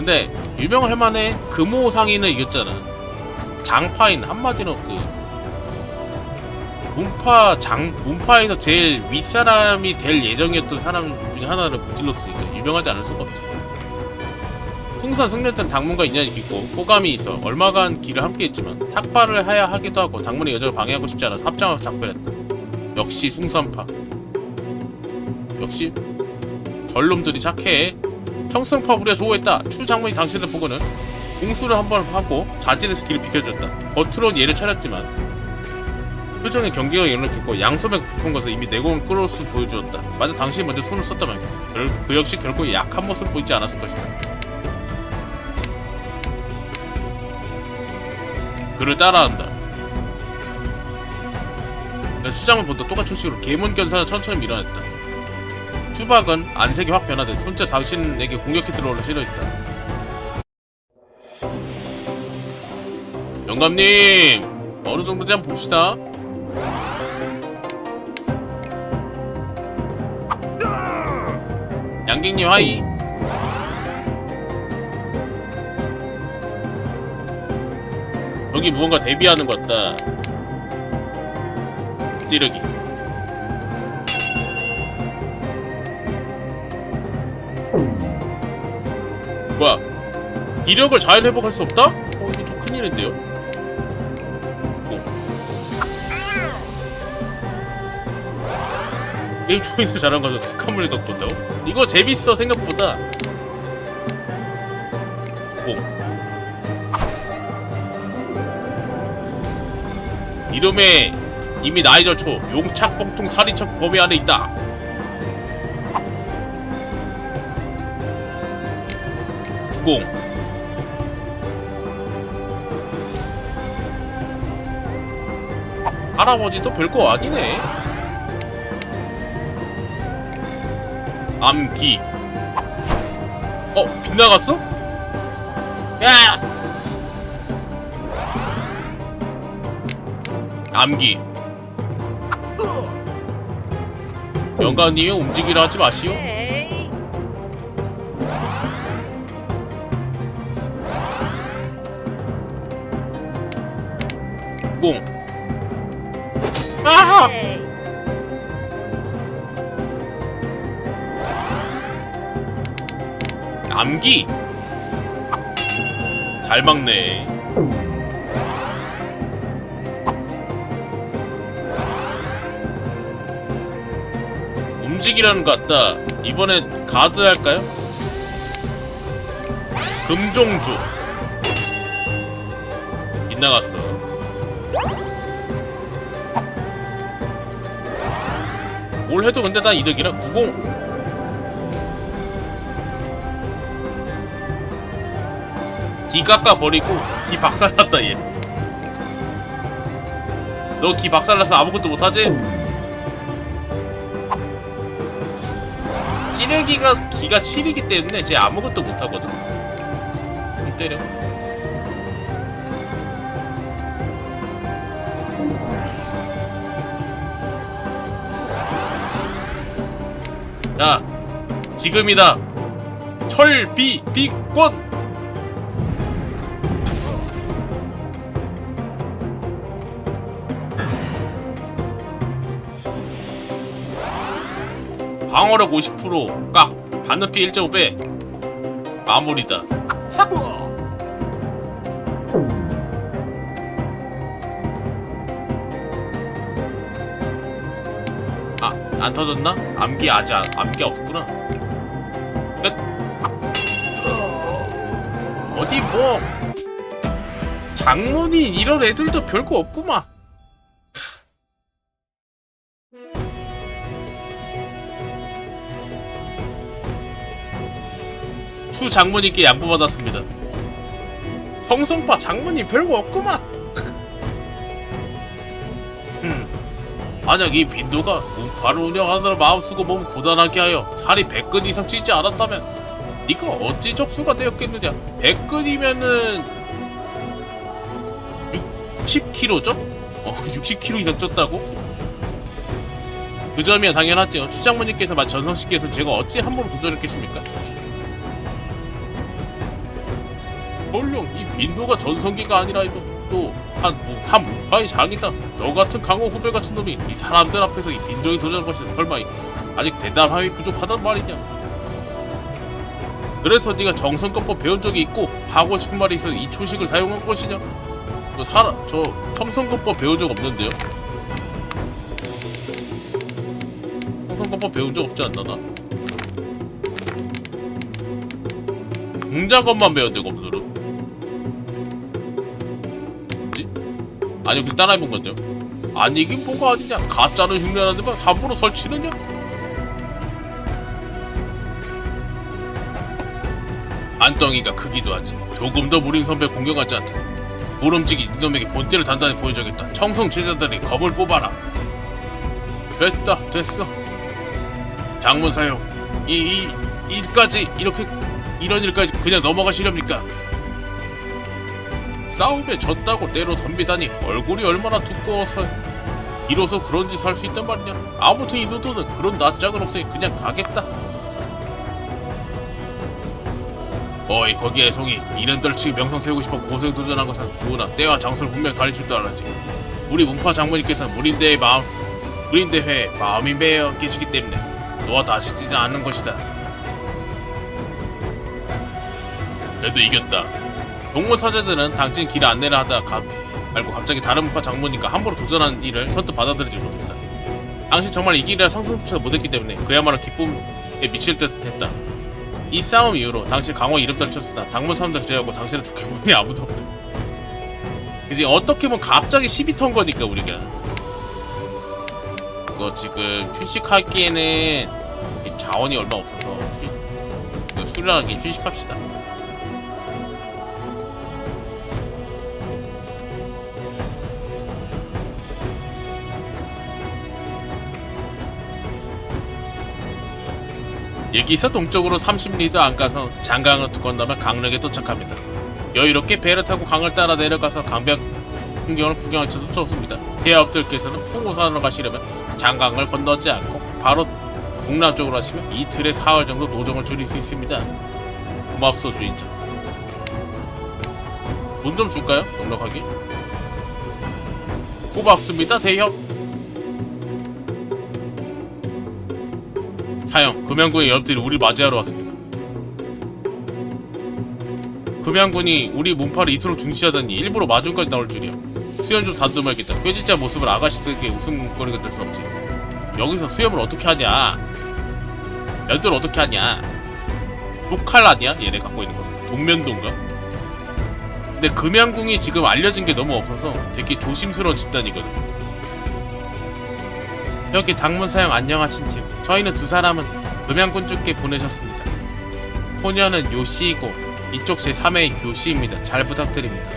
근데 유명할 만해. 금호상인을 이겼잖아. 장파인 한마디로 문파에서 제일 윗사람이 될 예정이었던 사람 중에 하나를 무찔렀으니까 유명하지 않을 수가 없지. 풍산 승려 때는 당문과 인연이 깊고 호감이 있어 얼마간 길을 함께했지만 탁발을 해야 하기도 하고 당문의 여정을 방해하고 싶지 않아서 합장하고 작별했다. 역시 숭산파. 역시 전놈들이 착해. 청승파 우리가 좋아했다. 추 장군이 당신을 보고는 공수를 한번 하고 자진해서 길을 비켜줬다. 겉으로는 예를 차렸지만 표정에 경계가 열렸고 양손에 부푼 것을 이미 내공을 끌어서 보여주었다. 만약 당신이 먼저 손을 썼다면 그 역시 결코 약한 모습을 보이지 않았을 것이다. 그를 따라한다. 수장은 보다 똑같은 식으로 계문견사는 천천히 밀어냈다. 추박은 안색이 확 변화돼 손자 당신에게 공격해 들어오려 싫어했다. 영감님 어느 정도인지 한번 봅시다. 양갱님 하이. 여기 무언가 대비하는 것 같다. 찌르기. 뭐야? 기력을 잘 회복할 수 없다? 이게 좀 큰일인데요? 게임 초이스 잘한 거죠. 스카물리 갖고 온다고? 이거 재밌어 생각보다. 이름에 이미 나이 절초 용착봉통 살인척 범위 안에 있다. 구공. 할아버지도 별거 아니네. 암기. 빗나갔어? 야! 암기. 영감님이 움직이라 하지 마시오. 공. 아하! 암기. 잘 막네. 움직이라는 것 같다. 이번엔 가드 할까요? 금종주. 빗나갔어. 뭘 해도 근데 난 이득이라. 90. 기 깎아버리고 기 박살났다 얘. 너 기 박살나서 아무것도 못하지? 찌르기가 기가 7이기 때문에 쟤 아무것도 못하거든. 좀 때려. 자, 지금이다. 철비비권. 방어력 50% 깍. 받는 피 1.5배. 마무리다. 싹. 안 터졌나? 암기 아직 암기 없구나. 끝. 어디 뭐 장문이 이런 애들도 별거 없구만. 추 장모님께 양보받았습니다. 청성파 장모님 별거 없구만. 만약 이 빈도가 문파를 운영하느라 마음 쓰고 몸 고단하게 하여 살이 100근 이상 찌지 않았다면 니가 어찌 접수가 되었겠느냐. 100근이면은 60kg죠? 60kg 이상 쪘다고? 그 점이야 당연하죠. 추장모님께서 전성시께서 제가 어찌 함부로 도전했겠습니까? 헐령 이 빈도가 전성기가 아니라 이거 또한 무파의 장이다. 너 같은 강호 후배 같은 놈이 이 사람들 앞에서 이 빈도에 도전할 것이다. 설마 아직 대담함이 부족하단 말이냐. 그래서 네가 정성껏 배운 적이 있고 하고 싶은 말이 있어서 이 초식을 사용한 것이냐? 저 청성껏 배운 적 없는데요? 청성껏 배운 적 없지 않나 나? 공작업만 배웠는데 검술은? 뭐지? 아니 그냥 따라해본 건데요? 아니긴 뭐가 아니냐? 가짜는 흉내나는데만 함부로 설치느냐? 안덩이가 크기도 하지. 조금 더 무린 선배 공격하지 않다. 모름지기 이놈에게 본때를 단단히 보여줘야겠다. 청성 제자들이 검을 뽑아라. 됐어. 장문 사용. 일까지 이런 일까지 그냥 넘어가시렵니까? 싸움에 졌다고 때로 덤비다니 얼굴이 얼마나 두꺼워서 비로소 그런 짓 할 수 있단 말이냐. 아무튼 이 노도는 그런 낯짝은 없으니 그냥 가겠다. 어이 거기에 송이 이런 떨치기 명성 세우고 싶어 고소에 도전한 것은 좋으나 때와 장소를 분명히 가르칠 줄 알아야지. 우리 문파 장모님께서는 무림대회에 마음이 매여 계시기 때문에 너와 다시 지지 않는 것이다. 그래도 이겼다. 동문 사제들은 당신 길 안내를 하다 말고 갑자기 다른 문파 장모님과 함부로 도전한 일을 선뜻 받아들이지 못했다. 당신 정말 이 길이라 상상조차 못했기 때문에 그야말로 기쁨에 미칠 듯 했다. 이 싸움 이후로 당신 강호 이름따를 쳤으나 당문 사람들 제외하고 당신을 좋게 보니 아무도 없다. 그지 어떻게 보면 갑자기 12턴 거니까 우리가 이거 지금 휴식하기에는 자원이 얼마 없어서 수련하기 휴식합시다. 여기서 동쪽으로 30리도 안 가서 장강을 건너면 강릉에 도착합니다. 여유롭게 배를 타고 강을 따라 내려가서 강변 풍경을 구경할 것도 좋습니다. 대업들께서는 풍우산으로 가시려면 장강을 건너지 않고 바로 동남쪽으로 하시면 이틀에 사흘 정도 노정을 줄일 수 있습니다. 고맙소 주인장. 돈 좀 줄까요? 넉넉하게? 고맙습니다 대협. 사형, 금양군의 연합들이 우리를 맞이하러 왔습니다. 금양군이 우리 문파를 이토록 중시하다니 일부러 마중까지 나올 줄이야. 수염 좀 다듬어야겠다. 꾀짓자 모습을 아가씨들에게 웃음거리가 될 수 없지. 여기서 수염을 어떻게 하냐? 연도를 어떻게 하냐? 녹칼 아니야? 얘네 갖고 있는 거. 동면도인가? 근데 금양궁이 지금 알려진 게 너무 없어서 되게 조심스러운 집단이거든. 여기 당문사형 안녕하신지요. 저희는 두 사람은 금양군 쪽에 보내셨습니다. 소녀는 요씨이고 이쪽 제3의 교씨입니다. 잘 부탁드립니다.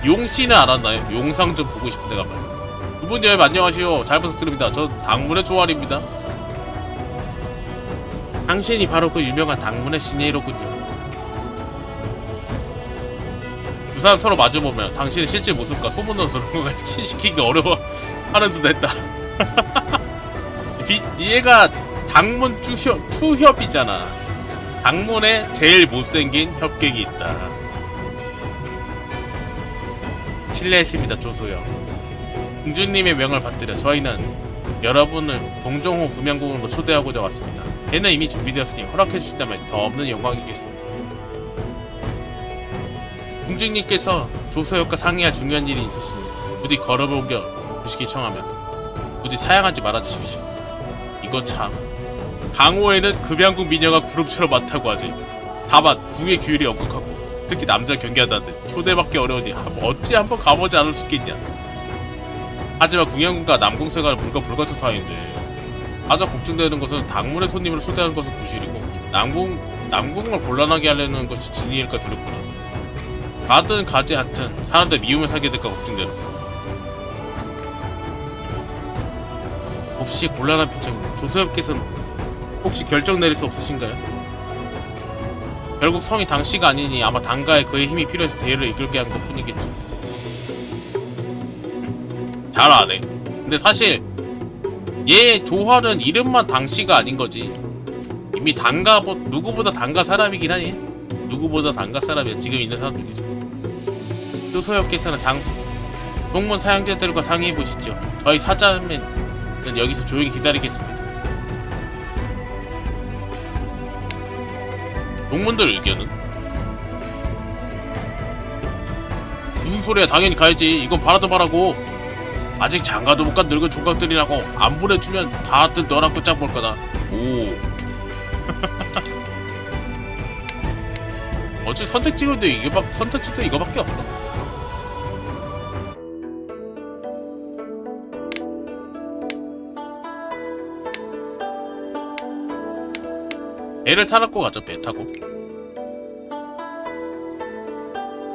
용씨는 알았나요? 용상 좀 보고 싶은데 가봐요. 두분 여행 안녕하시오. 잘 부탁드립니다. 전 당문의 조알입니다. 당신이 바로 그 유명한 당문의 신예로군요. 두 사람 서로 마주보면 당신의 실제 모습과 소문으로 그런 걸 신시키기 어려워하는 듯 했다. 얘가 당문 투협이잖아. 당문에 제일 못생긴 협객이 있다. 실례했습니다 조소영. 공주님의 명을 받들여 저희는 여러분을 동정호 금양궁으로 초대하고자 왔습니다. 배는 이미 준비되었으니 허락해주신다면 더 없는 영광이겠습니다. 공주님께서 조소혁과 상의할 중요한 일이 있으시니 부디 걸어보겨 주시기 청하면 부디 사양하지 말아주십시오. 이거 참 강호에는 금양궁 미녀가 구름처럼 많다고 하지. 다만 궁의 규율이 엄격하고 특히 남자 경계한다는데 초대받기 어려우니 어찌 한번 가보지 않을 수 있겠냐. 하지만 궁양궁과 남궁세가는 물과 불같은 사이인데 가장 걱정되는 것은 당문의 손님을 초대하는 것은 부실이고 남궁을 곤란하게 하려는 것이 진리일까 두렵구나. 가든 가지 않든 사람들 미움을 사게 될까 걱정되는 거. 없이 곤란한 표정입니다. 조서엽께서는 혹시 결정 내릴 수 없으신가요? 결국 성이 당씨가 아니니 아마 당가에 그의 힘이 필요해서 대회를 이끌게 한 것뿐이겠죠. 잘 아네. 근데 사실 얘 조활은 이름만 당씨가 아닌 거지. 이미 당가 누구보다 당가 사람이긴 하니. 누구보다 단가 사람이야. 지금 있는 사람 중에서. 조소엽께서는 동문 사형제들과 상의해 보시죠. 저희 사자매는 여기서 조용히 기다리겠습니다. 동문들 의견은? 무슨 소리야? 당연히 가야지. 이건 바라도 바라고. 아직 장가도 못 간 늙은 총각들이라고. 안 보내주면 다들 너랑 붙잡 볼 거다. 오. 어차피 선택지도 이거밖에 없어. 배를 타놓고 가죠. 배 타고.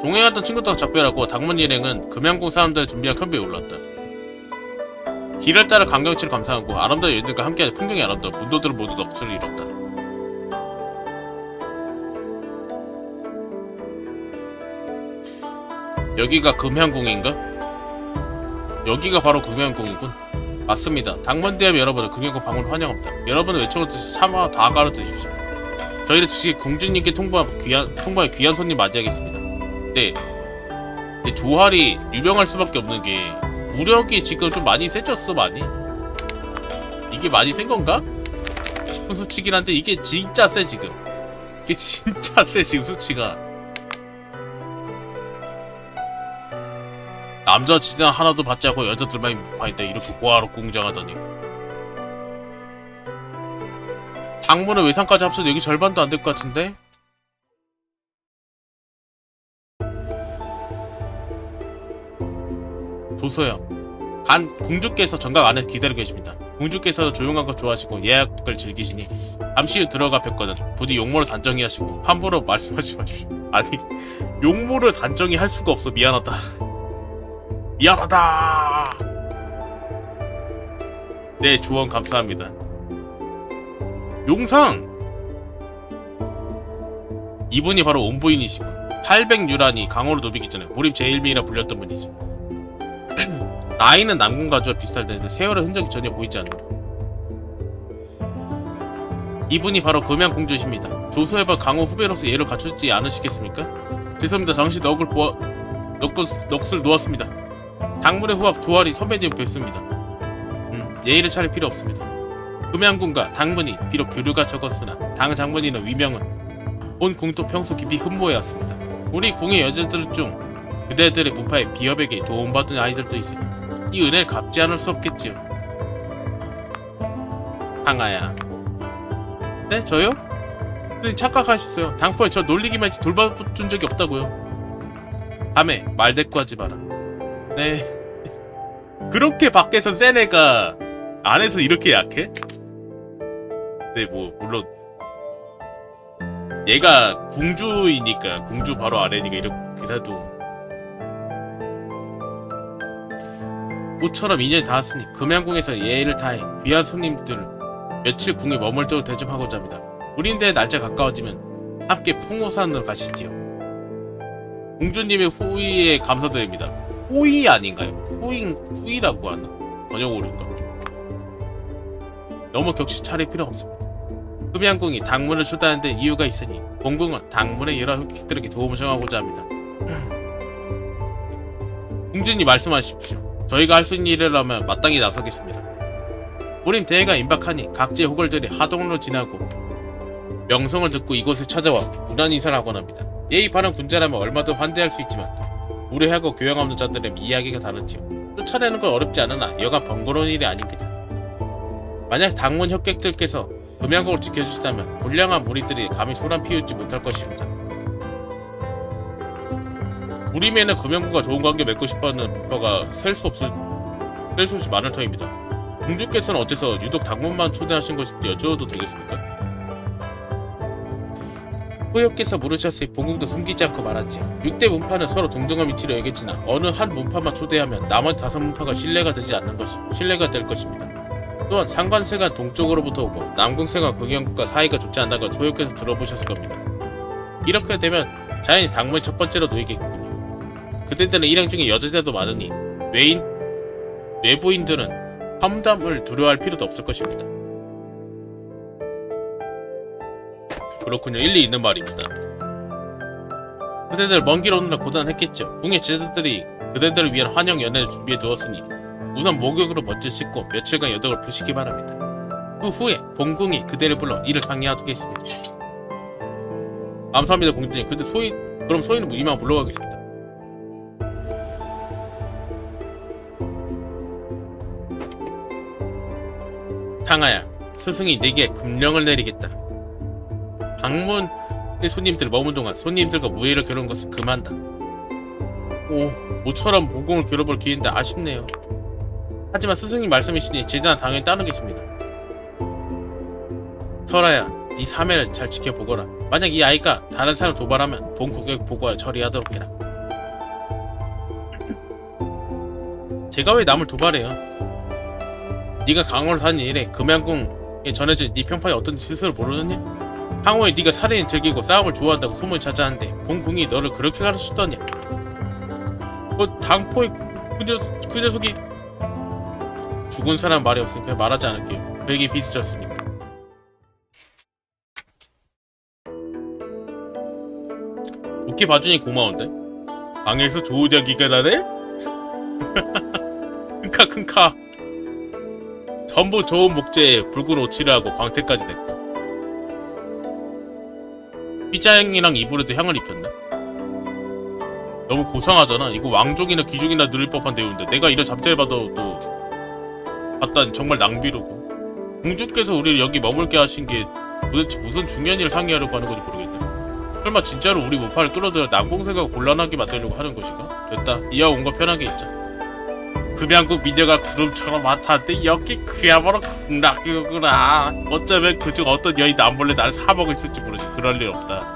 동행하던 친구들과 작별하고 당문 일행은 금양궁 사람들이 준비한 큰 배에 올랐다. 길을 따라 강경치를 감상하고 아름다운 여인들과 함께하는 풍경이 아름다운 문도들은 모두 넋을 잃었다. 여기가 금양궁인가? 여기가 바로 금양궁이군. 맞습니다. 당문대함 여러분은 금양궁 방문 환영합니다. 여러분은 외쳐놓듯이 차마 다 가르쳐주십시오. 저희는 즉시 궁주님께 통보한 귀한 손님 맞이하겠습니다. 네. 근데 조할이 유명할 수밖에 없는 게 무력이 지금 좀 많이 세졌어. 많이? 이게 많이 센 건가? 싶은 수치긴 한데 이게 진짜 세 지금. 이게 진짜 세 지금 수치가. 남자 지단 하나도 받지 않고 여자들만 봐있다. 이렇게 고아롭고 웅장하다니. 당문은 외상까지 합쳐도 여기 절반도 안 될 것 같은데? 조서요. 공주께서 정각 안에서 기다리고 계십니다. 공주께서 조용한 거 좋아하시고 예약을 즐기시니 잠시 후 들어가 뵙거든 부디 용모를 단정히 하시고 함부로 말씀하지 마십시오. 아니 용모를 단정히 할 수가 없어. 미안하다. 미안하다. 네, 조언 감사합니다. 용상! 이분이 바로 온부인이시고 800유란이 강호로 노비기 전에 무림 제1명이라 불렸던 분이지. 나이는 남궁 가주와 비슷할 텐데 세월의 흔적이 전혀 보이지 않는다. 이분이 바로 금양공주십니다. 조서해봐 강호 후배로서 예를 갖추지 않으시겠습니까? 죄송합니다. 잠시 넋을 놓았습니다. 당문의 후합 조할이 선배님을 뵙습니다. 예의를 차릴 필요 없습니다. 금양궁과 당문이 비록 교류가 적었으나 당 장문이는 위명은 온 궁도 평소 깊이 흠모해왔습니다. 우리 궁의 여자들 중 그대들의 문파에 비협에게 도움받은 아이들도 있으니 이 은혜를 갚지 않을 수 없겠지요. 항아야. 네? 저요? 선생님 착각하셨어요. 당포에 저 놀리기만 했지 돌봐준 적이 없다고요. 다음에 말대꾸하지 마라. 네. 그렇게 밖에서 센 애가 안에서 이렇게 약해? 네, 뭐 물론 얘가 궁주이니까 궁주 바로 아래니까 이렇게 해도 모처럼 2년이 닿았으니 금양궁에서 예의를 다해 귀한 손님들을 며칠 궁에 머물도록 대접하고자 합니다. 우린대의 날짜 가까워지면 함께 풍호산으로 가시지요. 공주님의 후의에 감사드립니다. 후의 아닌가요? 후의라고 하나? 번역어인가? 너무 격시 차릴 필요 없습니다. 금양궁이 당문을 초대하는 데 이유가 있으니 본궁은 당문의 여러 흑객들에게 도움을 청하고자 합니다. 공주님 말씀하십시오. 저희가 할 수 있는 일이라면 마땅히 나서겠습니다. 우린 대회가 임박하니 각지의 호걸들이 하동으로 지나고 명성을 듣고 이곳을 찾아와 문안 인사를 하곤 합니다. 예의 바른 군자라면 얼마든 환대할 수 있지만 무례하고 교양 없는 자들의 이야기가 다르지요. 쫓아내는 건 어렵지 않으나 여간 번거로운 일이 아닙니다. 만약 당문 협객들께서 금양궁을 지켜주시다면 불량한 무리들이 감히 소란 피우지 못할 것입니다. 무림에는 금양궁과 좋은 관계 맺고 싶어하는 문파가 셀 수 없이 많을 터입니다. 공주께서는 어째서 유독 당문만 초대하신 것인지 여쭈어도 되겠습니까? 호엽께서 물으셨으니 본궁도 숨기지 않고 말하지요. 6대 문파는 서로 동등한 위치로 여겼지만 어느 한 문파만 초대하면 나머지 5문파가 신뢰가 될 것입니다. 또한 상관세가 동쪽으로부터 오고 남궁세가 금양궁과 사이가 좋지 않다는 걸 호엽께서 들어보셨을 겁니다. 이렇게 되면 자연히 당문이 첫 번째로 놓이겠군요. 그때들은 일행 중에 여자들도 많으니 외부인들은 험담을 두려워할 필요도 없을 것입니다. 그렇군요. 일리 있는 말입니다. 그대들 먼 길 오느라 고단했겠죠. 궁의 제자들이 그대들을 위한 환영 연회를 준비해 두었으니 우선 목욕으로 먼저 씻고 며칠간 여덕을 부시기 바랍니다. 그 후에 본궁이 그대를 불러 이를 상의하겠습니다. 감사합니다 공주님. 근데 그럼 소인은 이만 물러가겠습니다. 탕아야, 스승이 내게 금령을 내리겠다. 방문의 손님들 머문 동안 손님들과 무예를 겨루는 것을 금한다. 오, 모처럼 보공을 겨뤄볼 기회인데 아쉽네요. 하지만 스승님 말씀이시니 제대한 당연히 따르겠습니다. 설아야, 네 사매를 잘 지켜보거라. 만약 이 아이가 다른 사람을 도발하면 본국에 보고하여 처리하도록 해라. 제가 왜 남을 도발해요? 네가 강호를 다닌 일에 금양궁에 전해진 네 평판이 어떤지 스스로 모르느냐? 항호에 네가 살인을 즐기고 싸움을 좋아한다고 소문이 자자한데 본궁이 너를 그렇게 가르쳤더냐? 당포의 그 녀석이 죽은 사람 말이 없으니까 말하지 않을게요. 그에게 빚이 졌으니까. 좋게 봐주니 고마운데? 방에서 좋은 이야기가 나네? 큰카 전부 좋은 목재에 붉은 오치를 하고 광택까지 냈다. 삐자향이랑 이불에도 향을 입혔네. 너무 고상하잖아. 이거 왕족이나 귀족이나 누릴 법한 대우인데 내가 이런 잡지를 받아도 봤단 정말 낭비로고. 공주께서 우리를 여기 머물게 하신 게 도대체 무슨 중요한 일을 상의하려고 하는 건지 모르겠네. 설마 진짜로 우리 무파를 끌어들여 남공생과 곤란하게 만들려고 하는 것인가? 됐다. 이왕 온 거 편하게 있자. 금양국 미녀가 구름처럼 많다는데 여기 그야말로 극락이구나. 어쩌면 그중 어떤 여인 남몰래 나를 사먹을 있을지 모르지. 그럴 일 없다.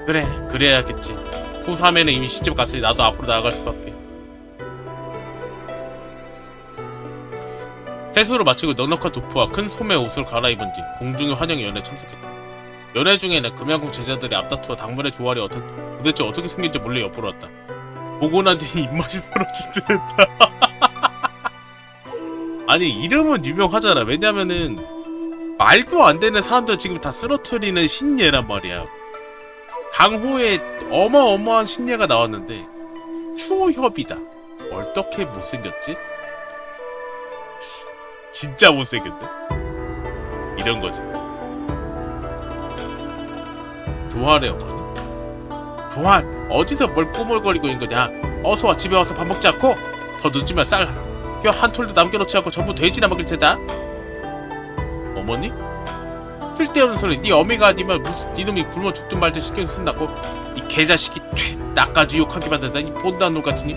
그래, 그래야겠지. 소사매는 이미 시집 갔으니 나도 앞으로 나아갈 수밖에. 세수를 마치고 넉넉한 도포와 큰 소매 옷을 갈아입은 뒤 공중의 환영 연회에 참석했다. 연회 중에는 금양국 제자들의 앞다투와 당번의 조화리 도대체 어떻게 생긴지 몰래 엿보러 왔다. 보고 난 뒤 입맛이 떨어질 듯 했다. 아니 이름은 유명하잖아. 왜냐면은 말도 안 되는 사람들 지금 다 쓰러트리는 신예란 말이야. 강호에 어마어마한 신예가 나왔는데 추협이다. 어떻게 못생겼지? 진짜 못생겼네. 이런 거지. 조화래요. 조화, 어디서 뭘 꾸물거리고 있는 거냐? 어서와 집에 와서 밥 먹지 않고 더 늦으면 쌀 뼈 한 톨도 남겨놓지 않고 전부 돼지나 먹일 테다. 어머니? 쓸데없는 소리. 네 어미가 아니면 무슨 이놈이 굶어 죽든 말든 신경 쓴다고. 이 개자식이 나까지 욕하게 만들다니 본다는 놈 같으니.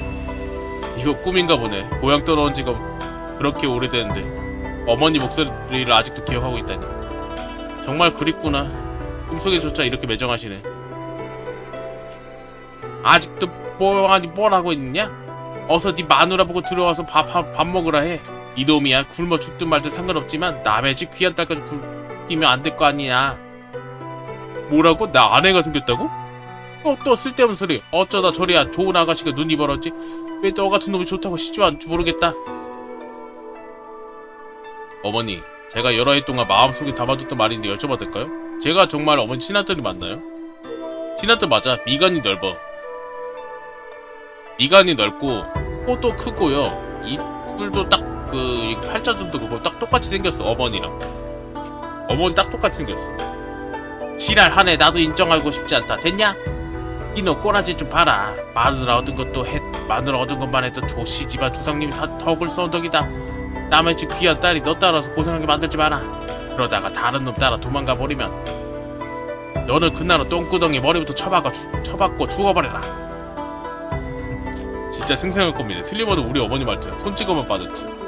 이거 꿈인가 보네. 고향 떠나온 지가 그렇게 오래됐는데 어머니 목소리를 아직도 기억하고 있다니. 정말 그립구나. 꿈속에조차 이렇게 매정하시네. 아직도 뭘 하고 있느냐? 어서 네 마누라 보고 들어와서 밥 먹으라 해. 이놈이야 굶어 죽든 말든 상관없지만 남의 집 귀한 딸까지 굶기면 안 될 거 아니냐. 뭐라고? 나 아내가 생겼다고? 또 쓸데없는 소리. 어쩌다 저리야. 좋은 아가씨가 눈이 벌었지. 왜 너 같은 놈이 좋다고 시집왔는지 모르겠다. 어머니, 제가 여러 해 동안 마음속에 담아뒀던 말인데 여쭤봐도 될까요? 제가 정말 어머니 친아들이 맞나요? 친아들 맞아. 미간이 넓어. 미간이 넓고 코도 크고요. 입술도 딱 그 팔자주도 그거 딱 똑같이 생겼어. 어머니랑. 어머니 딱 똑같이 생겼어. 지랄하네. 나도 인정하고 싶지 않다. 됐냐? 이놈 꼬라지 좀 봐라. 마누라 얻은 것만 해도 조씨 집안 조상님이 다 덕을 써온 덕이다. 남의 집 귀한 딸이 너 따라서 고생하게 만들지 마라. 그러다가 다른 놈 따라 도망가 버리면 너는 그날은 똥구덩이 머리부터 쳐박고 죽어버려라. 진짜 생생할 겁니다. 틀리면 우리 어머니 말투야. 손 찍어만 빠졌지.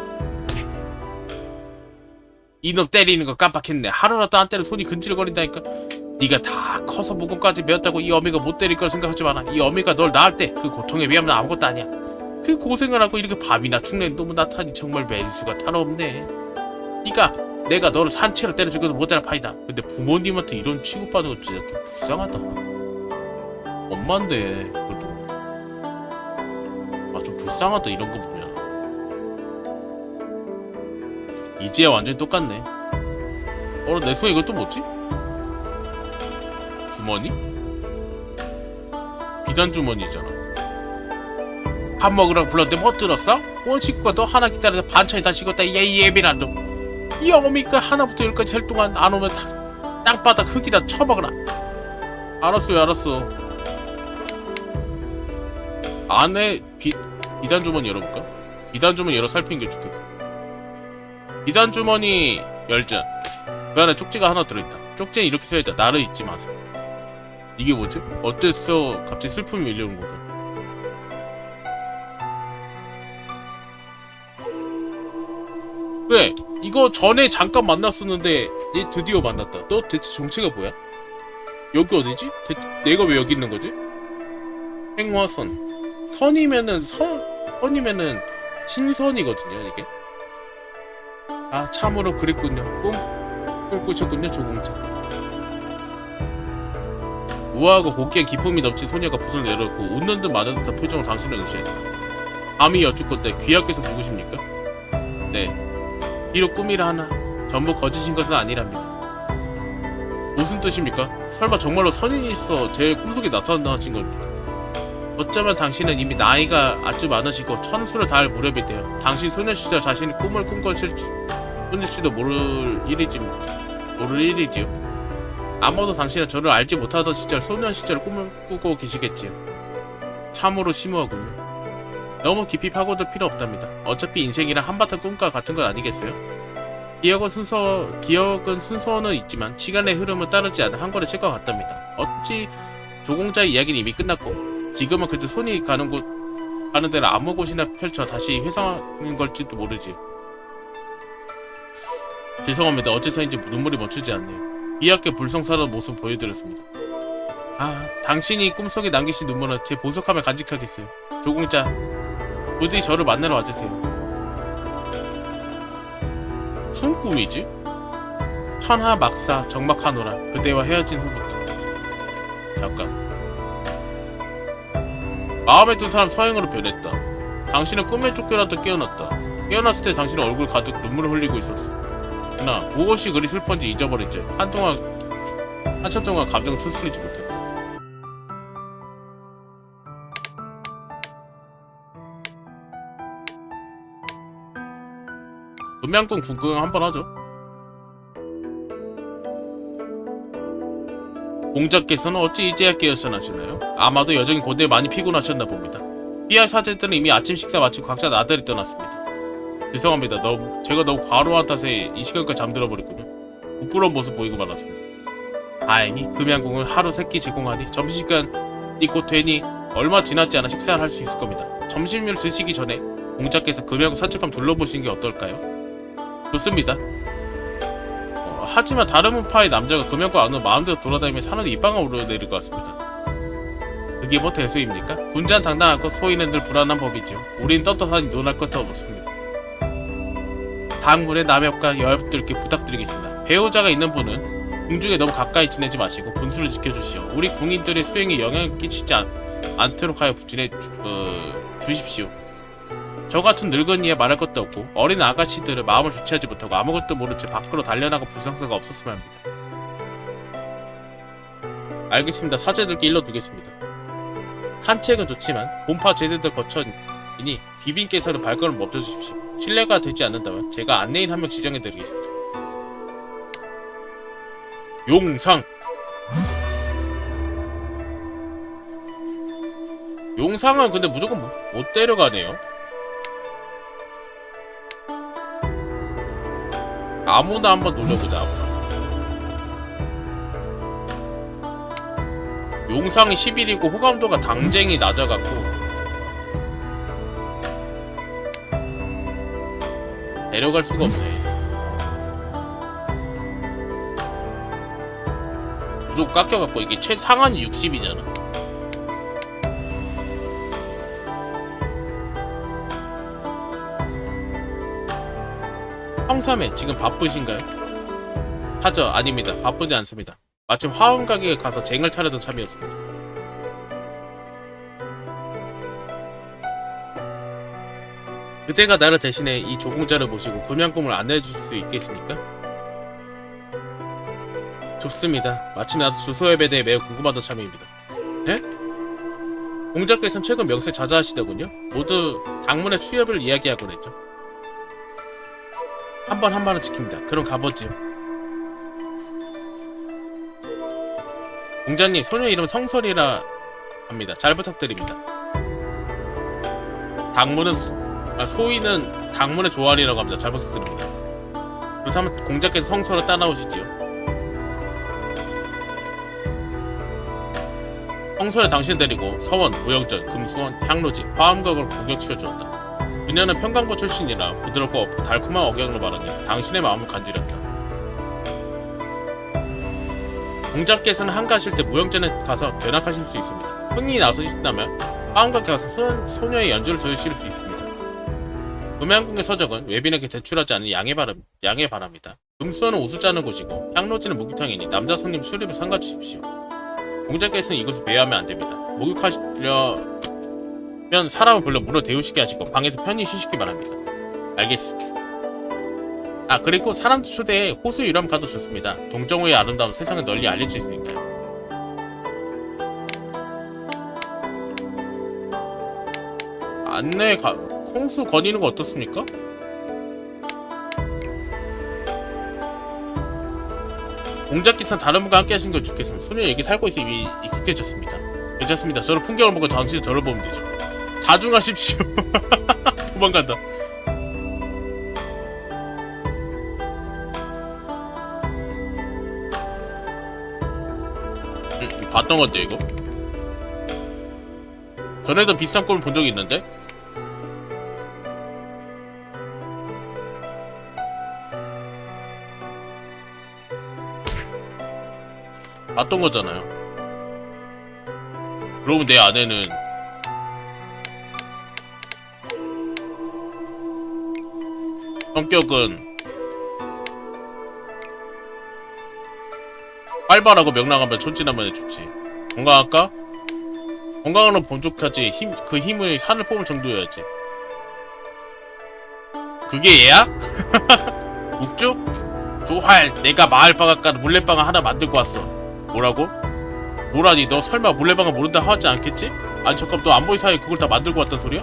이놈 때리는 거 깜빡했네. 하루라도 안 때려 손이 근질거린다니까. 네가 다 커서 무공까지 배웠다고 이 어미가 못 때릴 걸 생각하지 마라. 이 어미가 널 낳을 때 그 고통에 비하면 아무것도 아니야. 그 고생을 하고 이렇게 밥이나 축내는 놈은 나타니 정말 매일수가 탈없네. 내가 너를 산채로 때려 죽여도 모자랄 판이다. 근데 부모님한테 이런 취급받은 거 진짜 좀 불쌍하다. 엄마인데 그래도 좀 불쌍하다 이런 거 보면. 이제야 완전히 똑같네. 내 손에 이것도 뭐지? 주머니? 이단 주머니잖아. 밥 먹으라고 불렀는데 못 들었어? 온 식구가 너 하나 기다려서 반찬이 다 식었다. 이 예비란 놈. 이 어미가 하나부터 열까지 셀 동안 안 오면 땅바닥 흙이라 쳐먹으라. 알았어요, 알았어. 안에 이단 주머니 열어볼까? 이단 주머니 열어 살피는 게 좋겠다. 이단 주머니 열자. 그 안에 쪽지가 하나 들어있다. 쪽지는 이렇게 써있다. 나를 잊지 마세요. 이게 뭐지? 어째서 갑자기 슬픔이 밀려오는 건가? 왜? 이거 전에 잠깐 만났었는데 얘 드디어 만났다. 너 대체 정체가 뭐야? 여기 어디지? 내가 왜 여기 있는 거지? 행화선. 선이면은 신선이거든요, 이게. 아, 참으로 그랬군요. 꿈꾸셨군요, 조공자. 우아하고 고귀한 기품이 넘친 소녀가 붓을 내려놓고 웃는 듯 마는 듯한 표정으로 당신을 응시했다. 감히 여쭙건대 귀하께서 누구십니까? 네. 비록 꿈이라 하나 전부 거짓인 것은 아니랍니다. 무슨 뜻입니까? 설마 정말로 선인이서 제 꿈속에 나타나신 겁니까? 어쩌면 당신은 이미 나이가 아주 많으시고 천수를 다할 무렵이 되어 당신 소녀 시절 자신이 꿈을 꿈꿨을지도 모를 일이지요. 아마도 당신은 저를 알지 못하던 시절 소년 시절 꿈을 꾸고 계시겠지요. 참으로 심오하군요. 너무 깊이 파고들 필요 없답니다. 어차피 인생이란 한바탕 꿈과 같은 건 아니겠어요? 기억은 순서는 있지만 시간의 흐름을 따르지 않은 한 권의 책과 같답니다. 어찌 조공자의 이야기는 이미 끝났고 지금은 그저 손이 가는 데는 아무 곳이나 펼쳐 다시 회상하는 걸지도 모르지. 죄송합니다. 어째서인지 눈물이 멈추지 않네요. 비약게 불성사로운 모습 보여드렸습니다. 아, 당신이 꿈속에 남기신 눈물은 제 보석함을 간직하겠어요. 조공자, 부디 저를 만나러 와주세요. 무슨 꿈이지? 천하막사 정막하노라. 그대와 헤어진 후부터. 잠깐. 마음에 든 사람 서행으로 변했다. 당신은 꿈에 쫓겨났다 깨어났다. 깨어났을 때 당신은 얼굴 가득 눈물을 흘리고 있었어. 그러나 무엇이 그리 슬픈지 잊어버렸지. 한참 동안 감정을 추스리지 못했다. 음양꾼 궁금 한번 하죠. 공자께서는 어찌 이제야 깨어나시나요? 아마도 여전히 고대에 많이 피곤하셨나 봅니다. 삐알 사제들은 이미 아침 식사 마치고 각자 나들이 떠났습니다. 죄송합니다. 제가 너무 과로한 탓에 이 시간까지 잠들어 버렸군요. 부끄러운 모습 보이고 말았습니다. 다행히 금양궁을 하루 세끼 제공하니 점심시간이 곧 되니 얼마 지나지 않아 식사를 할 수 있을 겁니다. 점심을 드시기 전에 공자께서 금양궁 산책 한번 둘러보시는 게 어떨까요? 좋습니다. 하지만 다른 문파의 남자가 금양궁 안으로 마음대로 돌아다니며 산을 입방아 오르내릴 것 같습니다. 그게 뭐 대수입니까? 군잔당당하고 소인은 늘 불안한 법이지요. 우린 떳떳하니 논할 것도 없습니다. 다음 문에 남협과 여협들께 부탁드리겠습니다. 배우자가 있는 분은 궁중에 너무 가까이 지내지 마시고 분수를 지켜주시오. 우리 궁인들의 수행에 영향을 끼치지 않도록 하여 주십시오. 저 같은 늙은이야 말할 것도 없고 어린 아가씨들은 마음을 주체하지 못하고 아무것도 모른 채 밖으로 달려나고 불상사가 없었으면 합니다. 알겠습니다. 사제들께 일러두겠습니다. 산책은 좋지만 본파 제대들 거쳐이니 귀빈께서는 발걸음 멈춰주십시오. 신뢰가 되지 않는다면 제가 안내인 한 명 지정해드리겠습니다. 용상! 용상은 근데 무조건 못 데려가네요. 아무나 한번 놀려보자. 용상이 11이고 호감도가 당쟁이 낮아갖고 데려갈 수가 없네. 무조건 깎여갖고 이게 최상한이 60이잖아. 형사매 지금 바쁘신가요? 하죠. 아닙니다. 바쁘지 않습니다. 마침 화원 가게에 가서 쟁을 차려던 참이었습니다. 그대가 나를 대신해 이 조공자를 모시고 금양꿈을 안내해주실 수 있겠습니까? 좋습니다. 마침 나도 주소앱에 대해 매우 궁금하던 참이입니다. 에? 공작께서는 최근 명세 자자하시더군요. 모두 당문의 추협을 이야기하곤 했죠. 한 번 한 번은 지킵니다. 그럼 가보지요. 공자님, 소녀 이름 성설이라 합니다. 잘 부탁드립니다. 소위는 당문의 조안이라고 합니다. 잘 부탁드립니다. 그렇다면 공자께서 성설을 따라오시지요. 성설에 당신 데리고 서원, 무영전, 금수원, 향로지, 화엄각을 구경시켜주었다. 그녀는 평강부 출신이라 부드럽고 달콤한 억양으로 말하니 당신의 마음을 간지렸다. 공자께서는 한가하실 때 무영전에 가서 견학하실 수 있습니다. 흥이 나서신다면 화엄각에 가서 소녀의 연주를 들으실 수 있습니다. 음양궁의 서적은 외빈에게 대출하지 않은 양해 바랍니다. 금수원은 옷을 짜는 곳이고 향로지는 목욕탕이니 남자 손님 수립을 삼가주십시오. 공자께서는 이곳을 배회하면 안됩니다. 목욕하시려면 사람을 불러 물어 데우시게 하시고 방에서 편히 쉬시기 바랍니다. 알겠습니다. 그리고 사람들 초대해 호수 유람 가도 좋습니다. 동정호의 아름다움 세상에 널리 알릴 수 있으니까요. 홍수 거니는 거 어떻습니까? 공작께서는 다른 분과 함께 하시는 걸 좋겠습니다. 소녀 여기 살고 있어 이미 익숙해졌습니다. 괜찮습니다. 저는 풍경을 보고 당신은 저를 보면 되죠. 자중하십시오. 도망간다. 봤던 건데 이거? 전에도 비슷한 꼴을 본 적이 있는데? 봤던 거잖아요. 그러면 내 아내는 성격은 활발하고 명랑하면 촌진하면 좋지. 건강할까? 건강으로 본족하지. 그 힘을 산을 뽑을 정도여야지. 그게 얘야? 묵죽? 조할, 내가 마을방앗간 물레방아 하나 만들고 왔어. 뭐라고? 뭐라니, 너 설마 물레방아 모른다 하지 않겠지? 아니 잠깐, 너 안 보이 사이에 그걸 다 만들고 왔단 소리야?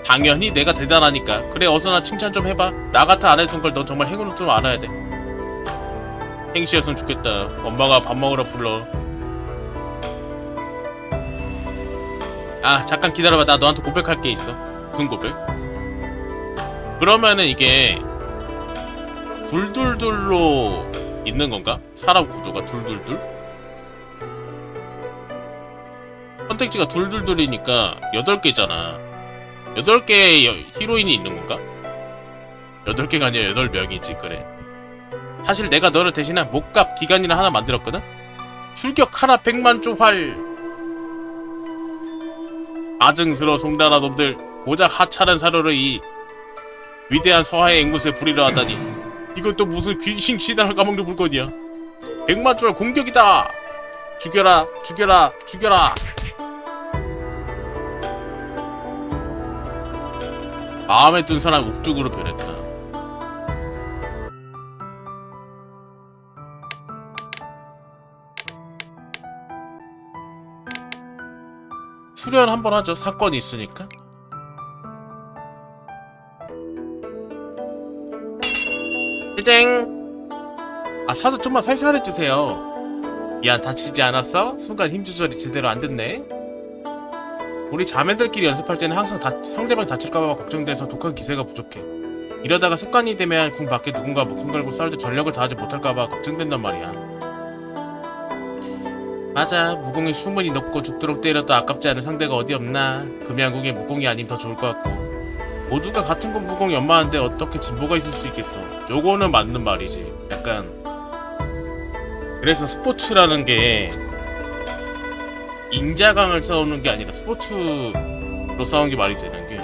당연히 내가 대단하니까. 그래, 어서 나 칭찬 좀 해봐. 나 같아 안 해준 걸 넌 정말 행운을 좀 알아야 돼. 행시였으면 좋겠다. 엄마가 밥 먹으러 불러. 잠깐 기다려봐. 나 너한테 고백할 게 있어. 무슨 고백? 그러면은 이게 둘둘둘로 있는 건가? 사람 구조가 둘둘둘? 선택지가 둘둘둘이니까 8개잖아. 8개의 히로인이 있는 건가? 8개가 아니라 8명이지. 그래. 사실 내가 너를 대신한 목값 기간이나 하나 만들었거든? 출격하라 100만조 활. 아증스러워 송달아 놈들. 고작 하찮은 사료로 이 위대한 서하의 앵무새 부리려 하다니. 이건 또 무슨 귀신 시단을 까먹는 물건이야. 100만조 활 공격이다. 죽여라 죽여라 죽여라. 마음에 든 사람 욱죽으로 변했다. 수련 한번 하죠. 사건이 있으니까. 땡. 사서 좀만 살살 해주세요. 미안, 다치지 않았어? 순간 힘 조절이 제대로 안 됐네. 우리 자매들끼리 연습할 때는 항상 상대방 다칠까봐 걱정돼서 독한 기세가 부족해. 이러다가 습관이 되면 궁 밖에 누군가 목숨 걸고 싸울 때 전력을 다하지 못할까봐 걱정된단 말이야. 맞아, 무공이 충분히 높고 죽도록 때려도 아깝지 않은 상대가 어디 없나. 금양궁의 무공이 아니면 더 좋을 것 같고. 모두가 같은 곳 무공이 연마한데 어떻게 진보가 있을 수 있겠어. 요거는 맞는 말이지. 약간 그래서 스포츠라는 게 인자강을 싸우는 게 아니라 스포츠로 싸우는 게 말이 되는 게,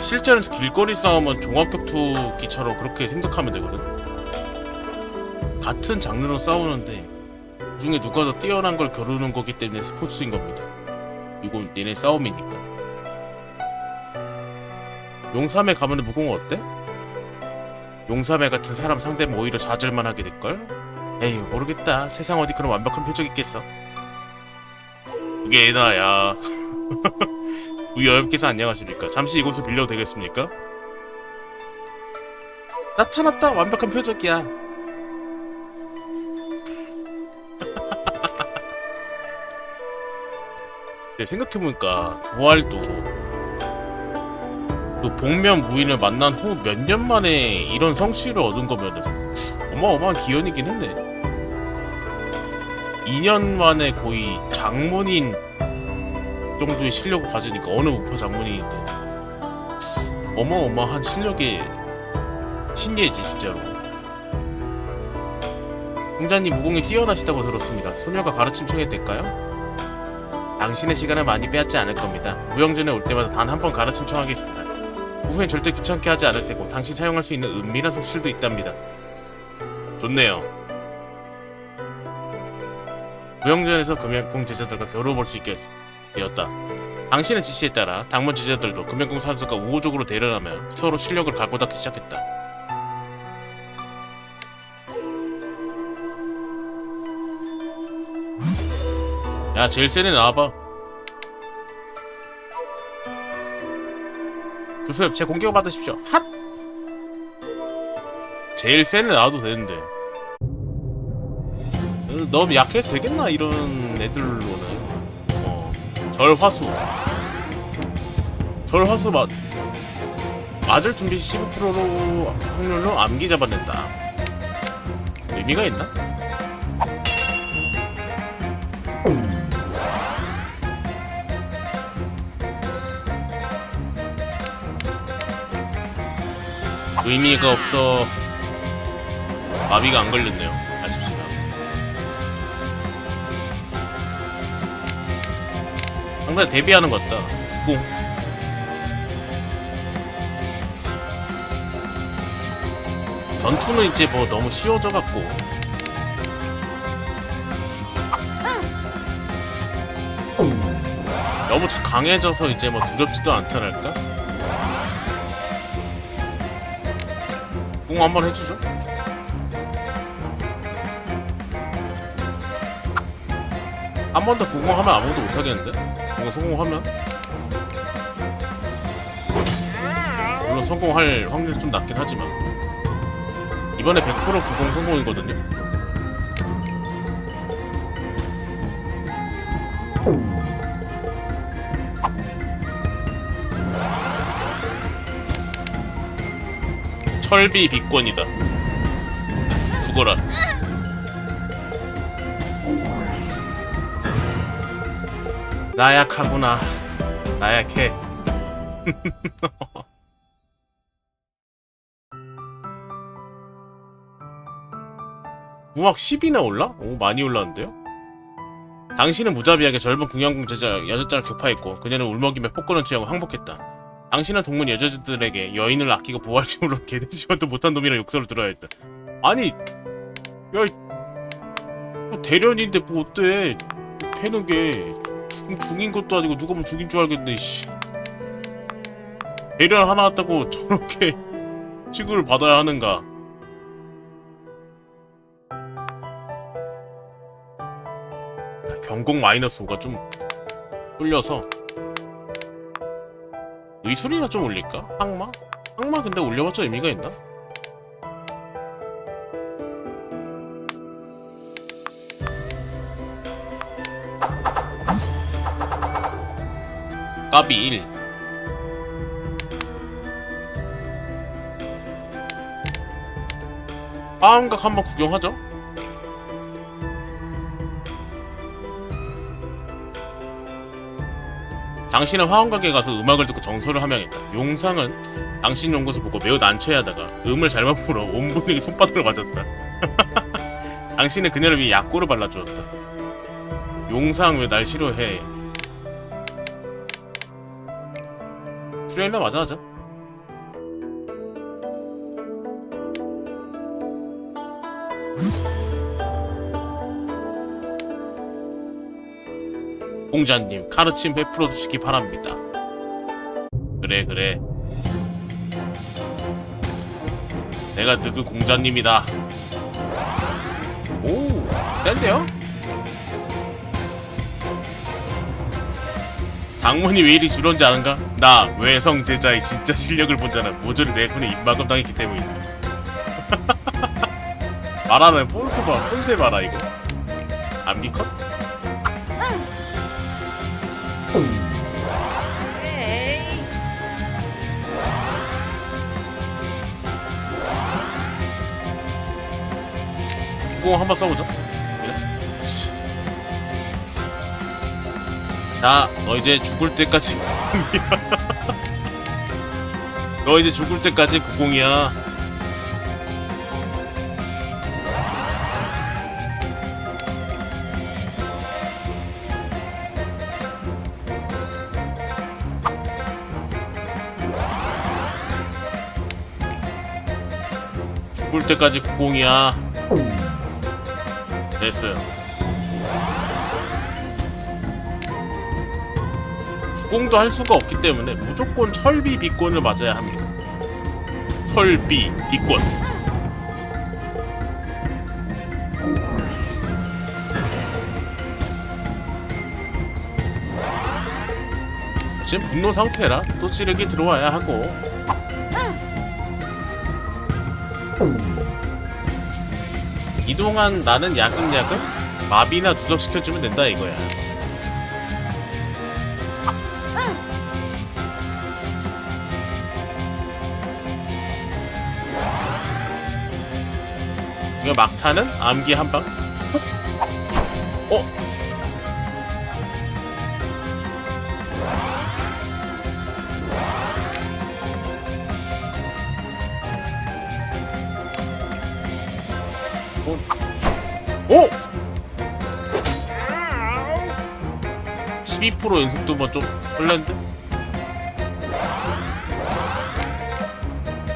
실제로는 길거리 싸움은 종합격투기처럼 그렇게 생각하면 되거든. 같은 장르로 싸우는데 그중에 누가 더 뛰어난 걸 겨루는 거기 때문에 스포츠인 겁니다. 이건 얘네 싸움이니까. 용삼에 가면 무공은 어때? 용삼에 같은 사람 상대면 오히려 좌절만 하게 될걸? 에휴, 모르겠다. 세상 어디 그런 완벽한 표적 있겠어. 그게 나야. 우리 여러분께서 안녕하십니까? 잠시 이곳을 빌려도 되겠습니까? 나타났다. 완벽한 표적이야. 네, 생각해보니까 조알도 그 복면 무인을 만난 후 몇 년 만에 이런 성취를 얻은 거면 어마어마한 기현이긴 했네. 2년 만에 거의 장문인 정도의 실력을 가지니까 어느 목표 장문인인데 어마어마한 실력의 신예지 진짜로. 공자님 무공에 뛰어나시다고 들었습니다. 소녀가 가르침 청했될까요? 당신의 시간을 많이 빼앗지 않을 겁니다. 무용전에 올 때마다 단 한 번 가르침 청하겠습니다. 후엔 절대 귀찮게 하지 않을 테고 당신 사용할 수 있는 은밀한 속실도 있답니다. 좋네요. 무용전에서 금연궁 제자들과 겨뤄볼 수 있게 되었다. 당신의 지시에 따라 당문 제자들도 금연궁 사람들과 우호적으로 대련하며 서로 실력을 갈고 닦기 시작했다. 야, 제일 센 애 나와봐. 조수엽, 제 공격을 받으십시오. 핫! 제일 센 애 나와도 되는데. 너무 약해서 되겠나? 이런 애들로는. 절화수. 절화수 맞을 준비 시 15%로 확률로 암기 잡아낸다. 의미가 있나? 의미가 없어. 마비가 안 걸렸네요. 아쉽습니다. 항상 데뷔하는 것 같다. 90. 전투는 이제 뭐 너무 쉬워져 갖고 너무 강해져서 이제 뭐 두렵지도 않다랄까? 공 한번 해주죠. 한 번 더 구공하면 아무것도 못하겠는데? 구공 성공하면? 물론 성공할 확률이 좀 낮긴 하지만 이번에 100% 구공 성공이거든요? 철비 비권이다. 죽어라. 나약하구나. 나약해. 무학 10이나 올라? 오, 많이 올랐는데요? 당신은 무자비하게 젊은 궁양궁 제자 여자자를 격파했고 그녀는 울먹이며 폭거는 취하고 항복했다. 당신은 동문 여자들에게 여인을 아끼고 보호할 줄로 개돼지만도 못한 놈이라 욕설을 들어야 했다. 아니, 야, 뭐 대련인데 뭐 어때? 패는 게 죽인 것도 아니고 누가 뭐 죽인 줄 알겠네. 씨. 대련 하나 왔다고 저렇게 취급을 받아야 하는가? 경공 마이너스 5가 좀 뚫려서 의술이나 좀 올릴까? 항마? 항마 근데 올려봤자 의미가 있나? 까비 1. 화음각 한번 구경하죠? 당신은 화음각에 가서 음악을 듣고 정서를 함양했다. 용상은 당신 온 것을 보고 매우 난처해하다가 음을 잘못 불어 온 분에게 손바닥을 맞았다. 당신은 그녀를 위해 약고를 발라주었다. 용상 왜 날 싫어해? 트레일러 맞아 하자. 공자님 가르침 베풀어 주시기 바랍니다. 그래 그래. 내가 너그 공자님이다. 오, 센데요? 장문이 왜 이리 줄었는지 아는가? 나 외성 제자의 진짜 실력을 본잖아. 모조리 내 손에 입막음 당했기 때문이다. 말하는 폰스 봐, 폰스 봐라 이거. 암기컷? 구공 한번 써보자. 그래? 그치. 자, 너 이제 죽을 때까지 90이야. 너 이제 죽을 때까지 90이야. 죽을 때까지 90이야. 됐어요. 90도 할 수가 없기 때문에 무조건 철비 비권을 맞아야 합니다. 철비 비권. 지금 분노 상태라 또 찌르기 들어와야 하고. 이동한 나는 야금야금 마비나 누적시켜주면 된다 이거야. 이거 막타는 암기 한방. 어? 오! 12% 연속도면 좀 설렌데?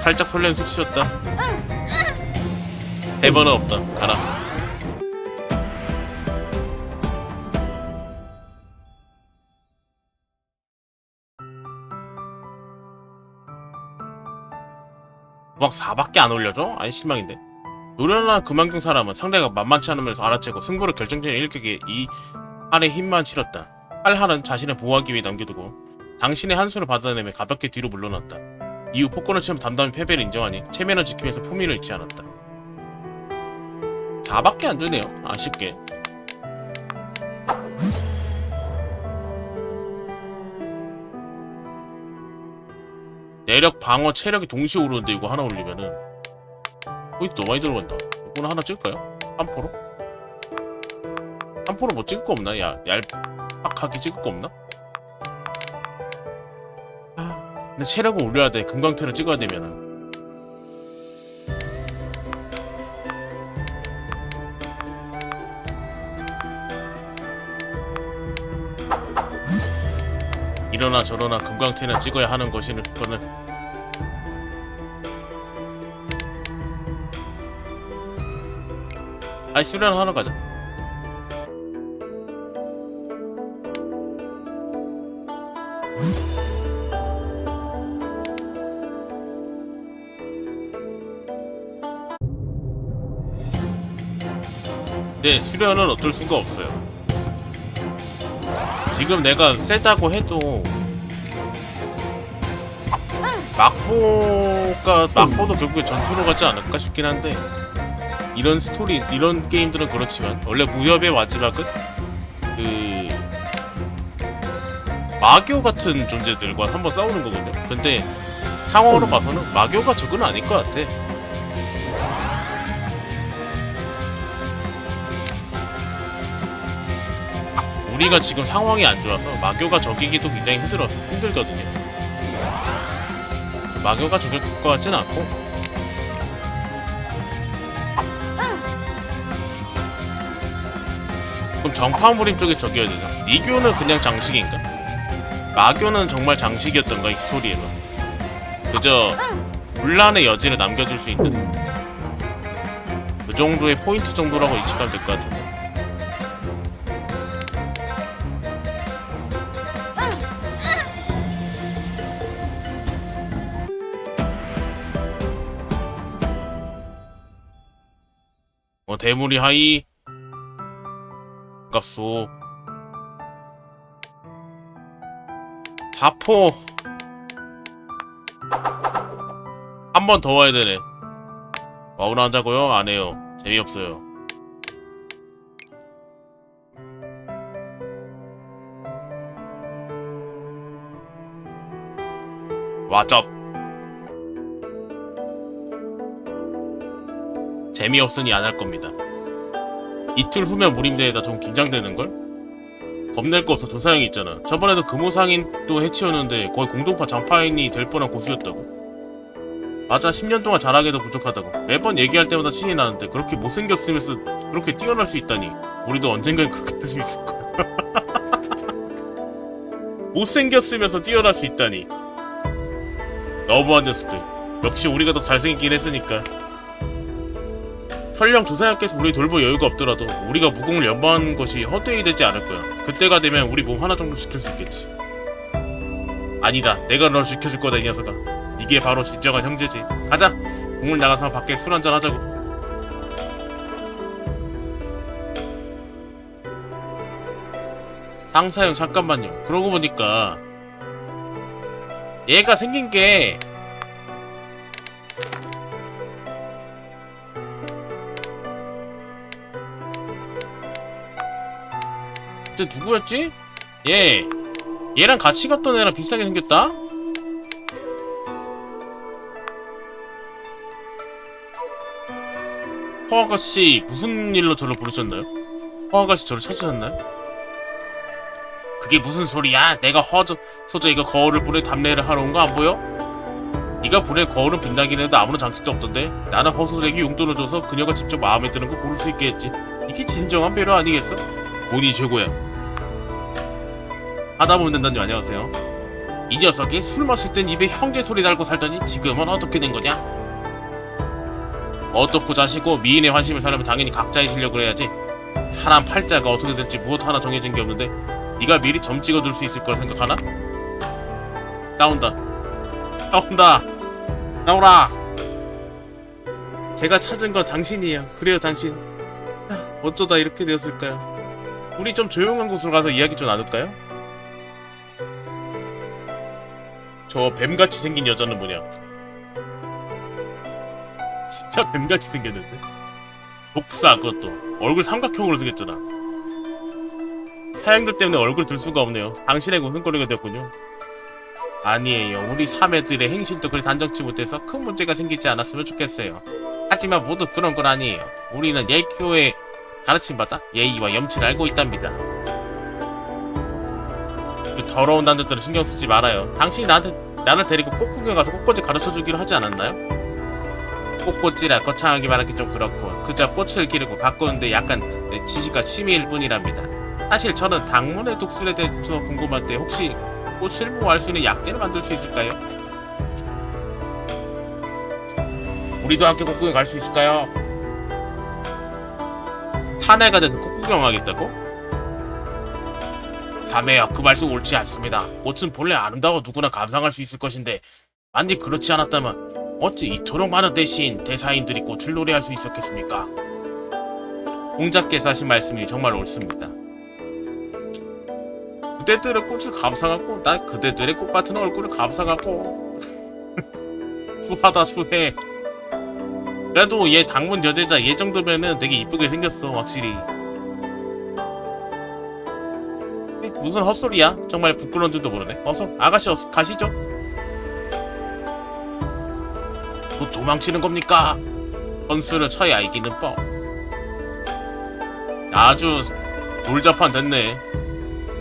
살짝 설렌 수치였다. 대번은 없다. 가라. 막 4밖에 안 올려줘? 아니 실망인데. 노련한 금안경 사람은 상대가 만만치 않으면서 알아채고 승부를 결정적인 일격에 이 팔의 힘만 실었다. 팔할은 자신을 보호하기 위해 남겨두고 당신의 한 수를 받아내며 가볍게 뒤로 물러났다. 이후 폭군을 치면 담담히 패배를 인정하니 체면을 지키면서 품위를 잃지 않았다. 4밖에 안 주네요. 아쉽게. 내력, 방어, 체력이 동시에 오르는데 이거 하나 올리면은 거의 너무 많이 들어간다. 이거는 하나 찍을까요? 3%? 3% 뭐 찍을 거 없나? 야, 얄팍하게 찍을 거 없나? 근데 체력을 올려야 돼. 금강태를 찍어야 되면은. 이러나 저러나 금강태는 찍어야 하는 것이는 거는 아이 수련 하러 가자. 네, 수련은 어쩔 수가 없어요. 지금 내가 세다고 해도 막보도 결국에 전투로 가지 않을까 싶긴 한데 이런 스토리, 이런 게임들은 그렇지만 원래 무협의 마지막은 그 마교 같은 존재들과 한번 싸우는 거거든요. 근데 상황으로 봐서는 마교가 적은 아닐 것 같아. 우리가 지금 상황이 안 좋아서 마교가 적이기도 굉장히 힘들거든요. 마교가 적일 것 같진 않고. 그럼 정파무림 쪽에 적여야 되나? 니교는 그냥 장식인가? 마교는 정말 장식이었던가 이 스토리에서? 그저 분란의 여지를 남겨줄 수 있는 그 정도의 포인트 정도라고 인식하면 될 것 같은데. 대물이 하이 값소 자포 한 번 더 와야 되네. 와우나 하자고요? 안 해요. 재미없어요. 와쩝. 재미없으니 안 할 겁니다. 이틀 후면 무림대에다 좀 긴장되는걸? 겁낼 거 없어. 조사형이 있잖아. 저번에도 금호상인도 해치웠는데 거의 공동파 장파인이 될 뻔한 고수였다고. 맞아, 10년 동안 잘하기도 부족하다고. 매번 얘기할 때마다 신이 나는데 그렇게 못생겼으면서 그렇게 뛰어날 수 있다니. 우리도 언젠간 그렇게 될 수 있을 거야. 못생겼으면서 뛰어날 수 있다니. 너무한 녀석들. 역시 우리가 더 잘생기긴 했으니까. 설령 조사형께서 우리 돌볼 여유가 없더라도 우리가 무공을 연마하는 것이 헛되이 되지 않을 거야. 그때가 되면 우리 몸 하나 정도 지킬 수 있겠지. 아니다, 내가 널 지켜줄 거다 이 녀석아. 이게 바로 진정한 형제지. 가자. 궁을 나가서 밖에 술 한잔 하자고. 상사형 잠깐만요. 그러고 보니까 얘가 생긴 게 그때 누구였지? 얘랑 같이 갔던 애랑 비슷하게 생겼다? 허아가씨 무슨 일로 저를 부르셨나요? 허아가씨 저를 찾으셨나요? 그게 무슨 소리야? 내가 서저 이거 거울을 보내 답례를 하러 온 거 안 보여? 네가 보낼 거울은 빛나긴 해도 아무런 장식도 없던데 나는 허수에게 용돈을 줘서 그녀가 직접 마음에 드는 거 고를 수 있게 했지. 이게 진정한 배려 아니겠어? 돈이 최고야. 하다 보면 된다님 안녕하세요. 이 녀석이 술 마실 땐 입에 형제 소리 달고 살더니 지금은 어떻게 된 거냐? 어떻고 자시고 미인의 환심을 사려면 당연히 각자의 실력을 해야지. 사람 팔자가 어떻게 될지 무엇 하나 정해진 게 없는데 네가 미리 점 찍어둘 수 있을 거라 생각하나? 나온다. 나오라. 제가 찾은 건 당신이에요. 그래요 당신. 어쩌다 이렇게 되었을까요? 우리 좀 조용한 곳으로 가서 이야기 좀 나눌까요? 저 뱀같이 생긴 여자는 뭐냐? 진짜 뱀같이 생겼는데? 복사 그것도 얼굴 삼각형으로 생겼잖아. 타양들 때문에 얼굴 들 수가 없네요. 당신의 웃음거리가 되었군요. 아니에요. 우리 사매들의 행실도 그리 단정치 못해서 큰 문제가 생기지 않았으면 좋겠어요. 하지만 모두 그런 건 아니에요. 우리는 예교의 가르침받아 예의와 염치를 알고 있답니다. 그 더러운 남자들은 신경 쓰지 말아요. 당신이 나를 데리고 꽃구경 가서 꽃꽂이 가르쳐주기로 하지 않았나요? 꽃꽂이라 거창하게 말하기 좀 그렇고 그저 꽃을 기르고 가꾸는데 약간 내 지식과 취미일 뿐이랍니다. 사실 저는 당문의 독술에 대해서 궁금한데 혹시 꽃을 모할 수 있는 약재를 만들 수 있을까요? 우리도 함께 꽃구경 갈 수 있을까요? 사내가 돼서 꽃구경 하겠다고? 사매야, 그 말씀 옳지 않습니다. 꽃은 본래 아름다워 누구나 감상할 수 있을 것인데 만약 그렇지 않았다면 어찌 이토록 많은 대사인들이 꽃을 노래할 수 있었겠습니까? 공자께서 하신 말씀이 정말 옳습니다. 그대들의 꽃을 감상하고 난 그대들의 꽃 같은 얼굴을 감상하고 수하다 수해. 그래도 얘 당문 여대자 얘 정도면은 되게 이쁘게 생겼어 확실히. 무슨 헛소리야? 정말 부끄러운 줄도 모르네. 어서 아가씨 어서 가시죠. 뭐 도망치는 겁니까? 선수를 쳐야 이기는 법. 아주 놀자판 됐네.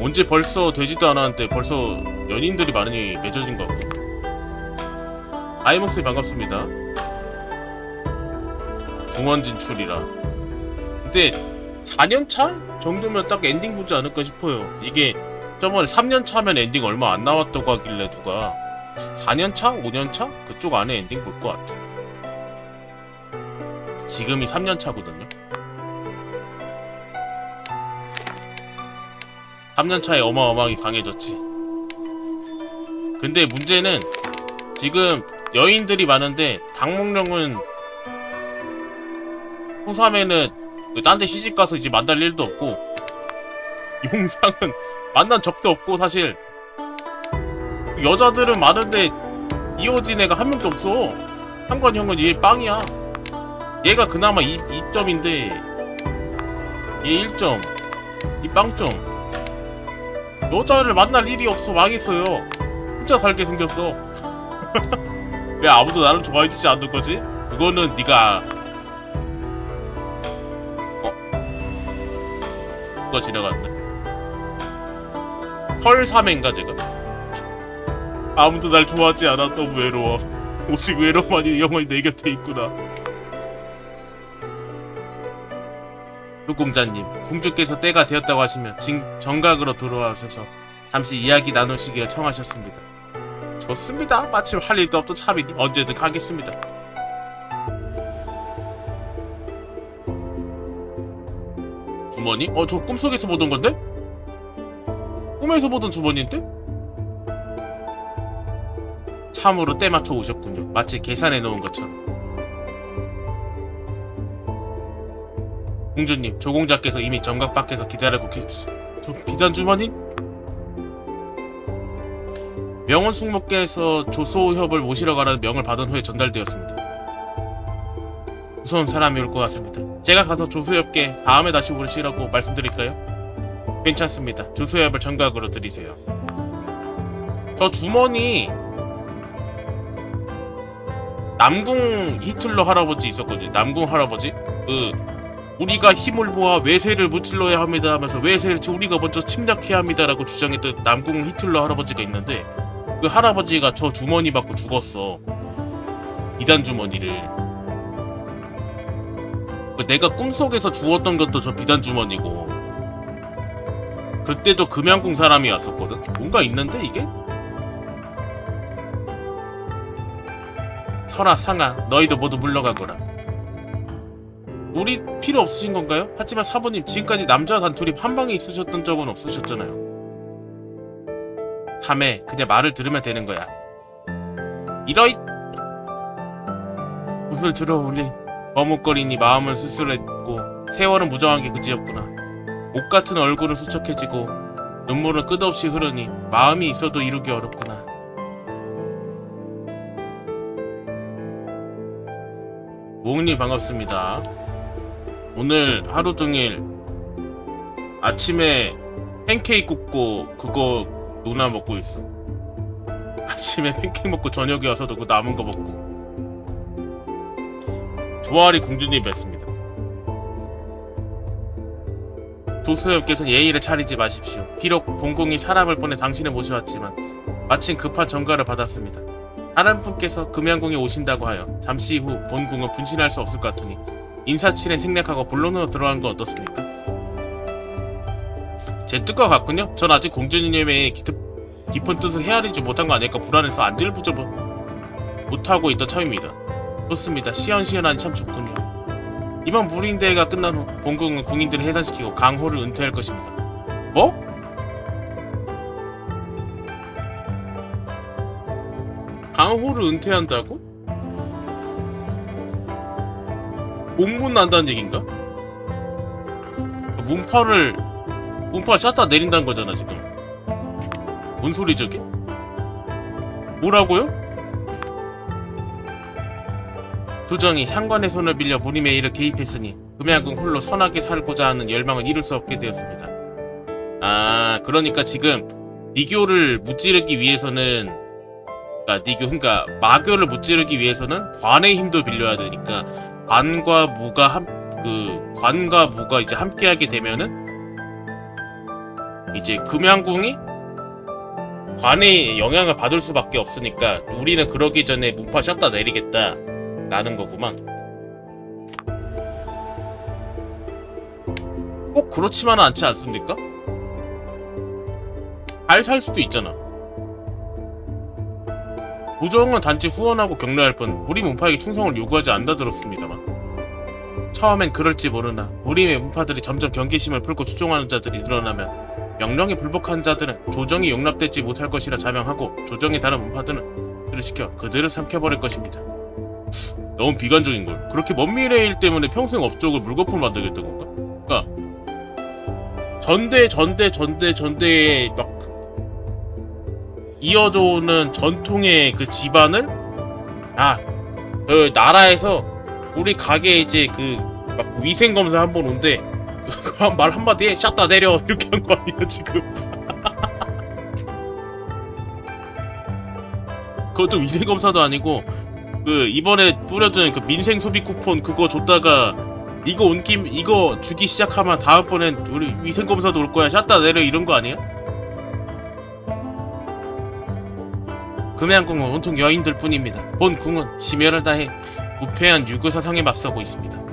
언제 벌써 되지도 않았는데 벌써 연인들이 많이 맺어진 것 같고. 아이먹스님 반갑습니다. 중원 진출이라. 근데 4년차 정도면 딱 엔딩 보지 않을까 싶어요. 이게 저번에 3년차면 엔딩 얼마 안 나왔다고 하길래 누가 4년차? 5년차? 그쪽 안에 엔딩 볼 것 같아. 지금이 3년차거든요. 3년차에 어마어마하게 강해졌지. 근데 문제는 지금 여인들이 많은데 당목령은 호3에는 딴 데 시집가서 이제 만날 일도 없고 용상은 만난 적도 없고 사실 여자들은 많은데 이어진 애가 한 명도 없어. 상관 형은 얘 빵이야. 얘가 그나마 2점인데 얘 1점, 이 빵점. 여자를 만날 일이 없어. 망했어요. 혼자 살게 생겼어. 왜 아무도 나를 좋아해주지 않는 거지? 그거는 네가 그거 지나갔다. 털사맨가 제가. 아무도 날 좋아하지 않아. 너무 외로워. 오직 외로움만이 영원히 내 곁에 있구나. 룩공자님, 공주께서 때가 되었다고 하시면 정각으로 돌아오셔서 잠시 이야기 나누시기를 청하셨습니다. 좋습니다. 마침 할 일도 없던 참이니 언제든 가겠습니다. 주머니? 저 꿈속에서 보던 건데? 꿈에서 보던 주머니인데? 참으로 때 맞춰 오셨군요. 마치 계산해 놓은 것처럼. 공주님, 조공자께서 이미 정각 밖에서 기다리고 계십시오. 저 비단 주머니? 명원 숙모께서 조소협을 모시러 가라는 명을 받은 후에 전달되었습니다. 무서운 사람이 올 것 같습니다. 제가 가서 조소협께 다음에 다시 오시라고 말씀드릴까요? 괜찮습니다. 조소협을 정각으로 드리세요. 저 주머니 남궁 히틀러 할아버지 있었거든요. 남궁 할아버지? 우리가 힘을 모아 외세를 무찔러야 합니다 하면서 외세를 우리가 먼저 침략해야 합니다라고 주장했던 남궁 히틀러 할아버지가 있는데, 그 할아버지가 저 주머니 받고 죽었어. 비단 주머니를. 내가 꿈속에서 주웠던 것도 저 비단 주머니고, 그때도 금양궁 사람이 왔었거든? 뭔가 있는데 이게? 설아, 상아, 너희도 모두 물러가거라. 우리 필요 없으신 건가요? 하지만 사부님, 지금까지 남자 단둘이 한 방에 있으셨던 적은 없으셨잖아요. 다음에 그냥 말을 들으면 되는 거야. 이러이! 붓을 들어올리 머뭇거리니 마음을 쓸쓸했고, 세월은 무정한 게 그지였구나. 옷같은 얼굴은 수척해지고 눈물은 끝없이 흐르니 마음이 있어도 이루기 어렵구나. 모흥님 반갑습니다. 오늘 하루 종일 아침에 팬케이크 굽고 그거 누나 먹고 있어. 아침에 팬케이크 먹고 저녁에 와서도 그 남은 거 먹고. 조아리 공주님 뵙습니다. 조소엽께서는 예의를 차리지 마십시오. 비록 본궁이 사람을 보내 당신을 모셔왔지만 마침 급한 전가를 받았습니다. 다른 분께서 금양궁에 오신다고 하여 잠시 후 본궁은 분신할 수 없을 것 같으니 인사치레 생략하고 본론으로 들어간 거 어떻습니까? 제 뜻과 같군요. 전 아직 공주님의 깊은 뜻을 헤아리지 못한 거 아닐까 불안해서 안절부절 못하고 있던 참입니다. 좋습니다. 시원시원하니 참 좋군요. 이번 무린대회가 끝난 후 본궁은 궁인들을 해산시키고 강호를 은퇴할 것입니다. 뭐? 강호를 은퇴한다고? 옥문 난다는 얘긴가? 문파를 샷다 내린다는 거잖아 지금. 뭔 소리 저게? 뭐라고요? 조정이 상관의 손을 빌려 무림의 일을 개입했으니 금양궁 홀로 선하게 살고자 하는 열망은 이룰 수 없게 되었습니다. 아, 그러니까 지금 니교를 무찌르기 위해서는, 그러니까 마교를 무찌르기 위해서는 관의 힘도 빌려야 되니까 관과 무가 이제 함께하게 되면은 이제 금양궁이 관의 영향을 받을 수밖에 없으니까 우리는 그러기 전에 문파 샷다 내리겠다 라는 거구만. 꼭 그렇지만은 않지 않습니까? 잘 살 수도 있잖아. 조정은 단지 후원하고 격려할 뿐 무림 문파에게 충성을 요구하지 않다 들었습니다만, 처음엔 그럴지 모르나 무림의 문파들이 점점 경계심을 풀고 추종하는 자들이 늘어나면 명령에 불복한 자들은 조정이 용납되지 못할 것이라 자명하고 조정의 다른 문파들은 그를 시켜 그들을 삼켜버릴 것입니다. 너무 비관적인걸. 그렇게 먼 미래의 일 때문에 평생 업적을 물거품을 만들겠다는 건가? 그니까 전대에 막 이어져 오는 전통의 그 집안을 그 나라에서 우리 가게에 이제 그 막 위생 검사 한 번 온대. 그 말 한마디에 샷다 내려 이렇게 한 거 아니야 지금? 그것도 위생 검사도 아니고 그 이번에 뿌려준 그 민생 소비 쿠폰 그거 줬다가 이거 온 김 이거 주기 시작하면 다음번엔 우리 위생 검사도 올 거야 샷다 내려 이런 거 아니야? 금양궁은 온통 여인들 뿐입니다. 본 궁은 심혈을 다해 부패한 유교 사상에 맞서고 있습니다.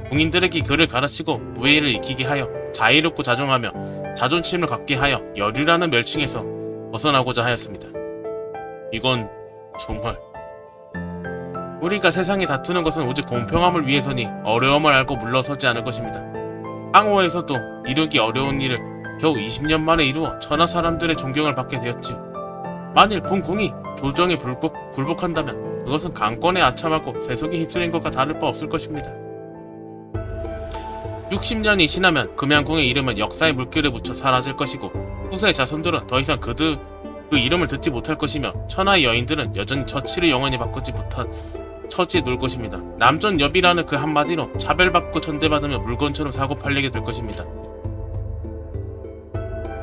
궁인들에게 글을 가르치고 무예를 익히게 하여 자유롭고 자중하며 자존심을 갖게 하여 여류라는 멸칭에서 벗어나고자 하였습니다. 이건 정말 우리가 세상에 다투는 것은 오직 공평함을 위해서니 어려움을 알고 물러서지 않을 것입니다. 항오에서도 이루기 어려운 일을 겨우 20년 만에 이루어 천하 사람들의 존경을 받게 되었지요. 만일 본 궁이 조정에 굴복한다면 그것은 강권에 아참하고 세속에 휩쓸린 것과 다를 바 없을 것입니다. 60년이 지나면 금양궁의 이름은 역사의 물결에 묻혀 사라질 것이고 후세의 자손들은 더 이상 그 이름을 듣지 못할 것이며 천하의 여인들은 여전히 저치를 영원히 바꾸지 못한 처지에 놓을 것입니다. 남존여비라는 그 한마디로 차별받고 천대받으며 물건처럼 사고 팔리게 될 것입니다.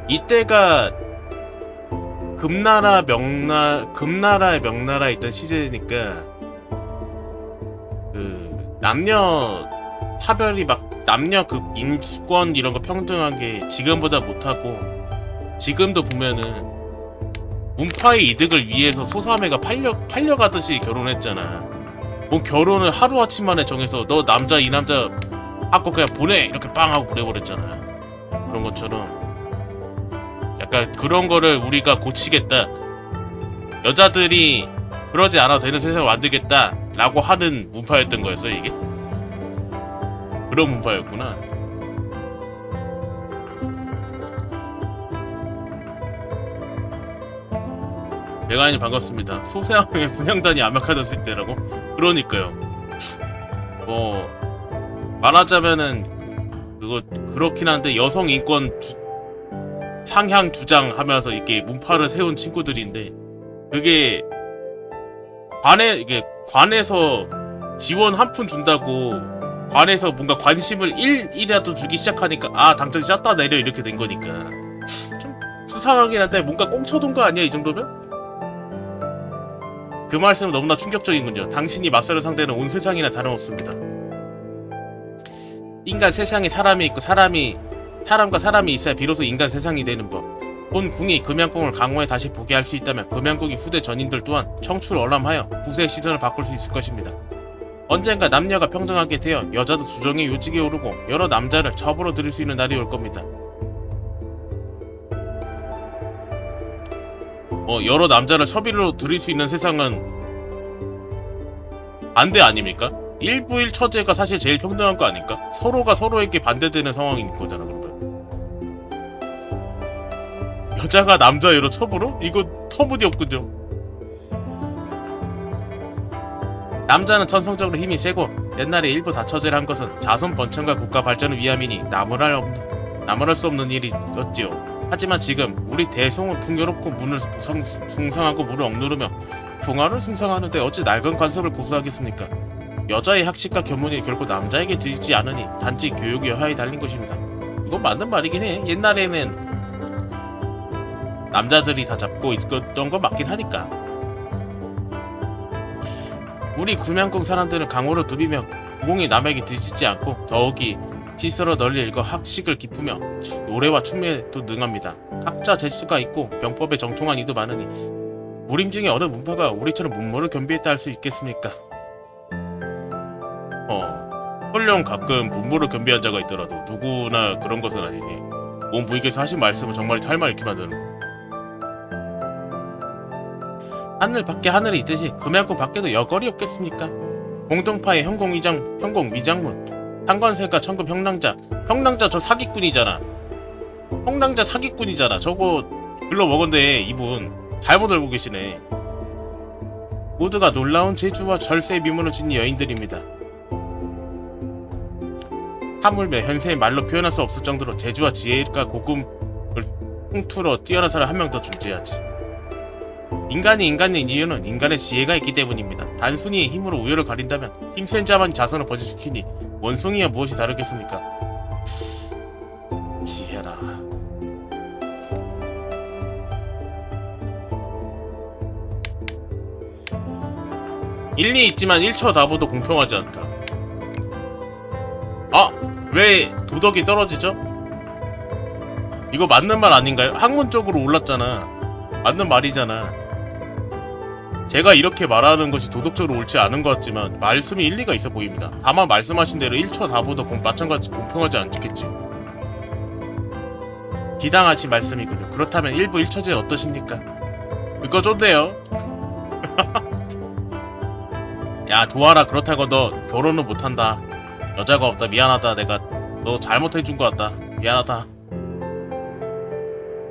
이때가 금나라의 명나라에 있던 시대니까 그 남녀 차별이 막 남녀 그 인권 이런 거 평등하게 지금보다 못하고 지금도 보면은 문파의 이득을 위해서 소사매가 팔려가듯이 결혼했잖아. 뭐 결혼을 하루아침 만에 정해서 너 남자 이 남자 하고 그냥 보내 이렇게 빵 하고 보내버렸잖아. 그런 것처럼 약간 그런 거를 우리가 고치겠다. 여자들이 그러지 않아도 되는 세상을 만들겠다 라고 하는 문파였던 거였어 이게? 그런 문파였구나. 메가님 반갑습니다. 소세왕의 분향단이 암약화됐을 때라고? 그러니까요. 말하자면은 그거 그렇긴 한데 여성 인권 상향 주장하면서 이게 문파를 세운 친구들인데 그게 관에서 지원 한 푼 준다고 관에서 뭔가 관심을 1이라도 주기 시작하니까 당장 짰다 내려 이렇게 된 거니까 좀 수상하긴 한데 뭔가 꽁쳐둔 거 아니야 이 정도면? 그 말씀은 너무나 충격적인군요. 당신이 맞서를 상대는 온 세상이나 다름없습니다. 인간 세상에 사람이 있고 사람과 사람이 있어야 비로소 인간 세상이 되는 법. 본 궁이 금양궁을 강호에 다시 보게 할 수 있다면 금양궁이 후대 전인들 또한 청출을 얼람하여 후세의 시선을 바꿀 수 있을 것입니다. 언젠가 남녀가 평등하게 되어 여자도 조정의 요직에 오르고 여러 남자를 첩으로 들일 수 있는 날이 올 겁니다. 여러 남자를 첩으로 들일 수 있는 세상은 반대 아닙니까? 일부일처제가 사실 제일 평등한 거 아닐까? 서로가 서로에게 반대되는 상황인 거잖아 그러면. 여자가 남자 여러 첩으로? 이거 터무니없군요. 남자는 천성적으로 힘이 세고 옛날에 일부 다처제를 한 것은 자손 번창과 국가 발전을 위함이니 나무랄 수 없는 일이 있었지요. 하지만 지금 우리 대송은 풍요롭고 문을 숭상하고 물을 억누르며 풍화를 숭상하는데 어찌 낡은 관습을 고수하겠습니까? 여자의 학식과 견문이 결코 남자에게 뒤지지 않으니 단지 교육이 여하에 달린 것입니다. 이건 맞는 말이긴 해. 옛날에는 남자들이 다 잡고 있었던 건 맞긴 하니까. 우리 금양궁 사람들은 강호를 누비며 공이 남에게 뒤지지 않고 더욱이 시서로 널리 읽어 학식을 깊으며 노래와 춤에도 능합니다. 각자 재주가 있고 병법에 정통한 이도 많으니 무림 중에 어느 문파가 우리처럼 문모를 겸비했다 할 수 있겠습니까? 설령 가끔 문모를 겸비한 자가 있더라도 누구나 그런 것은 아니니 몸 부익에서 하신 말씀은 정말 찰말 읽게 만드는. 하늘 밖에 하늘이 있듯이 금양궁 밖에도 여걸이 없겠습니까? 공동파의 현공 미장문, 상관세가 천금 평랑자 저 사기꾼이잖아. 평랑자 사기꾼이잖아. 저거 글러먹은데 이분 잘못 알고 계시네. 모두가 놀라운 재주와 절세의 미모를 지닌 여인들입니다. 하물며 현세의 말로 표현할 수 없을 정도로 재주와 지혜가 고금을 통틀어 뛰어난 사람 한 명 더 존재하지. 인간이 인간인 이유는 인간의 지혜가 있기 때문입니다. 단순히 힘으로 우열을 가린다면 힘센 자만 자선을 번지시키니 원숭이와 무엇이 다르겠습니까? 지혜라. 일리 있지만 1초 나보도 공평하지 않다. 아! 왜 도덕이 떨어지죠? 이거 맞는 말 아닌가요? 학문적으로 올랐잖아. 맞는 말이잖아. 제가 이렇게 말하는 것이 도덕적으로 옳지 않은 것 같지만 말씀이 일리가 있어 보입니다. 다만 말씀하신 대로 1초 다보다 마찬가지 공평하지 않겠지. 비당하신 말씀이군요. 그렇다면 1부 1처제는 어떠십니까? 그거 좋네요. 야 좋아라. 그렇다고 너 결혼은 못한다. 여자가 없다. 미안하다. 내가 너 잘못해준 것 같다. 미안하다.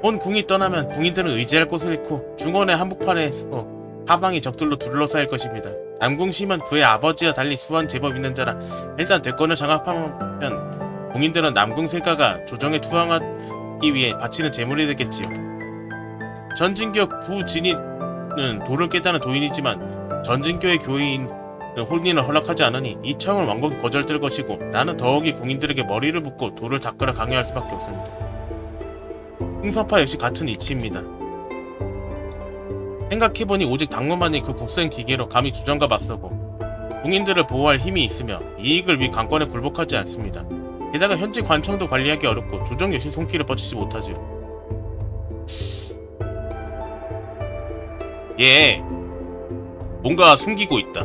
본 궁이 떠나면 궁인들은 의지할 곳을 잃고 중원의 한복판에서 하방이 적들로 둘러싸일 것입니다. 남궁심은 그의 아버지와 달리 수완 제법 있는 자라 일단 대권을 장악하면 궁인들은 남궁세가가 조정에 투항하기 위해 바치는 재물이 되겠지요. 전진교 구진이는 도를 깨닫는 도인이지만 전진교의 교인 혼인을 허락하지 않으니 이 청을 완곡히 거절될 것이고 나는 더욱이 궁인들에게 머리를 묶고 돌을 닦으라 강요할 수밖에 없습니다. 흥선파 역시 같은 이치입니다. 생각해보니 오직 당무만이 그 국선 기계로 감히 주정과 맞서고 궁인들을 보호할 힘이 있으며 이익을 위해 관건에 굴복하지 않습니다. 게다가 현지 관청도 관리하기 어렵고 조정 역시 손길을 뻗치지 못하지요. 얘 뭔가 숨기고 있다.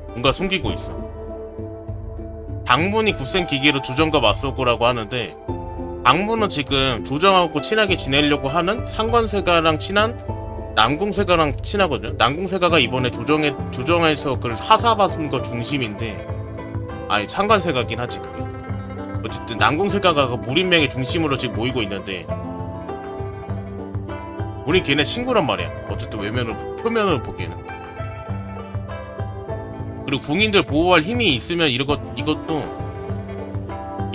뭔가 숨기고 있어. 당문이 굳센 기계로 조정과 맞서고라고 하는데 당문은 지금 조정하고 친하게 지내려고 하는 상관세가랑 친한 남궁세가랑 친하거든요. 남궁세가가 이번에 조정에서 그걸 사사받은 거 중심인데 아니 상관세가긴 하지 그게. 어쨌든 남궁세가가 그 무린명의 중심으로 지금 모이고 있는데 우린 걔네 친구란 말이야. 어쨌든 표면으로 보기에는. 그리고 궁인들 보호할 힘이 있으면 이것도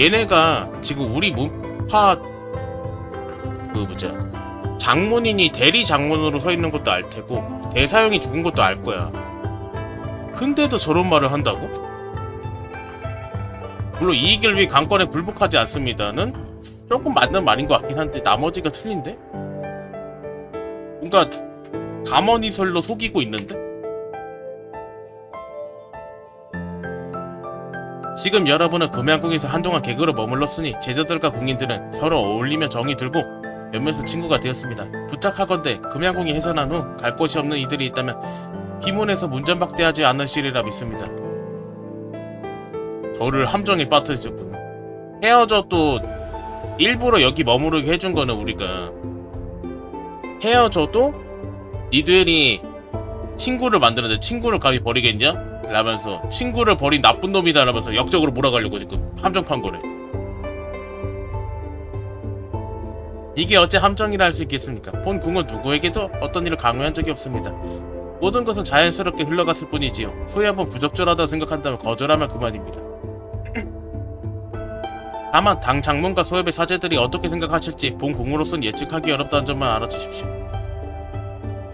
얘네가 지금 우리 문파 장문인이 대리 장문으로 서 있는 것도 알 테고 대사형이 죽은 것도 알 거야. 근데도 저런 말을 한다고? 물론 이익을 위해 강권에 굴복하지 않습니다는 조금 맞는 말인 것 같긴 한데 나머지가 틀린데? 뭔가 가머니설로 속이고 있는데? 지금 여러분은 금양궁에서 한동안 개그로 머물렀으니 제자들과 궁인들은 서로 어울리며 정이 들고 몇몇은 친구가 되었습니다. 부탁하건대 금양궁이 해산한 후 갈 곳이 없는 이들이 있다면 비문에서 문전박대하지 않으시리라 믿습니다. 저를 함정에 빠뜨리셨군요. 헤어져도 일부러 여기 머무르게 해준 거는 우리가 헤어져도 니들이 친구를 만드는데 친구를 감히 버리겠냐? 라면서 친구를 버린 나쁜 놈이다 라면서 역적으로 몰아가려고 지금 함정 판 거래. 이게 어째 함정이라 할 수 있겠습니까? 본 궁은 누구에게도 어떤 일을 강요한 적이 없습니다. 모든 것은 자연스럽게 흘러갔을 뿐이지요. 소위 한번 부적절하다고 생각한다면 거절하면 그만입니다. 다만 당 장문과 소협의 사제들이 어떻게 생각하실지 본 궁으로서는 예측하기 어렵다는 점만 알아주십시오.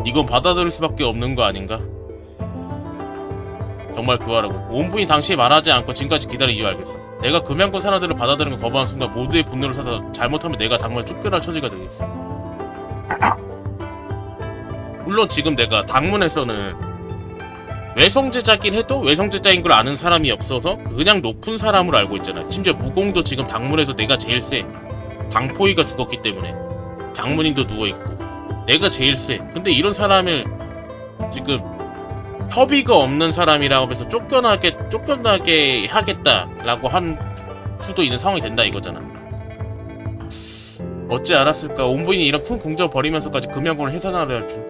이건 받아들일 수밖에 없는 거 아닌가? 정말 교활하고 온분이 당시에 말하지 않고 지금까지 기다린 이유 알겠어. 내가 금양권 사람들을 받아들이는 걸 거부한 순간 모두의 분노를 사서 잘못하면 내가 당말 쫓겨날 처지가 되겠어. 물론 지금 내가 당문에서는 외성제자긴 해도 외성제자인 걸 아는 사람이 없어서 그냥 높은 사람으로 알고 있잖아. 심지어 무공도 지금 당문에서 내가 제일 세. 당포이가 죽었기 때문에 장문인도 누워있고 내가 제일 세. 근데 이런 사람을 지금 협의가 없는 사람이라고 하면서 쫓겨나게 하겠다라고 한 수도 있는 상황이 된다 이거잖아. 어찌 알았을까? 온부인이 이런 큰 공적을 벌이면서까지 금양궁을 해산하려 할 줄.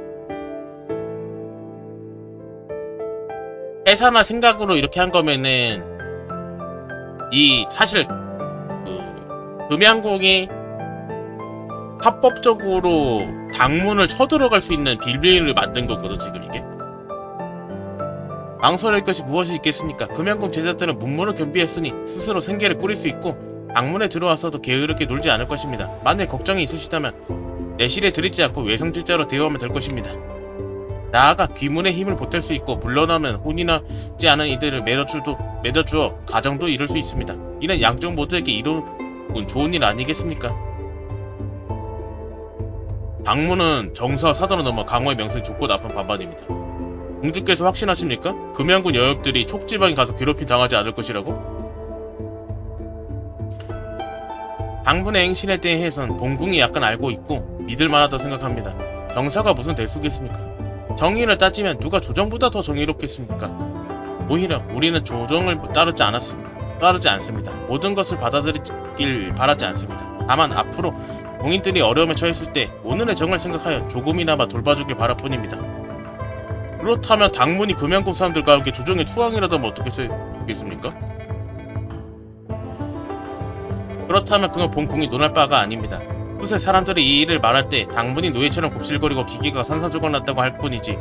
해산할 생각으로 이렇게 한 거면은 사실 금양궁이 합법적으로 당문을 쳐들어갈 수 있는 빌미를 만든 거거든 지금 이게. 망설일 것이 무엇이 있겠습니까? 금양궁 제자들은 문무를 겸비했으니 스스로 생계를 꾸릴 수 있고 당문에 들어와서도 게으르게 놀지 않을 것입니다. 만일 걱정이 있으시다면 내실에 들이지 않고 외성질자로 대우하면 될 것입니다. 나아가 귀문의 힘을 보탤 수 있고 물러나면 혼인하지 않은 이들을 맺어주어 가정도 이룰 수 있습니다. 이는 양쪽 모두에게 이룬 좋은 일 아니겠습니까? 당무는 정서와 사도로 넘어 강호의 명성이 좋고 나쁜 반반입니다. 공주께서 확신하십니까? 금양군 여역들이 촉지방에 가서 괴롭힘 당하지 않을 것이라고? 당분의 행신에 대해선 본궁이 약간 알고 있고 믿을만하다고 생각합니다. 병사가 무슨 대수겠습니까? 정의를 따지면 누가 조정보다 더 정의롭겠습니까? 오히려 우리는 조정을 따르지 않습니다. 모든 것을 받아들이길 바라지 않습니다. 다만 앞으로 공인들이 어려움에 처했을 때 오늘의 정을 생각하여 조금이나마 돌봐주길 바랄 뿐입니다. 그렇다면 당문이 금양국 사람들과 함께 조정에 투항이라도 하면 어떻겠습니까? 그렇다면 그건 본궁이 논할 바가 아닙니다. 후세 사람들이 이 일을 말할 때 당분이 노예처럼 곱실거리고 기계가 산산조각났다고 할 뿐이지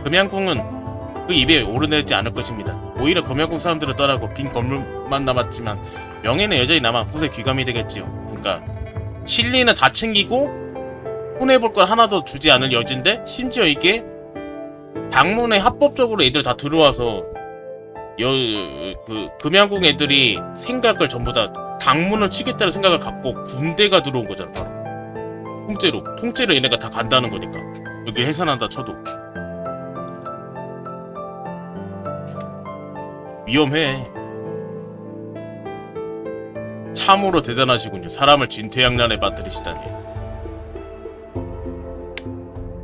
금양궁은 그 입에 오르내지 않을 것입니다. 오히려 금양궁 사람들을 떠나고 빈 건물만 남았지만 명예는 여전히 남아 후세 귀감이 되겠지요. 그러니까 실리는 다 챙기고 손해볼 걸 하나도 주지 않을 여진데 심지어 이게 당문에 합법적으로 애들 다 들어와서 금양궁 애들이 생각을 전부 다 당문을 치겠다는 생각을 갖고 군대가 들어온 거잖아. 바로 통째로 얘네가 다 간다는 거니까. 여기 해산한다 쳐도 위험해. 참으로 대단하시군요. 사람을 진퇴양난에 빠뜨리시다니.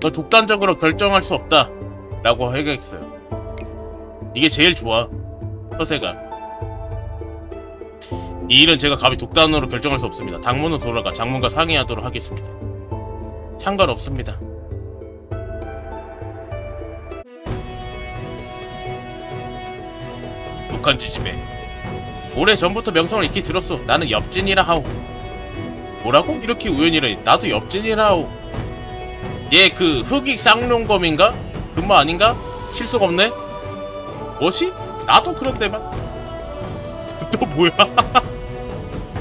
너 독단적으로 결정할 수 없다 라고 하겠어요. 이게 제일 좋아. 서세가 이 일은 제가 감히 독단으로 결정할 수 없습니다. 당문은 돌아가 장문과 상의하도록 하겠습니다. 상관없습니다. 북한 지집에 오래전부터 명성을 익히 들었소. 나는 엽진이라 하오. 뭐라고? 이렇게 우연이라니. 나도 엽진이라 하오. 얘 그 흑익 쌍용검인가? 근무 아닌가? 실속 없네? 뭐시? 나도 그런데만. 또 뭐야?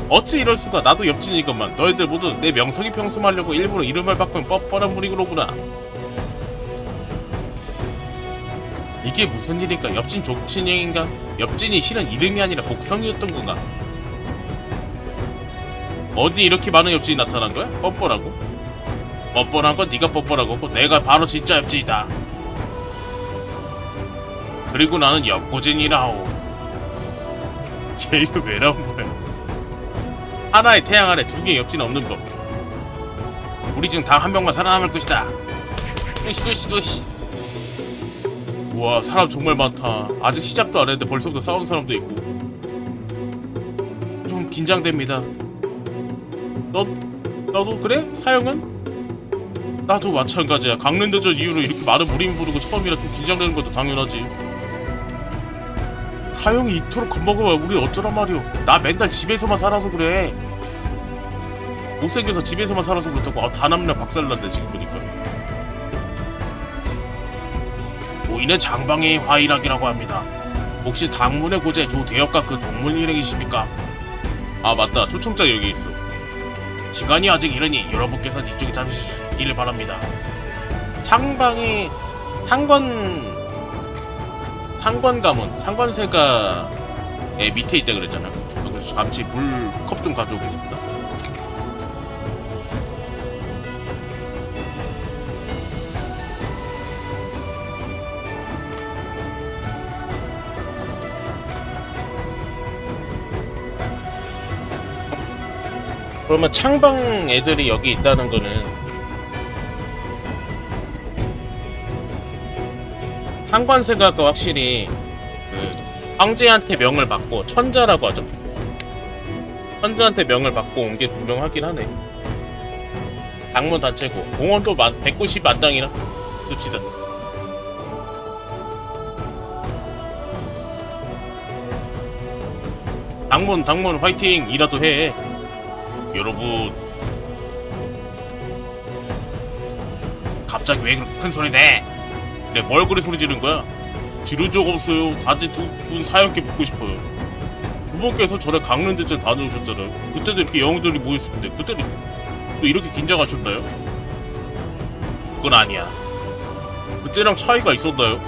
어찌 이럴 수가. 나도 엽진이건만. 너희들 모두 내 명성이 평수하려고 일부러 이름을 바꾼 뻔뻔한 무리구로구나. 이게 무슨 일인가? 엽진 족친형인가? 엽진이 실은 이름이 아니라 복성이었던 건가? 어디 이렇게 많은 엽진이 나타난 거야? 뻔뻔하고? 뻔뻔한 건 네가 뻔뻔하고 내가 바로 진짜 엽진이다. 그리고 나는 엽고진이라오. 쟤 이거 왜 나온 거야? 하나의 태양 아래 두 개의 엽진은 없는 법. 우리 중 단 한 명만 살아남을 것이다. 으시. 우와, 사람 정말 많다. 아직 시작도 안 했는데 벌써부터 싸우는 사람도 있고. 좀 긴장됩니다. 너도 그래? 사형은? 나도 마찬가지야. 강랜드전 이후로 이렇게 많은 무림 부르고 처음이라 좀 긴장되는 것도 당연하지. 사형이 이토록 겁먹으면 우리 어쩌란 말이오. 나 맨날 집에서만 살아서 그래. 못생겨서 집에서만 살아서 그렇다고. 다남녀 박살난데 지금 보니까. 고인은 장방의 화일학이라고 합니다. 혹시 당문의 고제 조대엽과 그 동문 일행이십니까? 아 맞다, 초청장 여기 있어. 시간이 아직 이르니 여러분께서는 이쪽에 잠시 쉬기를 바랍니다. 창방이 상관세가 밑에 있다 그랬잖아. 그래서 잠시 물컵 좀 가져오겠습니다. 그러면 창방 애들이 여기 있다는 거는 상관세가가 확실히 그 황제한테 명을 받고 천자라고 하죠. 천자한테 명을 받고 온 게 분명하긴 하네. 당문 단체고 공원도 190만당이나 씁시다. 당문 화이팅 이라도 해. 여러분, 갑자기 왜 그렇게 큰 소리 내? 내 뭘 그래 소리 지른 거야? 지른 적 없어요. 단지 두 분 사연께 묻고 싶어요. 두 분께서 전에 강릉대전 다녀오셨잖아요. 그때도 이렇게 영웅들이 모였을 텐데 그때도 또 이렇게 긴장하셨나요? 그건 아니야. 그때랑 차이가 있었나요?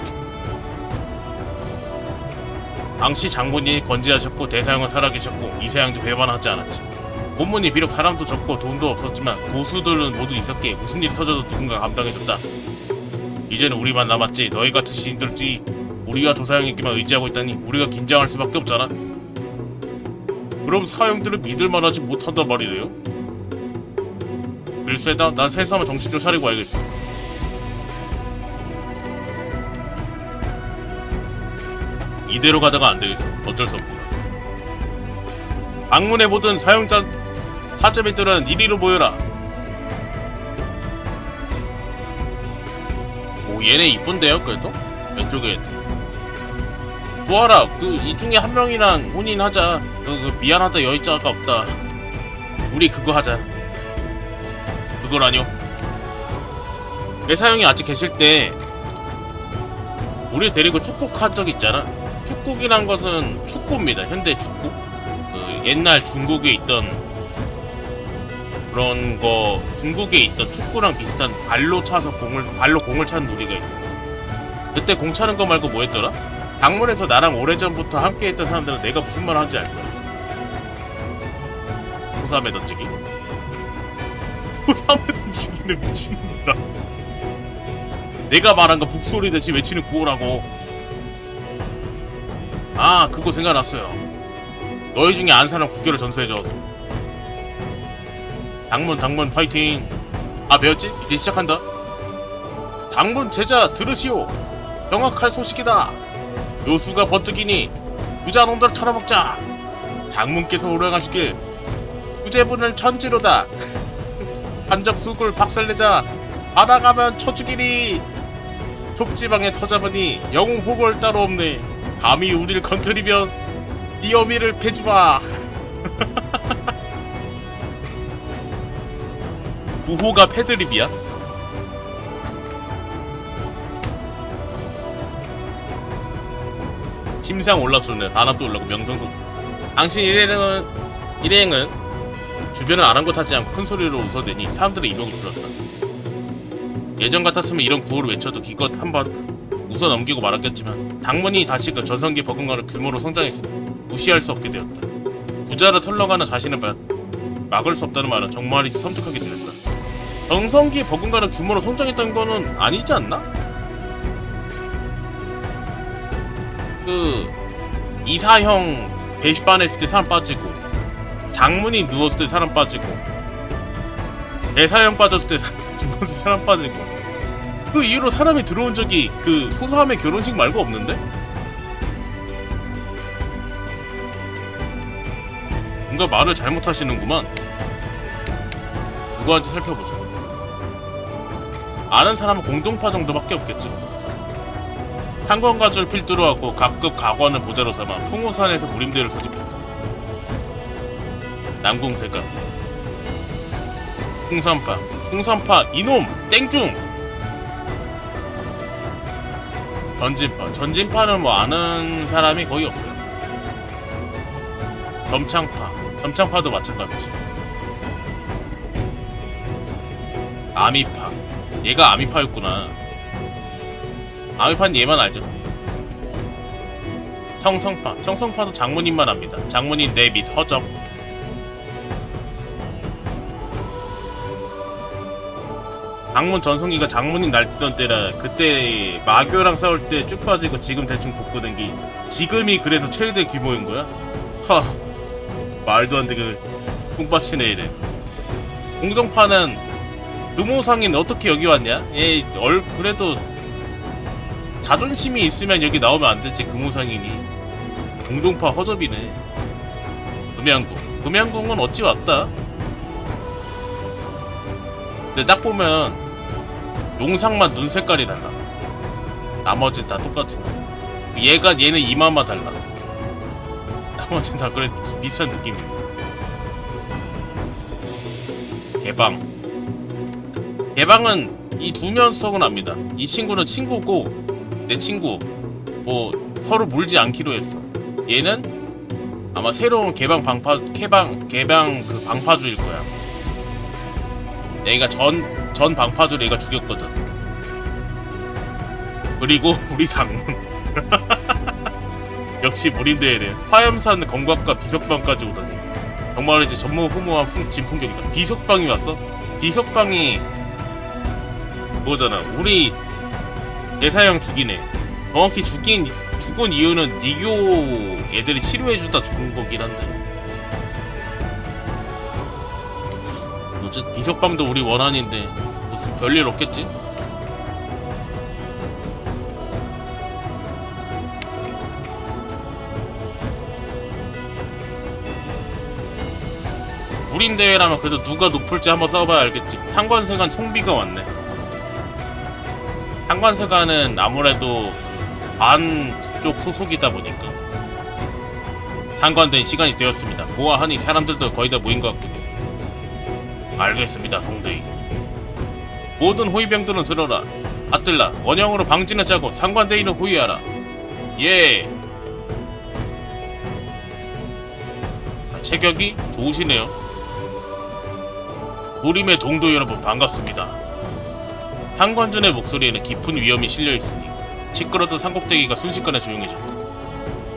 당시 장군이 건재하셨고 대사형은 살아계셨고 이세양도 배반하지 않았지. 본문이 비록 사람도 적고 돈도 없었지만 고수들은 모두 있었기에 무슨 일이 터져도 누군가 감당해줬다. 이제는 우리만 남았지. 너희 같은 시인들이 우리와 조사형에게만 의지하고 있다니 우리가 긴장할 수밖에 없잖아. 그럼 사형들을 믿을만하지 못한단 말이래요? 글쎄다. 난 세상을 정신 좀 차리고 와야겠어. 이대로 가다가 안 되겠어. 어쩔 수 없구나. 방문해 보던 사용자 사제들은 이리로 모여라. 오, 얘네 이쁜데요, 그래도? 왼쪽에. 뭐하라. 이 중에 한 명이랑 혼인하자. 미안하다 여의자가 없다. 우리 그거 하자. 그거라뇨. 대사형이 아직 계실 때 우리 데리고 축국 한 적 있잖아. 축국이란 것은 축구입니다. 현대 축구. 옛날 중국에 있던 그런 거, 중국에 있던 축구랑 비슷한 발로 공을 차는 놀이가 있어. 그때 공 차는 거 말고 뭐 했더라? 당문에서 나랑 오래전부터 함께 했던 사람들은 내가 무슨 말 하는지 알 거야. 소삼에 던지기. 소삼에 던지기는 미친놈이라. 내가 말한 거 북소리 대신 외치는 구호라고. 아, 그거 생각났어요. 너희 중에 안 사람 국교를 전수해줘. 당문 파이팅. 아, 배웠지? 이제 시작한다. 당문 제자 들으시오. 명확할 소식이다. 요수가 번뜩이니 부자놈들 털어먹자. 장문께서 오령하시길 부제분을 천지로다. 한적수굴 박살내자. 알아가면 쳐죽이리. 촉지방에 터잡으니 영웅 호벌 따로 없네. 감히 우릴 건드리면 이 어미를 패주마. 구호가 패드립이야? 심상 올라쏘네. 반합도 올라고 명성도. 당신 일행은 주변을 아랑곳하지 않고 큰 소리로 웃어대니 사람들의 이목을 끌었다. 예전 같았으면 이런 구호를 외쳐도 기껏 한번 웃어 넘기고 말았겠지만 당문이 다시 그 전성기 버금가는 규모로 성장했으니 무시할 수 없게 되었다. 부자를 털러가는 자신을 막을 수 없다는 말은 정말이지 섬뜩하게 들렸다. 전성기 버금가는 규모로 성장했다는 거는 아니지 않나? 이사형 배시반 했을 때 사람 빠지고, 장문이 누웠을 때 사람 빠지고, 대사형 빠졌을 때 사람 빠지고, 그 이후로 사람이 들어온 적이 소사함의 결혼식 말고 없는데? 뭔가 말을 잘못하시는구만. 누구한테 살펴보자. 아는 사람은 공동파 정도밖에 없겠지. 탄광가주를 필두로 하고 각급 가관을 보자로 삼아 풍우산에서 무림대를 소집했다. 남궁세가 풍산파 이놈 땡중. 전진파는 뭐 아는 사람이 거의 없어요. 점창파도 마찬가지지. 아미파, 얘가 아미파였구나. 아미파는 얘만 알죠. 청성파도 장문인만 압니다. 장문인 내 및 허접. 장문 전성기가 장문인 날뛰던 때라 그때 마교랑 싸울 때 쭉 빠지고 지금 대충 복구된기. 지금이 그래서 최대 규모인 거야? 하, 말도 안 되게 똥빠치네 이래. 공동파는 금호상인 어떻게 여기 왔냐? 얘 그래도 자존심이 있으면 여기 나오면 안 되지. 금호상인이 공동파 허접이네. 금양궁은 어찌 왔다? 근데 딱 보면 용상만 눈 색깔이 달라. 나머지는 다 똑같은데. 얘는 이마만 달라. 나머지는 다 그래 비슷한 느낌이야. 개방은 이 두 녀석은 압니다. 이 친구는 친구고 내 친구 뭐 서로 물지 않기로 했어. 얘는 아마 새로운 개방 그 방파주일 거야. 내가 전 방파제를 얘가 죽였거든. 그리고 우리 장문 역시 무림대회는 화염산 검각과 비석방까지 오다니 정말 이제 전무후무한 진풍경이다. 비석방이 왔어? 비석방이 그거잖아. 우리 대사형 죽이네. 정확히 죽은 이유는 니교 애들이 치료해주다 죽은 거긴 한데 어쨌든 비석방도 우리 원한인데 무슨 별일 없겠지? 무림대회라면 그래도 누가 높을지 한번 써봐야 알겠지. 상관세관 총비가 왔네. 상관세관은 아무래도 안쪽 소속이다 보니까 상관된 시간이 되었습니다. 보아하니 사람들도 거의 다 모인 것 같군요. 알겠습니다, 송대인. 모든 호위병들은 들어라. 아뜰라, 원형으로 방진을 짜고 상관대인을 호위하라. 예. 체격이 좋으시네요. 무림의 동도 여러분 반갑습니다. 상관준의 목소리에는 깊은 위험이 실려있으니 시끄러던 상곡대기가 순식간에 조용해졌다.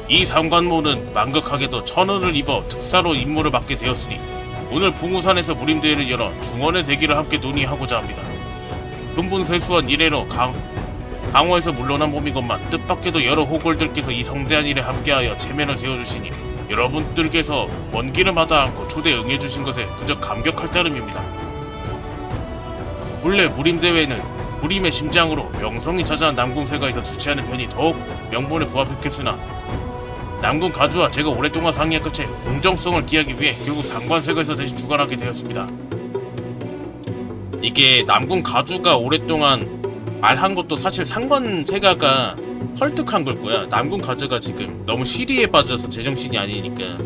이 상관모는 망극하게도 천언을 입어 특사로 임무를 맡게 되었으니 오늘 붕우산에서 무림대회를 열어 중원의 대기를 함께 논의하고자 합니다. 근분세수한 이래로 강호에서 물러난 몸이건만 뜻밖에도 여러 호걸들께서 이 성대한 일에 함께하여 체면을 세워주시니 여러분들께서 먼 길을 마다 않고 초대 응해주신 것에 그저 감격할 따름입니다. 본래 무림대회는 무림의 심장으로 명성이 자자한 남궁세가에서 주최하는 편이 더욱 명분에 부합했겠으나 남궁 가주와 제가 오랫동안 상의한 끝에 공정성을 기하기 위해 결국 상관세가에서 대신 주관하게 되었습니다. 이게 남궁 가주가 오랫동안 말한 것도 사실 상관세가가 설득한 걸 거야. 남궁 가주가 지금 너무 시리에 빠져서 제정신이 아니니까.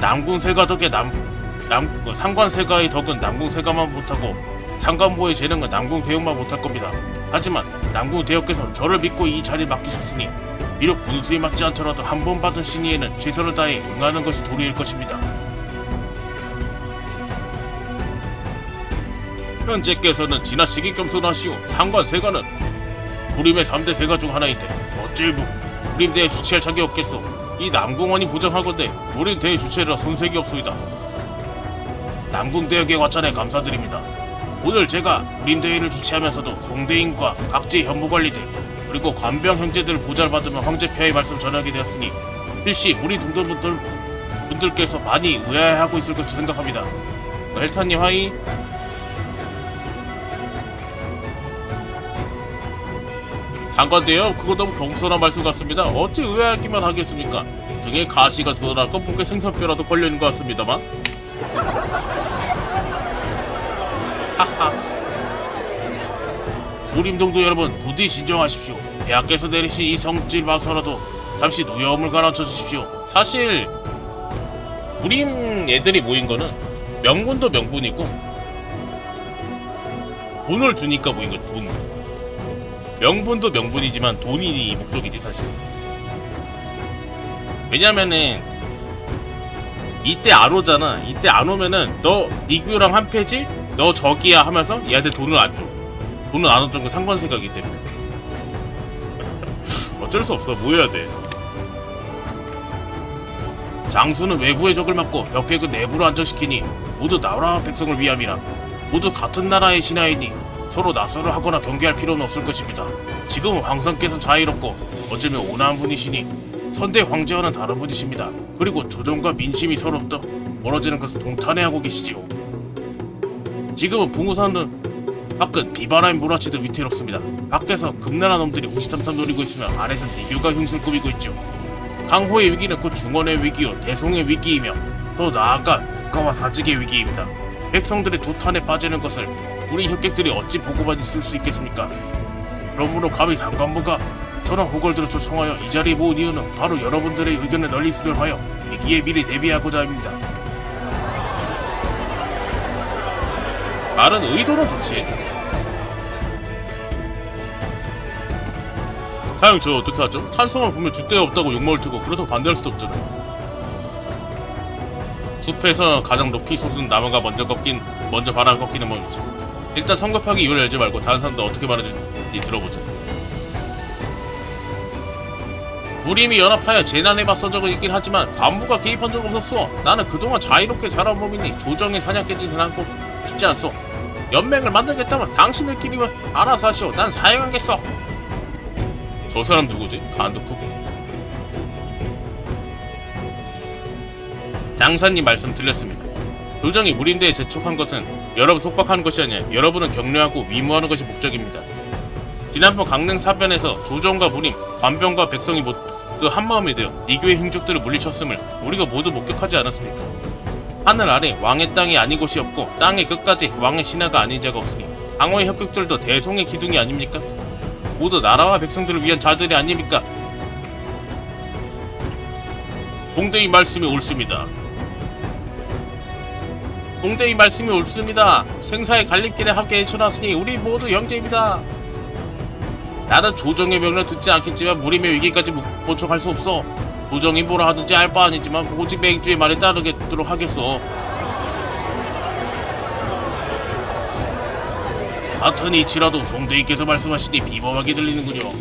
남궁세가 덕에 상관세가의 덕은 남궁세가만 못하고 상관보의 재능은 남궁대역만 못할 겁니다. 하지만 남궁대역께서 저를 믿고 이 자리를 맡기셨으니 비록 분수에 맞지 않더라도 한 번 받은 신의에는 최선을 다해 응하는 것이 도리일 것입니다. 현재께서는 지나치게 겸손하시오. 상관세가는 무림의 3대 세가 중 하나인데 어찌 무림대회 주최할 자격이 없겠소. 이 남궁원이 부정하건대 무림대회 주최라 손색이 없소이다. 남궁대역의 과찬에 감사드립니다. 오늘 제가 무림대회를 주최하면서도 송대인과 각지 현무관리들 그리고 관병 형제들 보좌를 받으며 황제폐하의 말씀 전하게 되었으니 필시 무림 동료분들께서 많이 의아해하고 있을 것으로 생각합니다. 헬타님 하이. 상관대요? 그거 너무 겸손한 말씀 같습니다. 어찌 의아하기만 하겠습니까? 등에 가시가 돋아나고 목에 생선뼈라도 걸려있는 것 같습니다만. 하하. 무림동도 여러분 부디 진정하십시오. 대학께서 내리신 이 성질 봐서라도 잠시 노여움을 가라앉혀 주십시오. 사실 무림 애들이 모인 거는 명분도 명분이고 돈을 주니까 모인 거야. 돈. 명분도 명분이지만 돈이 목적이지 사실. 왜냐면은 이때 안 오잖아. 이때 안 오면은 너 니규랑 한 패지? 너 저기야 하면서 얘한테 돈을 안 줘. 돈을 안 준 건 상관세가기 때문에. 어쩔 수 없어. 뭐 해야 돼. 장수는 외부의 적을 막고 벽객은 내부로 안정시키니 모두 나라와 백성을 위함이라. 모두 같은 나라의 신하이니 서로 낯설어 하거나 경계할 필요는 없을 것입니다. 지금은 황성께서는 자유롭고 어쩌면 온화한 분이시니 선대 황제와는 다른 분이십니다. 그리고 조정과 민심이 서로 멀어지는 것을 동탄해하고 계시지요. 지금은 붕우산은 밖은 비바람이 몰아치듯 위태롭습니다. 밖에서 금나라 놈들이 호시탐탐 노리고 있으며 안에서 니규가 흉술 꾸미고 있죠. 강호의 위기는 곧 중원의 위기요 대송의 위기이며 더 나아가 국가와 사직의 위기입니다. 백성들의 도탄에 빠지는 것을 우리 협객들이 어찌 보고만 있을 수 있겠습니까? 그러므로 감히 상관부가 저런 호걸들을 초청하여 이 자리에 모은 이유는 바로 여러분들의 의견을 널리 수렴하여 위기에 미리 대비하고자 합니다. 말은 의도는 좋지. 사형 저 어떻게 하죠? 찬성을 보면 줏대가 없다고 욕먹을 테고 그렇다고 반대할 수도 없잖아요. 숲에서 가장 높이 솟은 나무가 먼저 바람 꺾이는 법이지. 일단 성급하게 이유를 열지 말고 다른 사람들 어떻게 말하는지 들어보자. 무림이 연합하여 재난에 맞선 적은 있긴 하지만 관부가 개입한 적 없었어. 나는 그동안 자유롭게 살아온 몸이니 조정의 사냥개짓을 않고 싶지 않소. 연맹을 만들겠다면 당신들끼리만 알아서 하시오. 난 사양하겠어. 저 사람 누구지? 간도 크고. 장사님 말씀 들렸습니다. 조정이 무림대에 재촉한 것은 여러분 속박하는 것이 아니라 여러분은 격려하고 위무하는 것이 목적입니다. 지난번 강릉 사변에서 조정과 무림, 관병과 백성이 모두 한마음이 되어 니교의 흉족들을 물리쳤음을 우리가 모두 목격하지 않았습니까? 하늘 아래 왕의 땅이 아닌 곳이 없고 땅의 끝까지 왕의 신하가 아닌 자가 없으니 강호의 협격들도 대송의 기둥이 아닙니까? 모두 나라와 백성들을 위한 자들이 아닙니까? 동대의 말씀이 옳습니다. 동대의 말씀이 옳습니다. 생사의 갈림길에 함께 헤쳐나왔으니 우리 모두 형제입니다. 나는 조정의 명령을 듣지 않겠지만 무림의 위기까지 모촉할 수 없어. 조정이 뭐라 하든지 알 바 아니지만 오직 맹주의 말에 따르도록 하겠어. 같은 이치라도 송대위께서 말씀하시니 비범하게 들리는군요.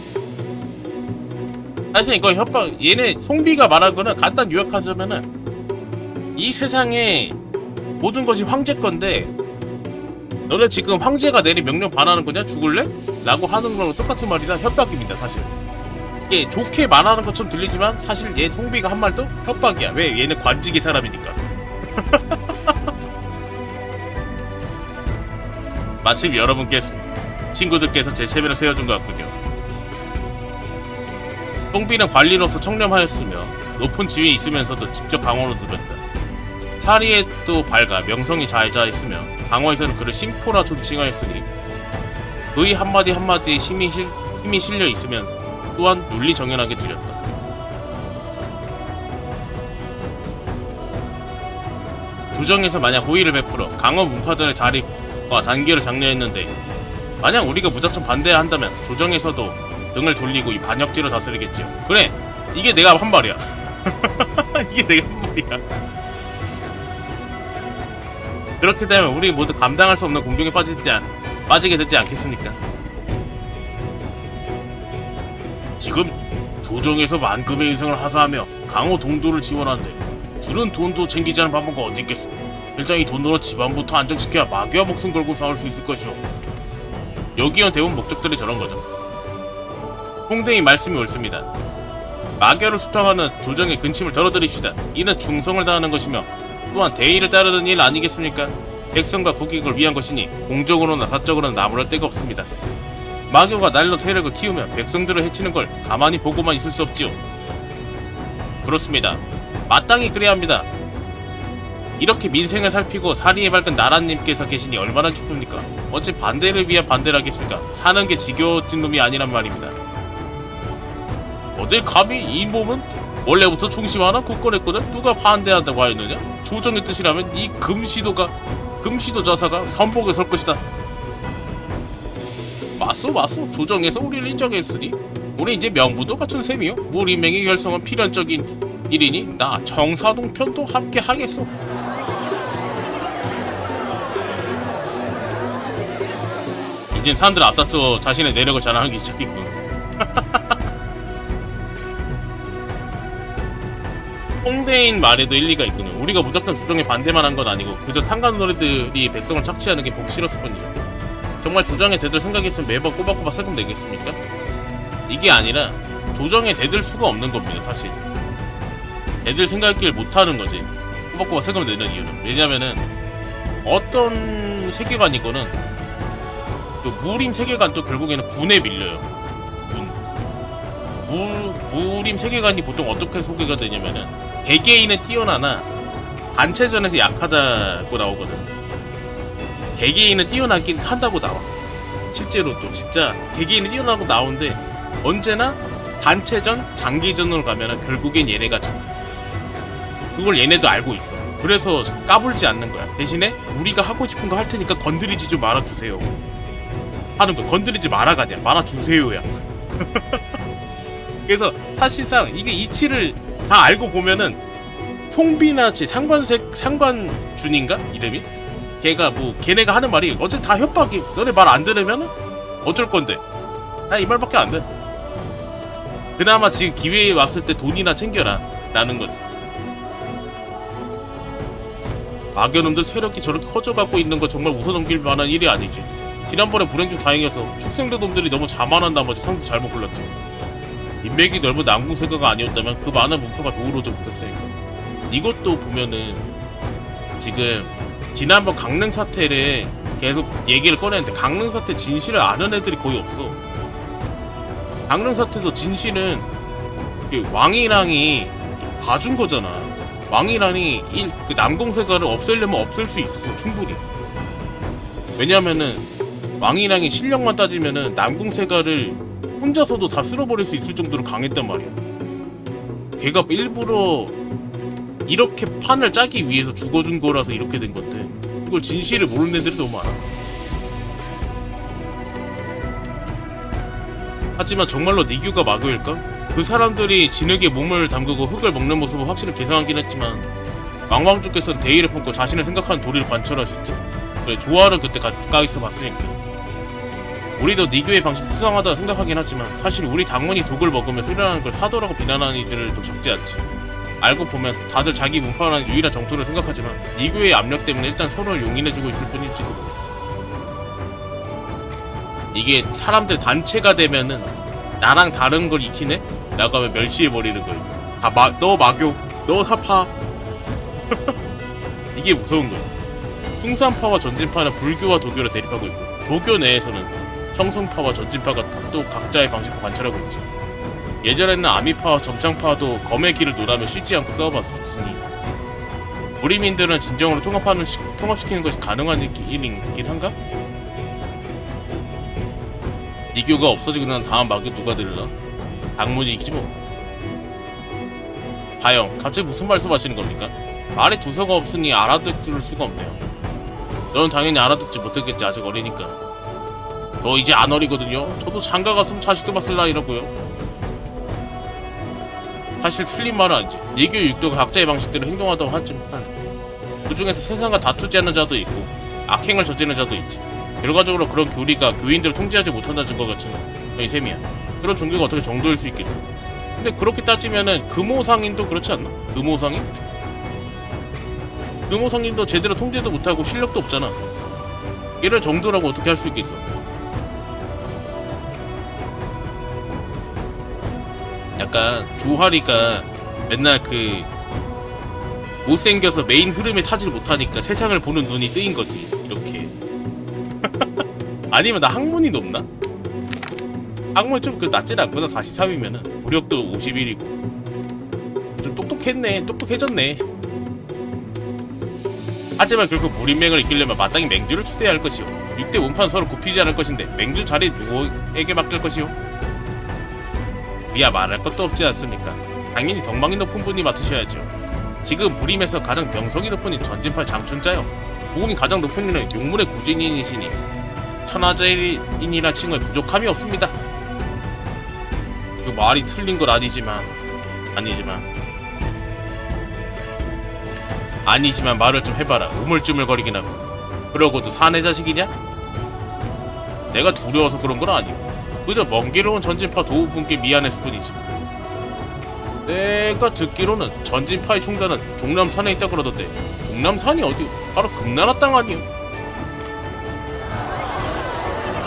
사실 이거 협박, 얘네 송비가 말한 거는 간단 요약하자면은 이 세상에 모든 것이 황제 건데 너네 지금 황제가 내린 명령 반하는 거냐? 죽을래? 라고 하는 거랑 똑같은 말이라 협박입니다. 사실 이게 좋게 말하는 것처럼 들리지만 사실 얘 송비가 한 말도 협박이야. 왜? 얘는 관직의 사람이니까. 마침 친구들께서 제 체면을 세워준 것 같군요. 송비는 관리로서 청렴하였으며 높은 지위에 있으면서도 직접 강호로 누렸다. 사리에도 밝아 명성이 자자했으며 강호에서는 그를 심포라 존칭하였으니 그의 한마디 한마디에 힘이 실려 있으면서 또한 논리정연하게 들렸다. 조정에서 만약 호의를 베풀어 강호 문파들의 자립과 단결을 장려했는데 만약 우리가 무작정 반대해야 한다면 조정에서도 등을 돌리고 이 반역지로 다스리겠지요. 그래, 이게 내가 한 말이야. 이게 내가 한 말이야. 그렇게 되면 우리 모두 감당할 수 없는 공경에 빠지게 되지 않겠습니까? 지금 조정에서 만금의 인생을 하사하며 강호 동도를 지원하는데 줄은 돈도 챙기지 않은 바보가 어디 있겠어. 일단 이 돈으로 집안부터 안정시켜야 마귀와 목숨 걸고 싸울 수 있을 것이오. 여기 온 대부분 목적들이 저런 거죠. 홍대의 말씀이 옳습니다. 마귀를 소통하는 조정의 근침을 덜어드립시다. 이는 충성을 다하는 것이며 또한 대의를 따르는 일 아니겠습니까? 백성과 국익을 위한 것이니 공적으로나 사적으로나 나무랄 데가 없습니다. 마교가 날로 세력을 키우며 백성들을 해치는 걸 가만히 보고만 있을 수 없지요. 그렇습니다. 마땅히 그래야 합니다. 이렇게 민생을 살피고 사리에 밝은 나라님께서 계시니 얼마나 기쁩니까? 어찌 반대를 위한 반대를 하겠습니까? 사는 게 지겨워진 놈이 아니란 말입니다. 어딜 감히 이 몸은 원래부터 중심하나 굳건했거든. 누가 반대한다고 하였느냐? 조정의 뜻이라면 이 금시도 자사가 선복에 설 것이다. 맞소. 조정에서 우리를 인정했으니 우리 이제 명분도 갖춘 셈이요. 무림맹의 결성은 필연적인 일이니 나 정사동 편도 함께 하겠소. 이젠 사람들 앞다퉈 자신의 내력을 자랑하기 시작했군. 홍대인 말에도 일리가 있군요. 우리가 무작정 조정에 반대만 한 건 아니고 그저 탄간노래들이 백성을 착취하는 게 보기 싫었을 뿐이죠. 정말 조정에 대들 생각했으면 매번 꼬박꼬박 세금 내겠습니까? 이게 아니라 조정에 대들 수가 없는 겁니다. 사실 대들 생각을 못하는 거지. 꼬박꼬박 세금을 내는 이유는 왜냐면은 어떤 세계관이거는 그 무림 세계관도 결국에는 군에 밀려요. 무림 세계관이 보통 어떻게 소개가 되냐면은 개개인은 뛰어나나 단체전에서 약하다고 나오거든. 개개인은 뛰어나긴 한다고 나와. 실제로 또 진짜 개개인은 뛰어나고 나오는데 언제나 단체전, 장기전으로 가면은 결국엔 얘네가 져. 그걸 얘네도 알고 있어. 그래서 까불지 않는 거야. 대신에 우리가 하고 싶은 거 할 테니까 건드리지 좀 말아주세요 하는 거. 건드리지 말아가 아니야. 말아주세요야. 그래서 사실상 이게 이치를 다 알고 보면은 콩비나치 상관준인가 이름이? 걔가 뭐 걔네가 하는 말이 어제 다 협박이. 너네 말 안 들으면 어쩔 건데. 나 이 말밖에 안 돼. 그나마 지금 기회에 왔을 때 돈이나 챙겨라 라는 거지. 마견놈들 세력이 저렇게 커져가고 있는 거 정말 웃어넘길 만한 일이 아니지. 지난번에 불행 중 다행이어서 축생대 놈들이 너무 자만한 나머지 상도 잘못 골랐지. 인맥이 넓은 남궁세가가 아니었다면 그 많은 문파가 도우러져 못했으니까. 이것도 보면은 지금 지난번 강릉 사태를 계속 얘기를 꺼내는데 강릉 사태 진실을 아는 애들이 거의 없어. 강릉 사태도 진실은 왕이랑이 봐준 거잖아. 왕이랑이 그 남궁세가를 없애려면 없앨 수 있었어 충분히. 왜냐면은 왕이랑이 실력만 따지면은 남궁세가를 혼자서도 다 쓸어버릴 수 있을 정도로 강했단 말이야. 걔가 일부러 이렇게 판을 짜기 위해서 죽어준 거라서 이렇게 된 건데 그걸 진실을 모르는 애들이 너무 많아. 하지만 정말로 니규가 마교일까? 그 사람들이 진흙에 몸을 담그고 흙을 먹는 모습을 확실히 개성하긴 했지만 왕왕주께서는 대의를 품고 자신을 생각하는 도리를 관철하셨지. 그래 조알은 그때 가까이서 봤으니까. 우리도 니규의 방식이 수상하다 생각하긴 하지만 사실 우리 당원이 독을 먹으며 수련하는 걸 사도라고 비난하는 이들도 적지 않지. 알고 보면 다들 자기 문파라는 유일한 정토를 생각하지만 니규의 압력 때문에 일단 서로를 용인해주고 있을 뿐일지도. 이게 사람들 단체가 되면은 나랑 다른 걸 익히네? 라고 하면 멸시해버리는 거예요. 너 마교, 너 사파. 이게 무서운 거야. 숭산파와 전진파는 불교와 도교를 대립하고 있고 도교 내에서는 청승파와 전진파가 또 각자의 방식을 관찰하고 있지. 예전에는 아미파와 점창파도 검의 길을 노라며 쉬지 않고 싸워봤으니 무리민들은 진정으로 통합시키는 것이 가능한 일이긴 한가? 니교가 없어지고 난 다음 마교 누가 되려나? 당문이겠지 뭐. 가영, 갑자기 무슨 말씀하시는 겁니까? 말에 두서가 없으니 알아듣을 수가 없네요. 넌 당연히 알아듣지 못했겠지. 아직 어리니까. 저 이제 안 어리거든요. 저도 장가 갔으면 자식도 봤을 나이라고요. 사실 틀린 말은 아니지. 니교 육도가 각자의 방식대로 행동하다고 하지만 그 중에서 세상과 다투지 않는 자도 있고 악행을 저지르는 자도 있지. 결과적으로 그런 교리가 교인들을 통제하지 못한다는 증거가 같지는 거의 셈이야. 그런 종교가 어떻게 정도일 수 있겠어. 근데 그렇게 따지면은 금호상인도 그렇지 않나? 금호상인? 금호상인도 제대로 통제도 못하고 실력도 없잖아. 얘를 정도라고 어떻게 할 수 있겠어. 약간 조하리가 맨날 그 못생겨서 메인 흐름에 타질 못하니까 세상을 보는 눈이 뜨인 거지. 이렇게. 아니면 나 학문이 높나? 학문이 좀 그 낮진 않구나. 43이면은 고력도 51이고 좀 똑똑했네. 똑똑해졌네. 하지만 결국 무림맹을 이끌려면 마땅히 맹주를 추대해야 할 것이오. 6대 원판 서로 굽히지 않을 것인데 맹주 자리 누구에게 맡길 것이오? 이야 말할 것도 없지 않습니까? 당연히 덕망이 높은 분이 맡으셔야죠. 지금 무림에서 가장 명성이 높은 전진파 장춘자요. 무공이 가장 높은 이는 용문의 구진인이시니 천하제일인이라 칭호에 부족함이 없습니다. 그 말이 틀린 건 아니지만 말을 좀 해봐라. 우물쭈물거리긴 하고. 그러고도 사내 자식이냐? 내가 두려워서 그런 건 아니고 그저 먼 길 온 전진파 도우분께 미안했을 뿐이지. 내가 듣기로는 전진파의 총단은 종남산에 있다 그러던데 종남산이 어디요? 바로 금나라 땅 아니요?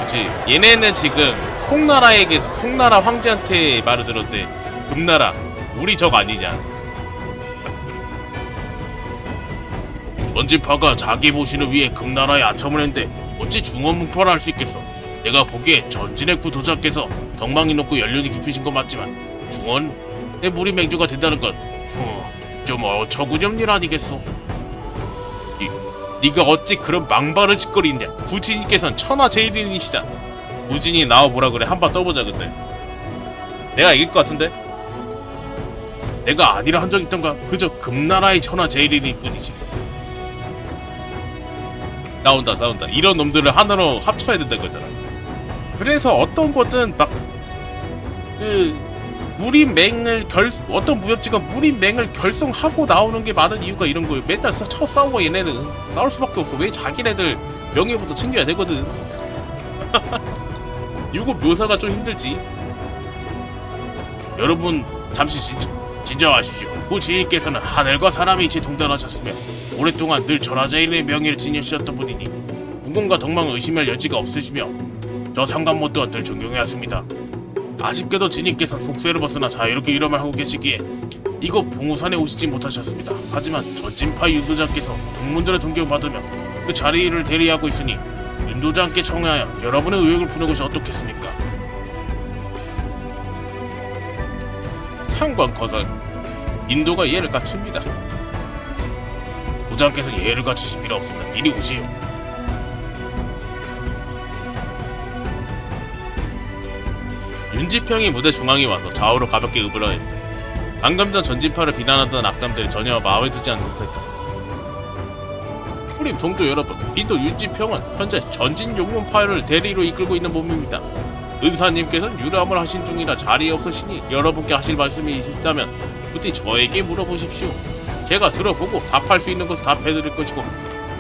그치. 얘네는 지금 송나라 황제한테 말을 들었대. 금나라 우리 적 아니냐. 전진파가 자기 보신을 위해 금나라에 아첨을 했는데 어찌 중원문파를 할 수 있겠어. 내가 보기에 전진의 구도자께서 덕망이 높고 연륜이 깊으신 건 맞지만 중원의 무리 맹주가 된다는 건 좀 어처구니없는 일 아니겠소. 네가 어찌 그런 망발을 짓거리냐. 구진님께서는 천하제일인이시다. 구진이 나와보라 그래. 한번 떠보자. 근데 내가 이길 것 같은데? 내가 아니라 한 적 있던가? 그저 금나라의 천하제일인일 뿐이지. 싸운다. 이런 놈들을 하나로 합쳐야 된다는 거잖아. 그래서 어떤 것은 막 어떤 무협지가 무림맹을 결성하고 나오는 게 많은 이유가 이런 거예요. 맨날 싸우고 얘네는 싸울 수밖에 없어. 왜 자기네들 명예부터 챙겨야 되거든. 이거 묘사가 좀 힘들지. 여러분 잠시 진정하십시오. 구 지인께서는 하늘과 사람이 이치 동단하셨으며 오랫동안 늘 전하자인의 명예를 지니셨던 분이니 무공과 덕망을 의심할 여지가 없으시며 저 상관모 또한 늘 존경해왔습니다. 아쉽게도 지님께서는 속세를 벗어나 자유롭게 일험을 하고 계시기에 이곳 봉우산에 오시지 못하셨습니다. 하지만 전진파 윤도장께서 동문들의 존경받으며 그 자리를 대리하고 있으니 윤도장께 청하여 여러분의 의혹을 푸는 것이 어떻겠습니까? 상관 거선 인도가 예를 갖춥니다. 도장께서는 예를 갖추실 필요 없습니다. 이리 오시오. 윤지평이 무대 중앙에 와서 좌우로 가볍게 으브러 했다. 방금 전 전진파를 비난하던 악담들이 전혀 마음에 들지 않는 듯했다. 우리 동도 여러분, 빈도 윤지평은 현재 전진용문파를 대리로 이끌고 있는 몸입니다. 은사님께서는 유람을 하신 중이라 자리에 없으시니 여러분께 하실 말씀이 있으시다면 부디 저에게 물어보십시오. 제가 들어보고 답할 수 있는 것을 답해드릴 것이고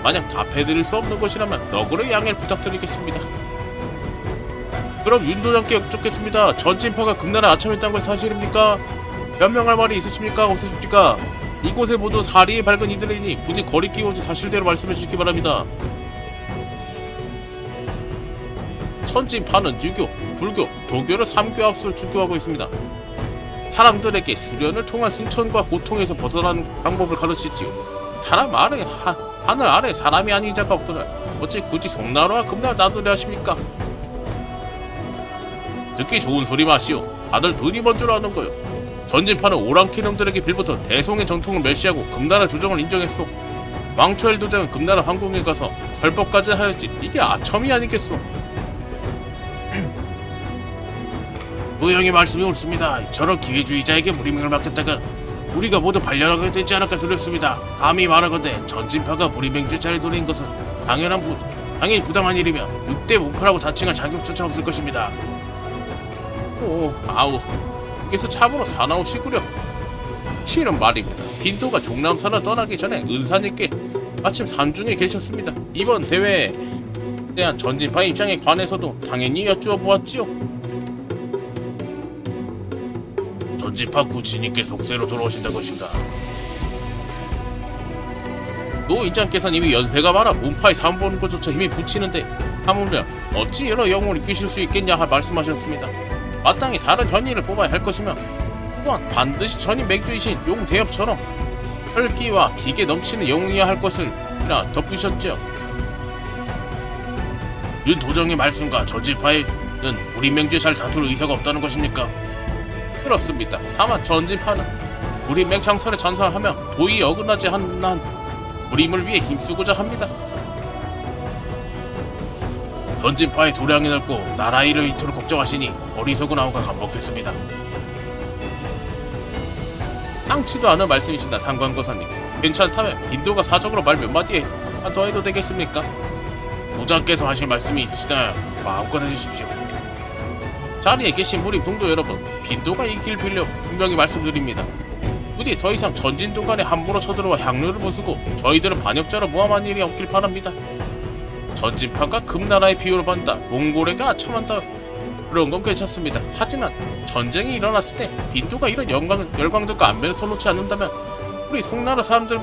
만약 답해드릴 수 없는 것이라면 너그러이 양해를 부탁드리겠습니다. 그럼 윤도장께 여쭙겠습니다. 전진파가 금나라에 아첨했다는 것이 사실입니까? 변명할 말이 있으십니까? 없으십니까? 이곳에 모두 사리에 밝은 이들이니 부디 거리 끼우지 사실대로 말씀해 주시기 바랍니다. 천진파는 유교, 불교, 도교를 3교 합수로 주교하고 있습니다. 사람들에게 수련을 통한 승천과 고통에서 벗어나는 방법을 가르치지요. 사람 아래 하늘 아래 사람이 아닌 자가 없거늘 어찌 굳이 송나라와 금나라 나누려 하십니까? 듣기 좋은 소리 마시오. 다들 눈이 먼 줄 아는 거요. 전진파는 오랑캐 놈들에게 빌부터 대송의 정통을 멸시하고 금나라 조정을 인정했소. 왕초엘 도장은 금나라 황궁에 가서 설법까지 하였지. 이게 아첨이 아니겠소. 무형의 말씀이 옳습니다. 저런 기회주의자에게 무리명을 맡겼다가 우리가 모두 발려나게 되지 않을까 두렵습니다. 감히 말하건대 전진파가 무리명주 자리 노린 것은 당연히 부당한 일이며 6대 몽크라고 자칭할 자격조차 없을 것입니다. 아우, 여기서 참으로 사나우시구려. 실은 말입니다. 빈도가 종남산을 떠나기 전에 은사님께 마침 산중에 계셨습니다. 이번 대회에 대한 전진파 입장에 관해서도 당연히 여쭈어 보았지요. 전진파 구치님께 속세로 돌아오신다 것인가? 노인장께서는 이미 연세가 많아 문파에 사모보는 것조차 힘이 붙이는데 하물며 어찌 여러 영웅을 이끄실 수 있겠냐 말씀하셨습니다. 마땅히 다른 현인을 뽑아야 할 것이며 또한 반드시 전임 맹주이신 용대엽처럼 혈기와 기계 넘치는 영웅이어야 할 것을 덧붙이셨죠. 윤 도정의 말씀과 전진파에는 우리 맹주에 잘 다툴 의사가 없다는 것입니까? 그렇습니다. 다만 전진파는 우리 맹창설에 전사하며 도의에 어긋나지 않는 한 우림을 위해 힘쓰고자 합니다. 전진파의 도량이 넓고 나라 일을 이토록 걱정하시니 어리석은 아우가 감복했습니다. 땅치도 않은 말씀이신다 상관거사님. 괜찮다면 빈도가 사적으로 말 몇 마디에 더 해도 되겠습니까? 도장께서 하실 말씀이 있으시다면 마음껏 해주십시오. 자리에 계신 무림 동도 여러분, 빈도가 이 길 빌려 분명히 말씀드립니다. 부디 더 이상 전진동간에 함부로 쳐들어와 향료를 부수고 저희들을 반역자로 모함한 일이 없길 바랍니다. 전진파가 금나라의 비호를 받는다, 몽골에게 아첨한다, 그런 건 괜찮습니다. 하지만 전쟁이 일어났을 때 빈도가 이런 열광들과 안면을 터놓지 않는다면 우리 송나라 사람들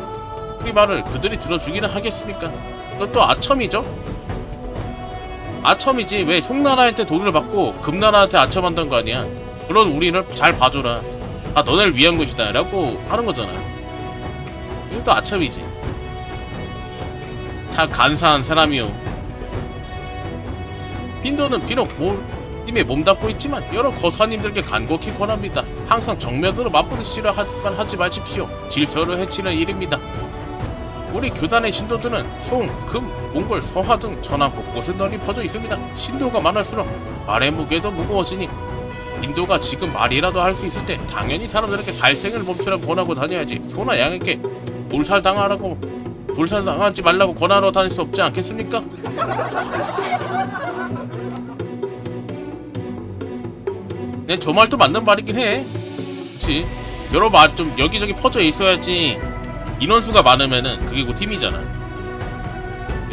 우리 말을 그들이 들어주기는 하겠습니까? 그것도 아첨이죠? 아첨이지 왜 송나라한테 돈을 받고 금나라한테 아첨한다는 거 아니야. 그런 우리를 잘 봐줘라, 아 너네를 위한 것이다 라고 하는 거잖아. 이것도 아첨이지. 참 간사한 사람이요. 빈도는 비록 님의 몸담고 있지만 여러 거사님들께 간곡히 권합니다. 항상 정면으로 맞부딪히려 하지 마십시오. 질서를 해치는 일입니다. 우리 교단의 신도들은 송, 금, 몽골, 서하 등 천하 곳곳에 널리 퍼져 있습니다. 신도가 많을수록 말의 무게도 무거워지니 인도가 지금 말이라도 할 수 있을 때 당연히 사람들에게 살생을 멈추라고 권하고 다녀야지 소나 양에게 몰살당하지 말라고 권하러 다닐 수 없지 않겠습니까? 네, 저 말도 맞는 말이긴 해. 그치. 좀 여기저기 퍼져 있어야지 인원수가 많으면은 그게 곧 팀이잖아.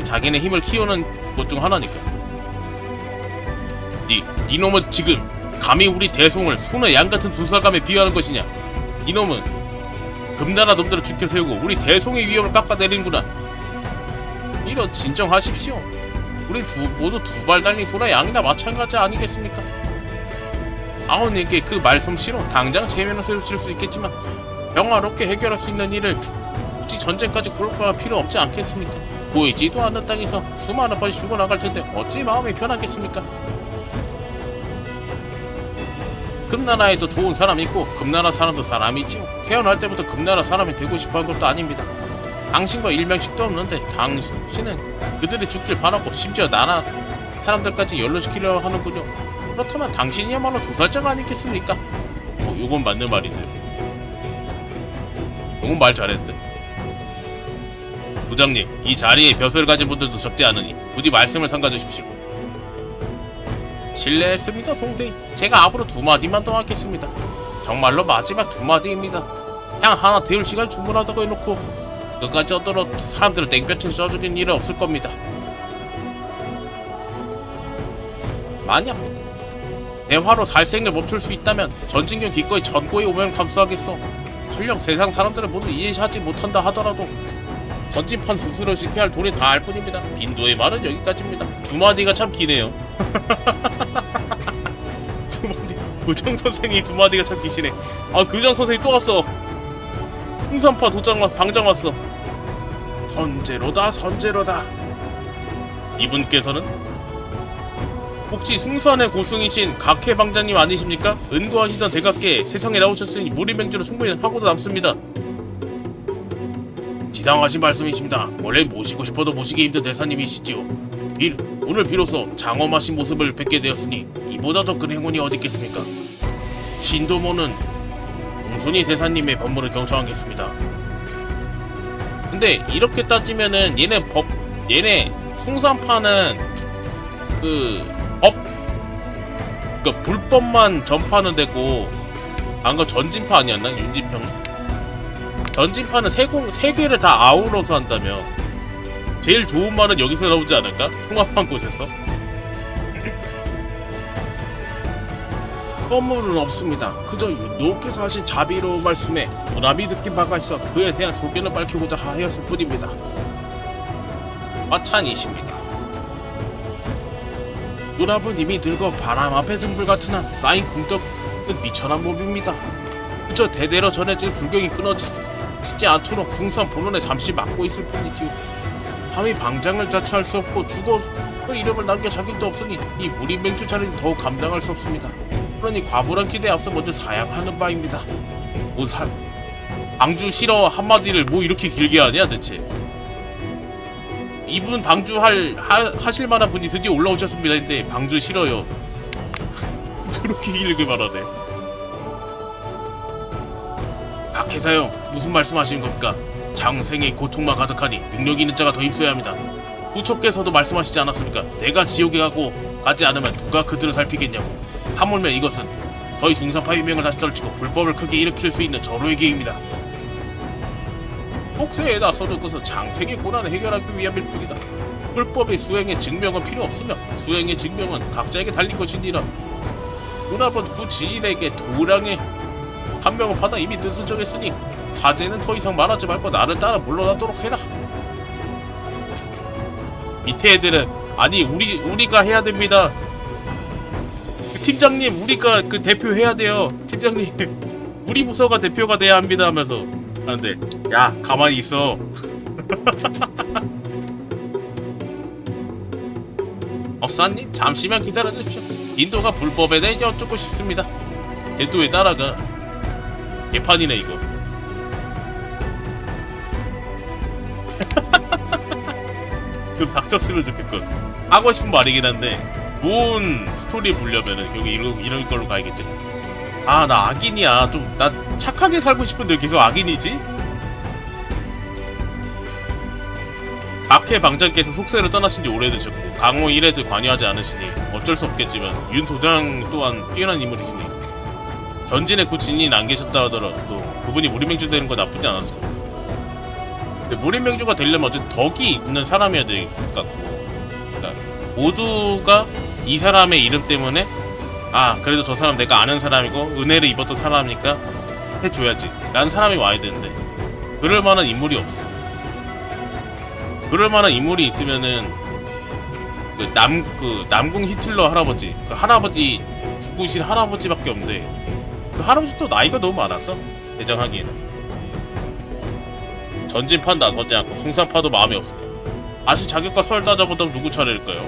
자기네 힘을 키우는 것 중 하나니까. 이놈은 지금 감히 우리 대송을 손의 양 같은 두 사감에 비유하는 것이냐? 이놈은 금나라 놈들을 죽여 세우고 우리 대송의 위협을 깎아내리는구나. 이런 진정하십시오. 우리 모두 두 발 달린 소나 양이나 마찬가지 아니겠습니까? 아우님께 그 말솜씨로 당장 체면을 세우실 수 있겠지만 평화롭게 해결할 수 있는 일을 굳이 전쟁까지 골고루 필요 없지 않겠습니까? 보이지도 않는 땅에서 수많은 번이 죽어나갈 텐데 어찌 마음이 편하겠습니까? 금나라에도 좋은 사람이 있고 금나라 사람도 사람이 있지요. 태어날 때부터 금나라 사람이 되고 싶어한 것도 아닙니다. 당신과 일명씩도 없는데 당신은 그들이 죽길 바라고 심지어 나라 사람들까지 연루시키려 하는군요. 그렇다면 당신이야말로 도살자가 아니겠습니까? 요건 맞는 말인데. 요건 말 잘했는데. 부장님, 이 자리에 벼슬을 가진 분들도 적지 않으니 부디 말씀을 삼가주십시오. 실례했습니다, 송대인. 제가 앞으로 두 마디만 더 하겠습니다. 정말로 마지막 두 마디입니다. 향 하나 데울 시간 충분하다고 해놓고 끝까지 얻도록 사람들을 땡볕에 쪄주긴 일은 없을 겁니다. 만약 대화로 살생을 멈출 수 있다면 전진경 기꺼이 전고의 오명을 감수하겠어. 설령 세상 사람들은 모두 이해하지 못한다 하더라도 전진판 스스로 지켜야 할 돈이 다 알 뿐입니다. 빈도의 말은 여기까지입니다. 두 마디가 참 기네요. 두 마디. 교장 선생이 두 마디가 참 기시네. 아, 교장 선생이 또 왔어. 홍산파 방장 왔어. 선제로다, 선제로다. 이분께서는 혹시 숭산의 고승이신 각해 방장님 아니십니까? 은고하시던 대각계 세상에 나오셨으니 무리맹주로 충분히 하고도 남습니다. 지당하신 말씀이십니다. 원래 모시고 싶어도 모시기 힘든 대사님이시지요. 오늘 비로소 장엄하신 모습을 뵙게 되었으니 이보다 더 큰 행운이 어디 있겠습니까? 신도모는 공손히 대사님의 법문을 경청하겠습니다. 근데 이렇게 따지면은 얘네 숭산파는 그러니까 불법만 전파는 되고 방금 전진파 아니었나? 윤진평? 전진파는 세 개를 다 아우러서 한다며. 제일 좋은 말은 여기서 나오지 않을까? 총합한 곳에서. 법문은 없습니다. 그저 윤도께서 하신 자비로운 말씀에 보람이 느낀 바가 있어 그에 대한 소견을 밝히고자 하였을 뿐입니다. 과찬이십니다. 누나부님이 늙어 바람 앞에 등불 같은 한 쌓인 궁덕은 미천한 몸입니다. 그저 대대로 전해질 불경이 끊어지지 않도록 숭산 본원에 잠시 막고 있을 뿐이지. 감히 방장을 자처할 수 없고 죽어 그 이름을 남겨 자격도 없으니 이 무림맹주 자리는 더욱 감당할 수 없습니다. 그러니 과분한 기대에 앞서 먼저 사약하는 바입니다. 방주 싫어 한마디를 뭐 이렇게 길게 하냐 대체. 이분 방주 하실 만한 분이 드디어 올라오셨습니다. 근데 방주 싫어요. 그렇게 길게 말하네. 각해사요, 무슨 말씀하시는 겁니까? 장생의 고통만 가득하니 능력 있는 자가 더 힘써야 합니다. 부처께서도 말씀하시지 않았습니까? 내가 지옥에 가지 않으면 누가 그들을 살피겠냐고. 하물며 이것은 저희 숭산파 유명을 다시 떨치고 불법을 크게 일으킬 수 있는 절호의 기회입니다. 복세에 나서는 것은 장생의 고난을 해결하기 위함일 뿐이다. 불법의 수행의 증명은 필요 없으며 수행의 증명은 각자에게 달린 것이니라. 누나번 구 지인에게 도량의 감명을 받아 이미 뜻을 정했으니 사제는 더 이상 말하지 말고 나를 따라 물러나도록 해라. 밑에 애들은 아니 우리가 해야 됩니다. 팀장님 우리가 그 대표해야 돼요. 팀장님 우리 부서가 대표가 돼야 합니다 하면서 안돼. 야 가만히 있어. 업사님 잠시만 기다려주십시오. 인도가 불법에 대해 여쭙고 싶습니다. 걔 또 왜 따라가? 개판이네 이거. 그 닥쳤으면 좋겠군. 하고 싶은 말이긴 한데 좋은 스토리 보려면은 여기 이런 걸로 가야겠지. 아 나 악인이야. 좀 나 착하게 살고 싶은데 왜 계속 악인이지? 각해 방장께서 속세를 떠나신 지 오래되셨고 강호 일에도 관여하지 않으시니 어쩔 수 없겠지만 윤 도장 또한 뛰어난 인물이시니 전진에 그 진인이 안 계셨다 하더라도 그분이 무림맹주 되는 거 나쁘지 않았어. 근데 무림맹주가 되려면 어쨌든 덕이 있는 사람이어야 될 것 같고, 그러니까 모두가 이 사람의 이름 때문에 아 그래도 저 사람 내가 아는 사람이고 은혜를 입었던 사람이니까 해줘야지 라는 사람이 와야 되는데 그럴 만한 인물이 없어. 그럴 만한 인물이 있으면은 그 남궁 히틀러 할아버지, 그 할아버지 죽으실 할아버지밖에 없는데 그 할아버지 또 나이가 너무 많았어. 대장하기에는 전진판 나서지 않고 숭상파도 마음이 없어. 다시 자격과 수월 따져보던 누구 차례일까요?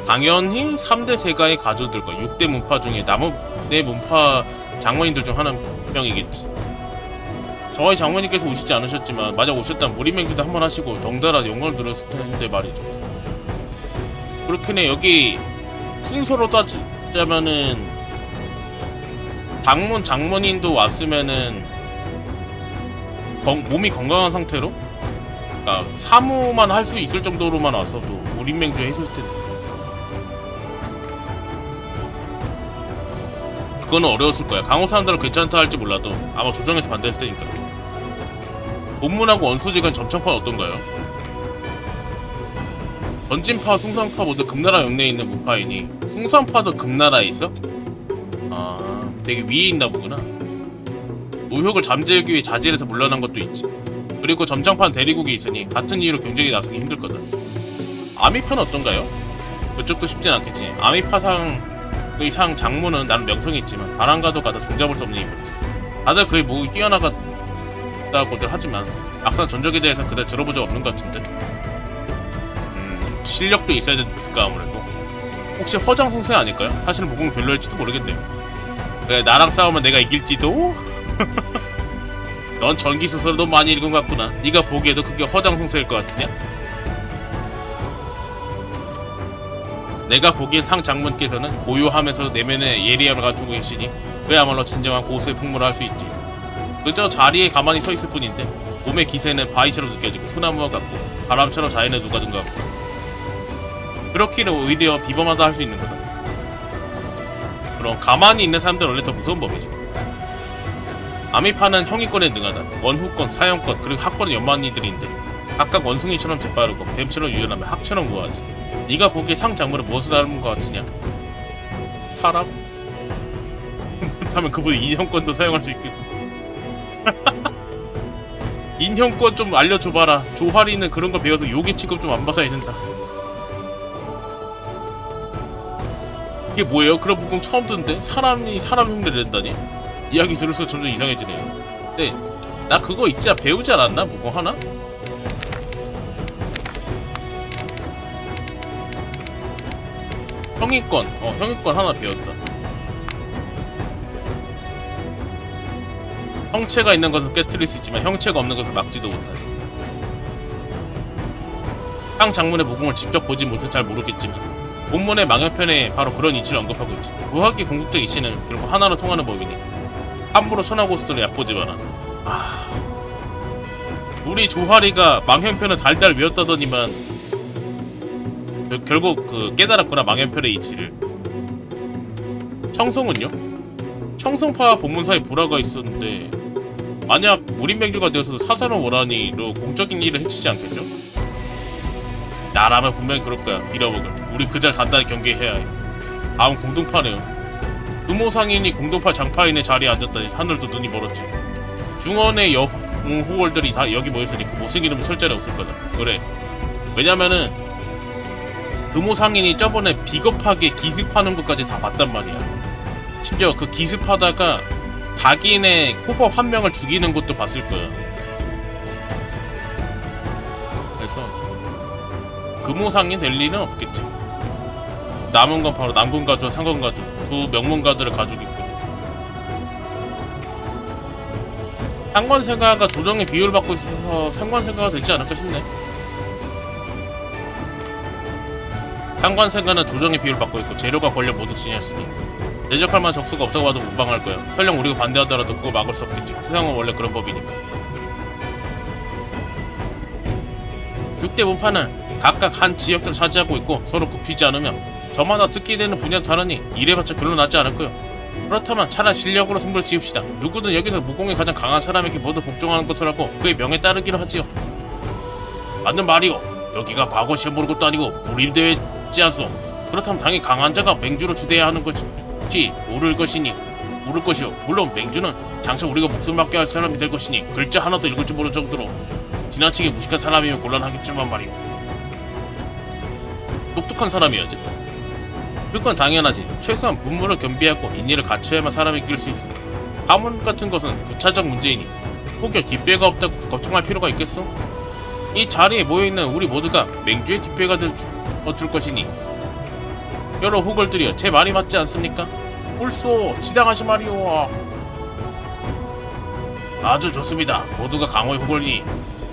당연히 3대 세가의 가주들과 6대 문파 중에 나머지 문파 장모님들 중 한 명이겠지. 저희 장모님께서 오시지 않으셨지만 만약 오셨다면 무림맹주도 한번 하시고 덩달아 영광을 누렸을 텐데 말이죠. 그렇긴 해. 여기 순서로 따지자면은 당문 장모님도 왔으면은 몸이 건강한 상태로, 그러니까 사무만 할 수 있을 정도로만 왔어도 무림맹주 했을 텐데 그거는 어려웠을 거야. 강호 사람들은 괜찮다 할지 몰라도 아마 조정에서 반대했을 테니까. 본문하고 원수직은 점청파는 어떤가요? 전진파, 숭상파 모두 금나라 영내에 있는 문파이니 숭상파도 금나라에 있어? 아, 되게 위에 있나 보구나. 우욕을 잠재우기 위해 자질에서 물러난 것도 있지. 그리고 점청파는 대리국이 있으니 같은 이유로 경쟁에 나서기 힘들거든. 아미파는 어떤가요? 그쪽도 쉽진 않겠지. 아미파상의 상 장모는 나는 명성이 있지만 바람가도 가다 종잡을 수 없는 인물이지. 다들 그의 목이 뛰어나갔다고들 하지만 막상 전적에 대해서 그다지 들어본 적 없는 것 같은데. 실력도 있어야 되니까 아무래도. 혹시 허장성세 아닐까요? 사실은 무공이 별로일지도 모르겠네요. 그래, 나랑 싸우면 내가 이길지도? 넌 전기소설을 너무 많이 읽은 것 같구나. 네가 보기에도 그게 허장성세일 것 같으냐? 내가 보기엔 상 장문께서는 고요하면서 내면의 예리함을 갖추고 계시니 그야말로 진정한 고수의 풍물을 할 수 있지. 그저 자리에 가만히 서 있을 뿐인데 몸의 기세는 바위처럼 느껴지고 소나무와 같고 바람처럼 자연에 녹아든 것 같고 그렇기는 오히려 비범하다 할 수 있는 거다. 그럼 가만히 있는 사람들은 원래 더 무서운 법이지. 아미파는 형이권에 능하다. 원후권, 사형권, 그리고 학권은 연만이들인데 각각 원숭이처럼 재빠르고 뱀처럼 유연하며 학처럼 우아하지. 네가 보기에 상 장물은 무엇을 닮은 것 같으냐? 사람? 그렇다면 그분이 인형권도 사용할 수 있겠고. 인형권 좀 알려줘봐라. 조화리는 그런 거 배워서 요괴 취급 좀 안 받아야 된다. 이게 뭐예요? 그런 무공 처음 듣는데? 사람이 사람 흉내를 낸다니? 이야기 들을수록 점점 이상해지네요. 근데 나 그거 있자 배우지 않았나? 무공 하나? 형이권, 형이권 하나 배웠다. 형체가 있는 것을 깨트릴 수 있지만 형체가 없는 것을 막지도 못하지. 상 장문의 무공을 직접 보지 못해 잘 모르겠지만 본문의 망연편에 바로 그런 이치를 언급하고 있지. 무학기 궁극적 이치는 결국 하나로 통하는 법이니 함부로 선하고수들을 얕보지 마라. 우리 조화리가 망연편을 달달 외웠다더니만 결국 그 깨달았구나, 망연편의 이치를. 청성은요? 청성파 본문 사이에 불화가 있었는데 만약 무림맹주가 되어서도 사사로운 원한이로 공적인 일을 해치지 않겠죠? 나라면 분명히 그럴 거야. 빌어먹을. 우리 그 잘 간단히 경계해야 해. 다음 공동파네요. 금호상인이 공동파 장파인의 자리에 앉았다니 하늘도 눈이 멀었지. 중원의 영호월들이 다 여기 모였으니 그 못생긴 놈이 설 자리에 없을 거다. 그래. 왜냐면은 금호상인이 저번에 비겁하게 기습하는 것까지 다 봤단 말이야. 심지어 그 기습하다가 자기네 호법 한 명을 죽이는 것도 봤을 거야. 그래서 금호상인 될 리는 없겠지. 남은 건 바로 남군가주와 상건가주 두 명문가들을 가지고 있고 상관세가가 조정의 비율을 받고 있어서 상관세가가 되지 않을까 싶네. 상관세가는 조정의 비율을 받고 있고 재료가 권력 모두 지녔으니 대적할 만한 적수가 없다고 봐도 무방할 거야. 설령 우리가 반대하더라도 그걸 막을 수 없겠지. 세상은 원래 그런 법이니까. 6대 문파는 각각 한 지역들을 차지하고 있고 서로 굽히지 않으며 저마다 듣게 되는 분야도 다르니 이래봤자 결론 나지 않을 거요. 그렇다면 차라리 실력으로 승부를 지읍시다. 누구든 여기서 무공이 가장 강한 사람에게 모두 복종하는 것을 하고 그의 명에 따르기로 하지요. 맞는 말이오. 여기가 과거 시험 보는 것도 아니고 무림대회지 않소. 그렇다면 당연히 강한 자가 맹주로 주대해야 하는 것이지 옳을 것이요. 물론 맹주는 장차 우리가 목숨 맡겨야 할 사람이 될 것이니 글자 하나도 읽을 줄 모를 정도로 지나치게 무식한 사람이면 곤란하겠지만 말이오. 똑똑한 사람이어야지. 그건 당연하지. 최소한 분물을 겸비하고 인의를 갖춰야만 사람이 이길 수 있어. 가문 같은 것은 부차적 문제이니 혹여 뒷배가 없다고 걱정할 필요가 있겠어? 이 자리에 모여있는 우리 모두가 맹주의 뒷배가 줄 것이니 여러 후걸들이여 제 말이 맞지 않습니까? 옳소. 지당하시 말이오. 아주 좋습니다. 모두가 강호의 후걸이니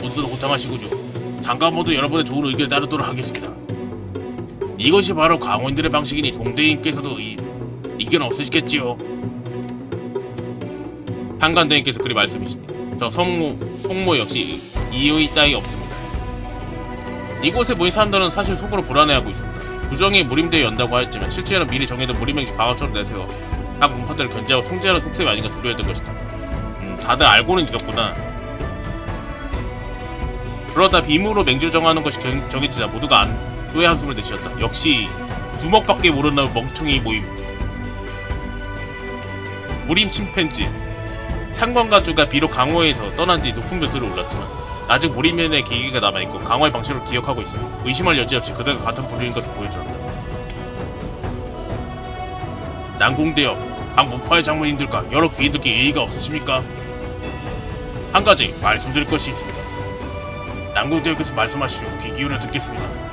모두도 고탕하시군요. 장관 모두 여러분의 좋은 의견을 따르도록 하겠습니다. 이것이 바로 강호인들의 방식이니 동대인께서도 이견 없으시겠지요? 한간대인께서 그리 말씀이시니 저 송모 역시 이의 따위 없습니다. 이곳에 모인 사람들은 사실 속으로 불안해하고 있습니다. 부정이 무림대에 연다고 하였지만 실제로 미리 정해둔 무림행시 강화처럼 내세워 각 문파들을 견제하고 통제하는 속셈이 아닌가 두려워했던 것이다. 다들 알고는 있었구나. 그러다 빔으로 맹주를 정하는 것이 정해지자 모두가 또의 한숨을 내쉬었다. 역시 주먹밖에 모르는 멍청이 모임. 무림 침팬지. 상관가주가 비록 강호에서 떠난 뒤 높은 벼슬을 올랐지만 아직 무림면의 기계가 남아있고 강호의 방식을 기억하고 있으니 의심할 여지 없이 그들과 같은 부류인 것을 보여주었다. 난궁대역, 각 문파의 장문인들과 여러 귀인들께 예의가 없으십니까? 한 가지 말씀드릴 것이 있습니다. 난궁대역께서 말씀하시오. 귀 기울여 듣겠습니다.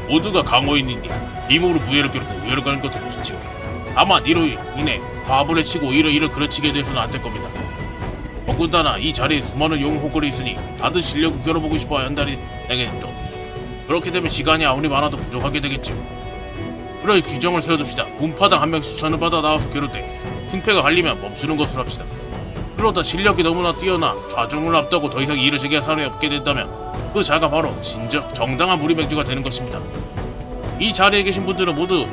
모두가 강호인이니 빔으로 무예를 겨루고 우열을 가는 것도 좋지요. 다만 이로 인해 과부를 치고 오히려 이를 그르치게 돼서는 안 될 겁니다. 더군다나 이 자리에 수많은 영호걸이 있으니 다들 실력을 겨뤄보고 싶어 한다겠죠. 그렇게 되면 시간이 아무리 많아도 부족하게 되겠지요. 그러니 규정을 세워줍시다. 문파당 한 명씩 추천을 받아 나와서 겨룰 때 승패가 갈리면 멈추는 것으로 합시다. 그러다 실력이 너무나 뛰어나 좌중을 앞두고 더 이상 이를 제기할 사람이 없게 된다면 그 자가 바로 정당한 무림맹주가 되는 것입니다. 이 자리에 계신 분들은 모두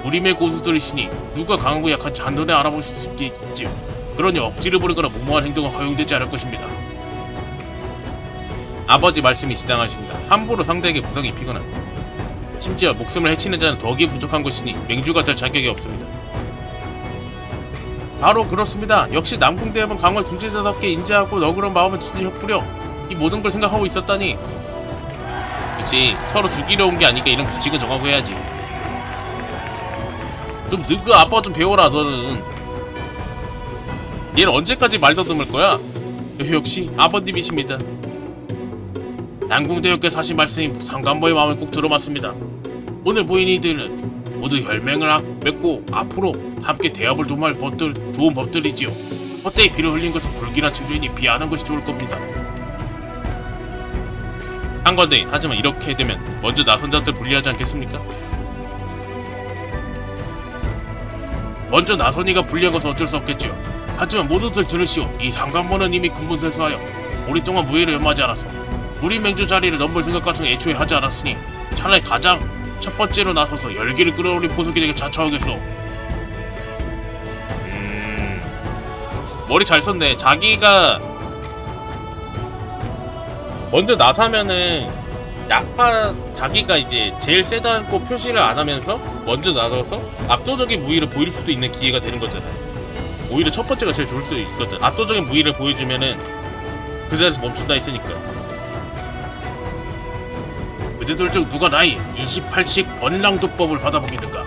무림의 고수들이시니 누가 강하고 약한지 한눈에 알아보실 수 있겠지요. 그러니 억지를 부리거나 무모한 행동은 허용되지 않을 것입니다. 아버지 말씀이 지당하십니다. 함부로 상대에게 부상이 입히거나 심지어 목숨을 해치는 자는 덕이 부족한 것이니 맹주가 될 자격이 없습니다. 바로 그렇습니다. 역시 남궁대협은 강월 중재자답게 인자하고 너그러운 마음은 진짜 혁부려 이 모든 걸 생각하고 있었다니. 그치, 서로 죽이려 온 게 아니까 이런 규칙은 정하고 해야지. 좀 너그 아빠 좀 배워라. 너는 얘는 언제까지 말 더듬을 거야? 역시 아버님이십니다. 난궁대역께서 하신 말씀이 상간모의 마음을 꼭 들어맞습니다. 오늘 모인 이들은 모두 혈맹을 맺고 앞으로 함께 대합을 도모할 좋은 법들이지요. 헛되이 피를 흘린 것은 불길한 징조이니 피하는 것이 좋을 겁니다. 한건대 하지만 이렇게 되면 먼저 나선 자들 불리하지 않겠습니까? 먼저 나선이가 불리한 것은 어쩔 수 없겠지요. 하지만 모두들 들으시오. 이 상관모는 이미 군분쇠수하여 오랫동안 무예를 연마하지 않았어. 우리 맹주 자리를 넘볼 생각 같은 애초에 하지 않았으니 차라리 가장 첫 번째로 나서서 열기를 끌어올린 포석이에게 자처하겠소. 머리 잘 썼네. 자기가 먼저 나서면은 자기가 이제 제일 세다고 표시를 안 하면서 먼저 나서서 압도적인 무기를 보일 수도 있는 기회가 되는 거잖아요. 오히려 첫 번째가 제일 좋을 수도 있거든. 압도적인 무기를 보여주면은 그 자리에서 멈춘다 했으니까. 그대들 중 누가 나이 28식 번랑도법을 받아보겠는가?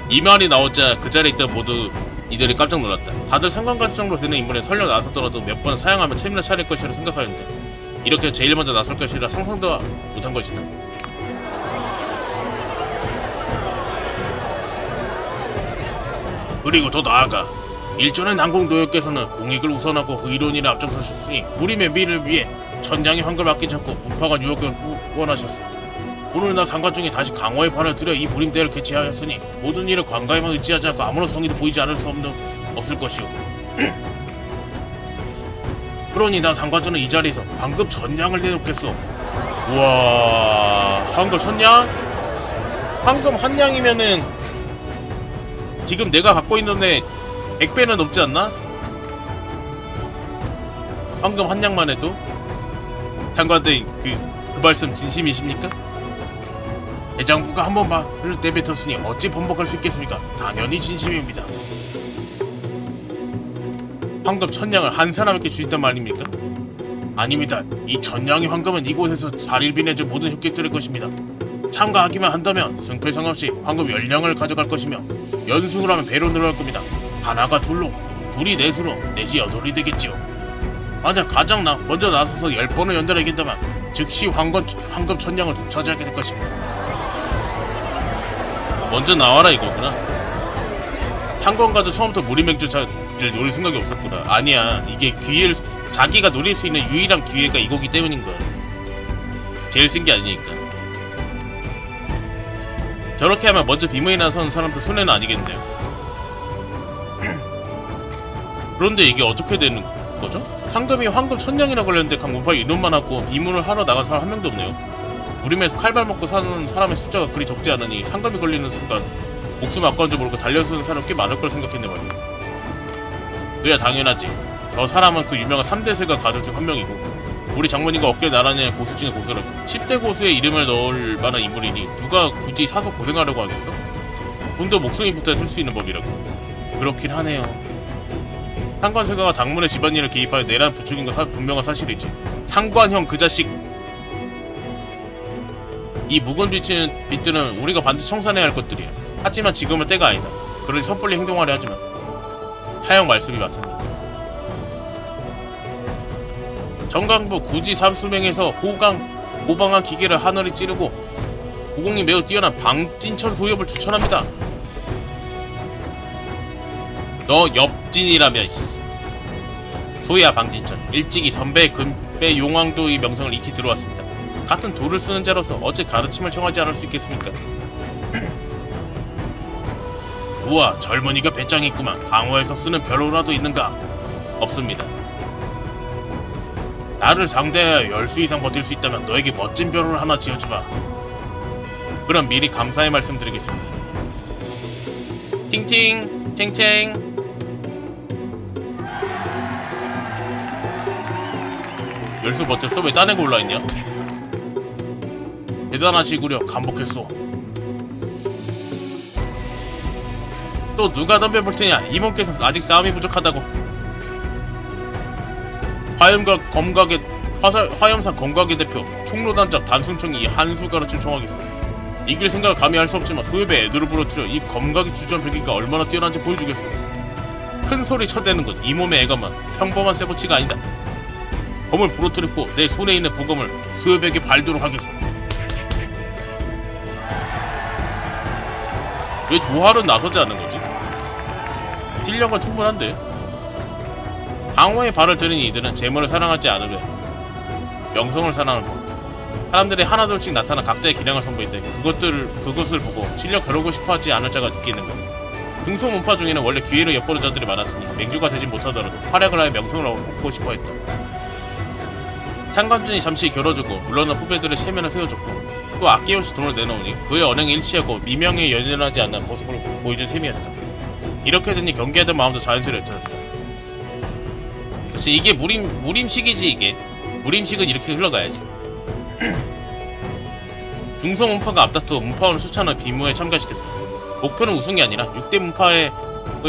이 말이 나오자 그 자리에 있던 모두 이들이 깜짝 놀랐다. 다들 상관가지 정도 되는 인물에 설령 나섰더라도 몇 번 사용하면 체면을 차릴 것이라 생각하였는데 이렇게 제일 먼저 나설 것이라 상상도 못한 것이다. 그리고 더 나아가 일전에 난궁노역께서는 공익을 우선하고 의로운 일에 앞장서셨으니 무림의 미를 위해 천냥의 황금을 아끼지 않고 문파가 유혹을 후원하셨어. 오늘 나 상관 중에 다시 강화의 판을 들여 이 무림대를 개최하였으니 모든 일을 관가에만 의지하지 않고 아무런 성의도 보이지 않을 수 없을 것이오. 그러니 나 상관전은 이 자리에서 방금 전냥을 내놓겠소. 우와, 황금 1000냥? 황금 한 냥이면은 지금 내가 갖고 있는 애 100배는 넘지 않나? 황금 한 냥만 해도? 장관님, 그 말씀 진심이십니까? 대장부가 한 번 말을 내뱉었으니 어찌 번복할 수 있겠습니까? 당연히 진심입니다. 황금 1000냥을 한 사람에게 주신단 말입니까? 아닙니다. 이 1000냥의 황금은 이곳에서 자리를 빛내준 모든 흑객들의 것입니다. 참가하기만 한다면 승패 상관없이 황금 10냥을 가져갈 것이며 연승을 하면 배로 늘어날 겁니다. 하나가 둘로, 둘이 넷으로, 넷이 여덟이 되겠지요. 만약 가장 먼저 나서서 10번을 연달아 이긴다면 즉시 황금 1000냥을 독차지하게 될 것입니다. 먼저 나와라 이거구나. 상관가도 처음부터 무리맹주를 노릴 생각이 없었구나. 아니야, 이게 기회를 자기가 노릴 수 있는 유일한 기회가 이거기 때문인 거야. 제일 센 게 아니니까. 저렇게 하면 먼저 비문이 나선 사람들 손해는 아니겠네요. 그런데 이게 어떻게 되는 거죠? 상금이 황금 1000냥이나 걸렸는데 강문파 인원만 하고 비문을 하러 나간 사람 한 명도 없네요. 우림에서 칼발 먹고 사는 사람의 숫자가 그리 적지 않으니 상금이 걸리는 순간 목숨 아까운 줄 모르고 달려서는 사람 꽤 많을 걸 생각했네 말이야. 그야 당연하지. 저 사람은 그 유명한 3대세가 가족 중 한 명이고 우리 장모님과 어깨를 나란히 고수 중에 고수라고. 10대 고수의 이름을 넣을 만한 인물이니 누가 굳이 사서 고생하려고 하겠어? 돈도 목숨이 붙어 쓸 수 있는 법이라고. 그렇긴 하네요. 상관세가가 당문의 집안일을 개입하여 내란 부추긴 거 분명한 사실이지. 상관형 그 자식. 이 묵은 빚들은 우리가 반드시 청산해야 할 것들이야. 하지만 지금은 때가 아니다. 그러니 섣불리 행동하려 하지만 사형 말씀이 맞습니다. 정강부 구지 삼수맹에서 호방한 기계를 하늘에 찌르고 무공이 매우 뛰어난 방진천 소엽을 추천합니다. 너 엽진이라면 소야 방진천 일찍이 선배 금배 용왕도의 명성을 익히 들어왔습니다. 같은 도를 쓰는 자로서 어째 가르침을 청하지 않을 수 있겠습니까? 좋아, 젊은이가 배짱이 있구만. 강화에서 쓰는 벼로라도 있는가? 없습니다. 나를 상대하여 10수 이상 버틸 수 있다면 너에게 멋진 벼로를 하나 지어주마. 그럼 미리 감사의 말씀드리겠습니다. 팅팅 챙챙. 열수 버텼어? 왜 딴 애가 올라있냐? 대단하시구려. 감복했소. 또 누가 덤벼볼 테냐? 이모께서 아직 싸움이 부족하다고. 화염산 검각의 대표 총로단장 단순청이 한수가를 청하겠습니다. 이길 생각을 감히 할 수 없지만 소엽의 애들을 부러뜨려 이 검각이 주저한 벽기가 얼마나 뛰어난지 보여주겠어. 큰 소리 쳐대는 건 이 몸의 애가만 평범한 쇠붙이가 아니다. 검을 부러뜨렸고 내 손에 있는 보검을 소엽에게 발도록 하겠어. 왜 조화는 나서지 않는 거지? 딜량은 충분한데. 강호의 발을 들은 이들은 재물을 사랑하지 않으려 명성을 사랑할 법. 사람들이 하나둘씩 나타나 각자의 기량을 선보인데 그것을 보고 실력 겨루고 싶어하지 않을 자가 있겠는 것. 중소문파 중에는 원래 기회를 엿보는 자들이 많았으니 맹주가 되지 못하더라도 활약을 하여 명성을 얻고 싶어했다. 상관준이 잠시 겨뤄주고 물러난 후배들의 체면을 세워줬고 또 아낌없이 돈을 내놓으니 그의 언행에 일치하고 미명에 연연하지 않는 모습을 보여준 셈이었다. 이렇게 되니 경계하던 마음도 자연스레 옅어졌다. 그치, 이게 무림식이지. 이게 무림식은 이렇게 흘러가야지. 중소문파가 앞다투어 문파원을 수찬한 비무에 참가시켰다. 목표는 우승이 아니라 6대 문파의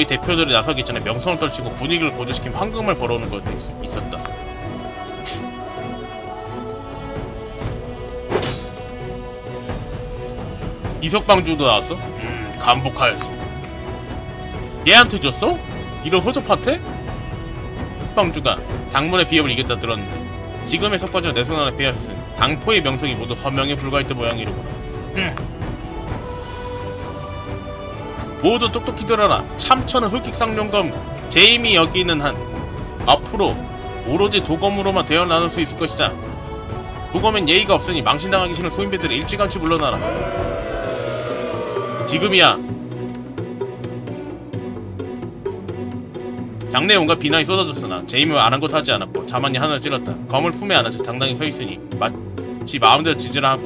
대표들이 나서기 전에 명성을 떨치고 분위기를 고조시키며 황금을 벌어오는 것도 있었다. 이석방주도 나왔어? 감복하였소. 얘한테 줬어? 이런 허접한테? 석방주가 당문의 비협을 이겼다 들었는데 지금의 석방주는 내 손 안에 빼앗으니 당포의 명성이 모두 허명에 불과했던 모양이로구나. 모두 똑똑히 들어라. 참천은 흑익상룡검 제임이 여기는 한 앞으로 오로지 도검으로만 대화 나눌 수 있을 것이다. 도검엔 예의가 없으니 망신당하기 싫은 소인배들이 일찌감치 물러나라. 지금이야. 장내에 온갖 비난이 쏟아졌으나 제임은 아랑곳하지 않았고 자만히 하늘을 찔렀다. 검을 품에 안아서 당당히 서있으니 지 마음대로 지지라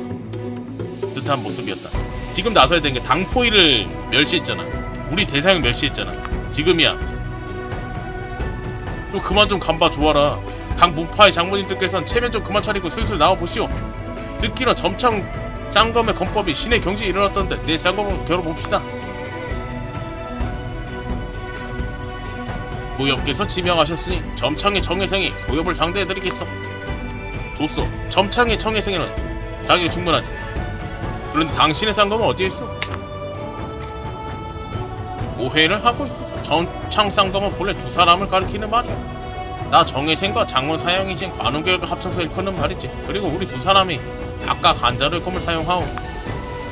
듯한 모습이었다. 지금 나서야 되는 게 당포이를 멸시했잖아. 우리 대상을 멸시했잖아. 지금이야. 또 그만 좀 간봐 줘와라. 각 문파의 장모님들께서는 체면 좀 그만 차리고 슬슬 나와보시오. 듣기로 점창 쌍검의 검법이 신의 경지에 일어났던데 내 쌍검을 겨뤄봅시다. 소엽께서 지명하셨으니 점창의 정혜생이 소엽을 상대해드리겠어. 좋소. 점창의 정혜생에는 자격이 충분하지. 그런데 당신의 쌍검은 어디에 있어? 오해를 하고 있고 점창 쌍검은 본래 두 사람을 가리키는 말이야. 나 정혜생과 장원 사형이진 관운결과 합쳐서 일컫는 말이지. 그리고 우리 두 사람이 각각 한자로의 검을 사용하오.